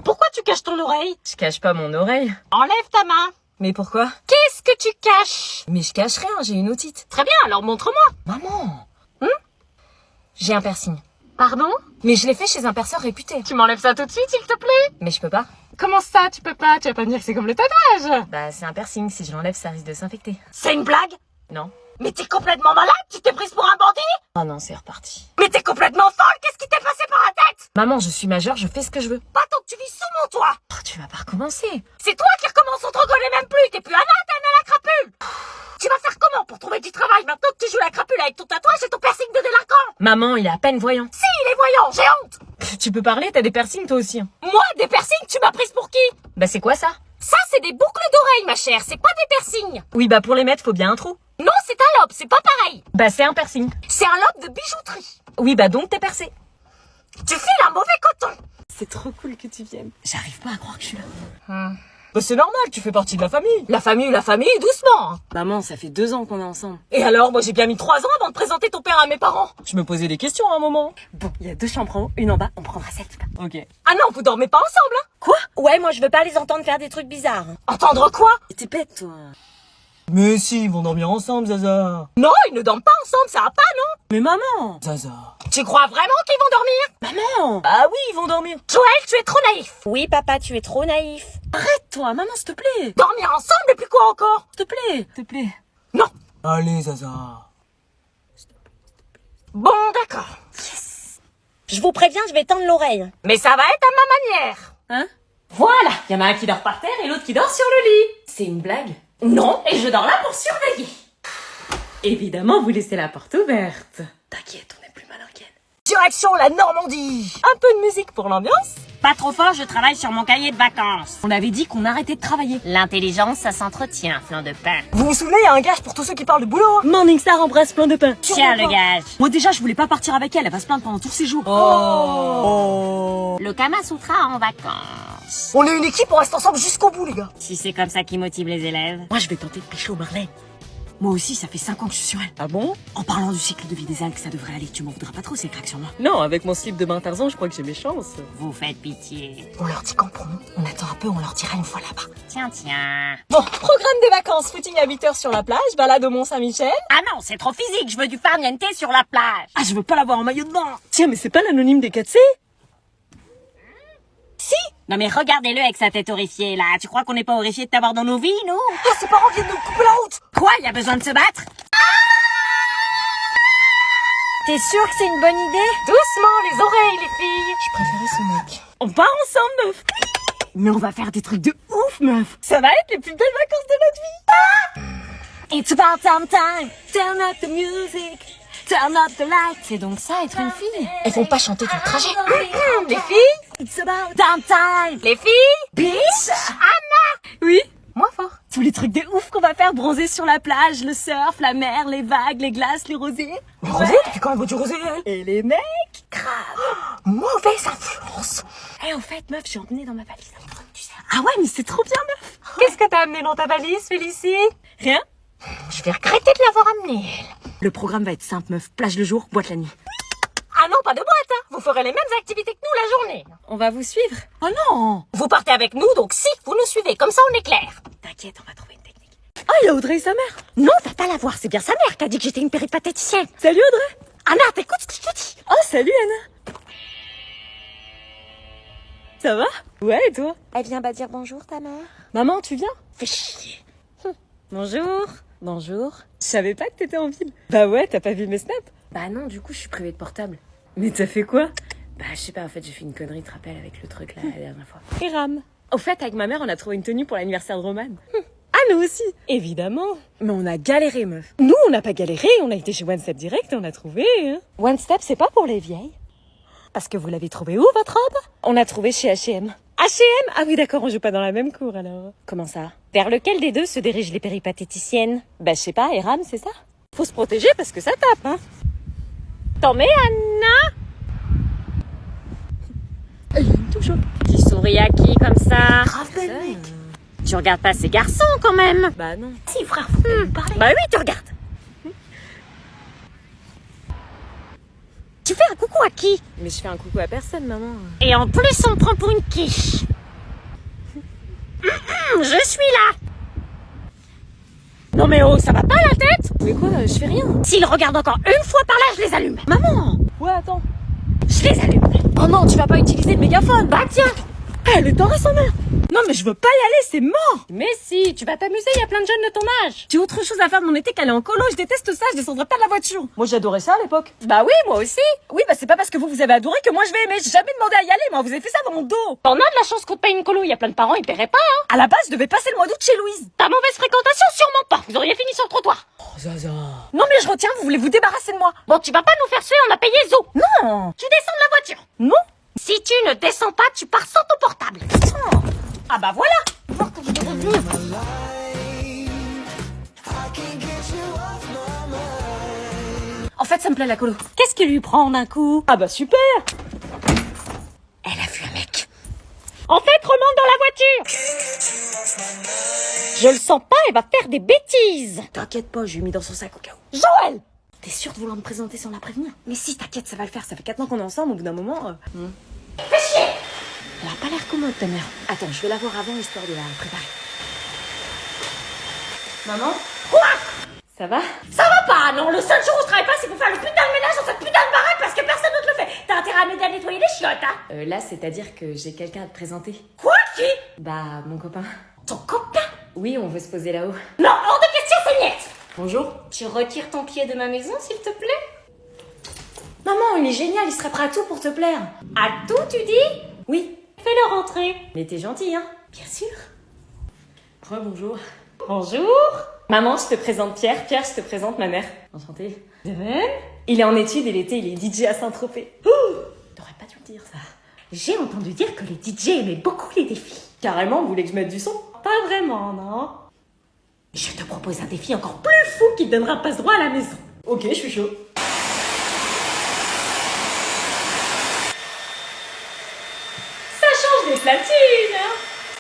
Pourquoi tu caches ton oreille? Je cache pas mon oreille. Enlève ta main. Mais pourquoi? Qu'est-ce que tu caches? Mais je cache rien, j'ai une otite. Très bien, alors montre-moi. Maman. J'ai un piercing. Pardon? Mais je l'ai fait chez un perceur réputé. Tu m'enlèves ça tout de suite, s'il te plaît? Mais je peux pas. Comment ça, tu peux pas? Tu vas pas me dire que c'est comme le tatouage? Bah c'est un piercing, si je l'enlève ça risque de s'infecter. C'est une blague? Non. Mais t'es complètement malade? Tu t'es prise pour un bandit? Oh non, c'est reparti. Mais t'es complètement folle? Qu'est-ce qui t'est passé par la tête? Maman, je suis majeure, je fais ce que je veux. Pas tant que tu vis sous mon toit. Oh, tu vas pas recommencer. C'est toi qui recommence, on te reconnaît même plus. T'es plus Anna, t'es Anna la crapule. Tu vas faire comment pour trouver du travail maintenant que tu joues la crapule avec ton tatouage et ton piercing de délinquant? Maman, il est à peine voyant. Si, il est voyant, j'ai honte. Tu peux parler, t'as des piercings toi aussi. Moi, des piercings, tu m'as prise pour qui? Bah c'est quoi ça? Ça, c'est des boucles d'oreilles, ma chère, c'est pas des piercings. Oui, bah pour les mettre, faut bien un trou. Non, c'est un lobe, c'est pas pareil. Bah c'est un piercing. C'est un lobe de bijouterie. Oui, bah donc t'es percé. Tu files un mauvais coton. C'est trop cool que tu viennes. J'arrive pas à croire que je suis là. Bah c'est normal, tu fais partie de la famille. La famille, doucement. Hein. Maman, ça fait 2 ans qu'on est ensemble. Et alors, moi j'ai bien mis 3 ans avant de présenter ton père à mes parents. Je me posais des questions à un moment. Bon, il y a 2 chambres en haut, une en bas. On prendra celle du bas. Ok. Ah non, vous dormez pas ensemble, hein? Quoi? Ouais, moi je veux pas les entendre faire des trucs bizarres. Entendre quoi? T'es bête, toi. Mais si, ils vont dormir ensemble, Zaza. Non, ils ne dorment pas ensemble, ça va pas, non? Mais maman! Zaza. Tu crois vraiment qu'ils vont dormir? Maman! Ah oui, ils vont dormir. Joël, tu es trop naïf. Oui, papa, tu es trop naïf. Arrête-toi, maman, s'il te plaît! Dormir ensemble, et puis quoi encore? S'il te plaît! S'il te plaît. Non. Allez, Zaza. Bon, d'accord. Je vous préviens, je vais tendre l'oreille. Mais ça va être à ma manière. Hein? Voilà, il y en a un qui dort par terre et l'autre qui dort sur le lit. C'est une blague? Non, et je dors là pour surveiller. Évidemment, vous laissez la porte ouverte. T'inquiète, on est plus malin qu'elle. Direction la Normandie. Un peu de musique pour l'ambiance. Pas trop fort, je travaille sur mon cahier de vacances. On avait dit qu'on arrêtait de travailler. L'intelligence, ça s'entretient, flanc de pain. Vous vous souvenez, il y a un gage pour tous ceux qui parlent de boulot. Morningstar embrasse plein de pain. Tiens, le gage. Moi déjà, je voulais pas partir avec elle, elle va se plaindre pendant tout le séjour. Oh. Le Kama Sutra en vacances. On est une équipe, on reste ensemble jusqu'au bout, les gars. Si c'est comme ça qui motive les élèves. Moi, je vais tenter de pécho Marlène. Moi aussi, ça fait 5 ans que je suis sur elle. Ah bon? En parlant du cycle de vie des algues, ça devrait aller. Tu m'en voudras pas trop, ces craques sur moi. Non, avec mon slip de bain Tarzan, je crois que j'ai mes chances. Vous faites pitié. On leur dit qu'en promo. On attend un peu, on leur dira une fois là-bas. Tiens, tiens. Bon, programme des vacances. Footing à 8h sur la plage, balade au Mont-Saint-Michel. Ah non, c'est trop physique, je veux du farniente sur la plage. Ah, je veux pas l'avoir en maillot de bain. Tiens, mais c'est pas l'anonyme des 4C? Si. Non mais regardez-le avec sa tête horrifiée là. Tu crois qu'on n'est pas horrifiés de t'avoir dans nos vies, nous? Ah, ses parents viennent de nous couper la route. Quoi? Y a besoin de se battre? T'es sûr que c'est une bonne idée? Doucement, les oreilles, les filles. Je préférais ce mec. On part ensemble, meuf. Mais on va faire des trucs de ouf, meuf. Ça va être les plus belles vacances de notre vie. It's about time. Turn up the music. Turn up the light. C'est donc ça, être une fille. Elles vont pas chanter tout le trajet. Les filles. It's about time. Les filles? Bitch. Oui. Moins fort. Tous les trucs de ouf qu'on va faire, bronzer sur la plage, le surf, la mer, les vagues, les glaces, les rosés. Le rosé? Depuis quand elle boit du rosé, elle? Et les mecs. Mauvaise influence. Eh, en fait, meuf, j'ai emmené dans ma valise un truc, tu sais. Ah ouais, mais c'est trop bien, meuf. Qu'est-ce que t'as amené dans ta valise, Félicie? Rien. Je vais regretter de l'avoir amené, elle. Le programme va être simple, meuf. Plage le jour, boîte la nuit. Ah non, pas de boîte, hein. Vous ferez les mêmes activités que nous la journée. On va vous suivre. Oh non. Vous partez avec nous, donc si, vous nous suivez, comme ça on est clair. T'inquiète, on va trouver une technique. Ah, il y a Audrey et sa mère. Non, t'as pas la voir, c'est bien sa mère qui a dit que j'étais une péripatéticienne. Salut Audrey. Anna, t'écoutes ce que je te dis? Oh, salut Anna. Ça va? Ouais, et toi? Elle vient dire bonjour, ta mère. Maman, tu viens? Fais chier. Bonjour. Bonjour. Je savais pas que t'étais en ville. Bah ouais, t'as pas vu mes snaps? Bah non, du coup, je suis privée de portable. Mais t'as fait quoi? Bah, je sais pas, en fait, j'ai fait une connerie, tu te rappelles, avec le truc là, la dernière fois. Et Ram. Au fait, avec ma mère, on a trouvé une tenue pour l'anniversaire de Roman. Ah, nous aussi. Évidemment. Mais on a galéré, meuf. Nous, on n'a pas galéré, on a été chez One Step Direct et on a trouvé. Hein. One Step, c'est pas pour les vieilles. Parce que vous l'avez trouvé où, votre robe? On a trouvé chez H&M. H&M? Ah oui, d'accord, on joue pas dans la même cour, alors. Comment ça? Vers lequel des deux se dirigent les péripatéticiennes? Bah, je sais pas, et Ram, c'est ça? Faut se protéger parce que ça tape, hein. T'en mets, Anna? Il y a une touche, hein. Tu souris à qui comme ça? Grave belle, mec. Tu regardes pas ces garçons quand même? Bah non. Si, frère, faut pas nous parler. Bah oui, tu regardes. Tu fais un coucou à qui? Mais je fais un coucou à personne, maman. Et en plus, on me prend pour une quiche. Je suis là. Non mais oh, ça va pas la tête? Mais quoi, je fais rien. S'ils regardent encore une fois par là, je les allume. Maman! Ouais, attends. Je les allume. Oh non, tu vas pas utiliser le mégaphone. Bah tiens. Elle est en sa mère. Non, mais je veux pas y aller, c'est mort. Mais si, tu vas t'amuser, il y a plein de jeunes de ton âge. J'ai autre chose à faire de mon été qu'aller en colo, je déteste ça, je descendrai pas de la voiture. Moi j'adorais ça à l'époque. Bah oui, moi aussi. Oui, bah c'est pas parce que vous avez adoré que moi je vais aimer, j'ai jamais demandé à y aller, moi vous avez fait ça dans mon dos. T'en as de la chance qu'on te paye une colo, il y a plein de parents, ils paieraient pas, hein. À la base, je devais passer le mois d'août chez Louise. Ta mauvaise fréquentation, sûrement pas. Vous auriez fini sur le trottoir. Oh, Zaza. Non mais je retiens, vous voulez vous débarrasser de moi. Bon, tu vas pas nous faire suer, on a payé Zo. Non. Tu descends de la voiture. Non. Si tu ne descends pas, tu pars sans ton portable. Ah bah voilà. En fait, ça me plaît la colo. Qu'est-ce qui lui prend en un coup? Ah bah super. Elle a vu un mec. En fait, remonte dans la voiture. Je le sens pas, elle va faire des bêtises. T'inquiète pas, je lui ai mis dans son sac au cas où. Joël! T'es sûre de vouloir me présenter sans la prévenir? Mais si, t'inquiète, ça va le faire. Ça fait 4 ans qu'on est ensemble, au bout d'un moment... Fais chier! Elle a pas l'air commode, ta mère. Attends, je vais la voir avant, histoire de la préparer. Maman? Quoi? Ça va? Ça va pas, non. Le seul jour où je travaille pas, c'est pour faire le putain de ménage dans cette putain de baraque parce que personne d'autre le fait. T'as intérêt à m'aider à nettoyer les chiottes, hein? Là, c'est-à-dire que j'ai quelqu'un à te présenter. Quoi? Qui? Bah, mon copain. Ton copain? Oui, on veut se poser là-haut. Non, hors de question, c'est niette. Bonjour. Tu retires ton pied de ma maison, s'il te plaît? Maman, il est génial, il serait prêt à tout pour te plaire. À tout, tu dis? Oui. Fais-le rentrer. Mais t'es gentille, hein? Bien sûr. Rebonjour. Bonjour. Maman, je te présente Pierre. Pierre, je te présente ma mère. Enchantée. De même. Il est en études et l'été, il est DJ à Saint-Tropez. T'aurais pas dû me dire ça. J'ai entendu dire que les DJ aimaient beaucoup les défis. Carrément, vous voulez que je mette du son? Pas vraiment, non? Je te propose un défi encore plus fou qui te donnera passe-droit à la maison. Ok, je suis chaud. Ça change des platines, hein?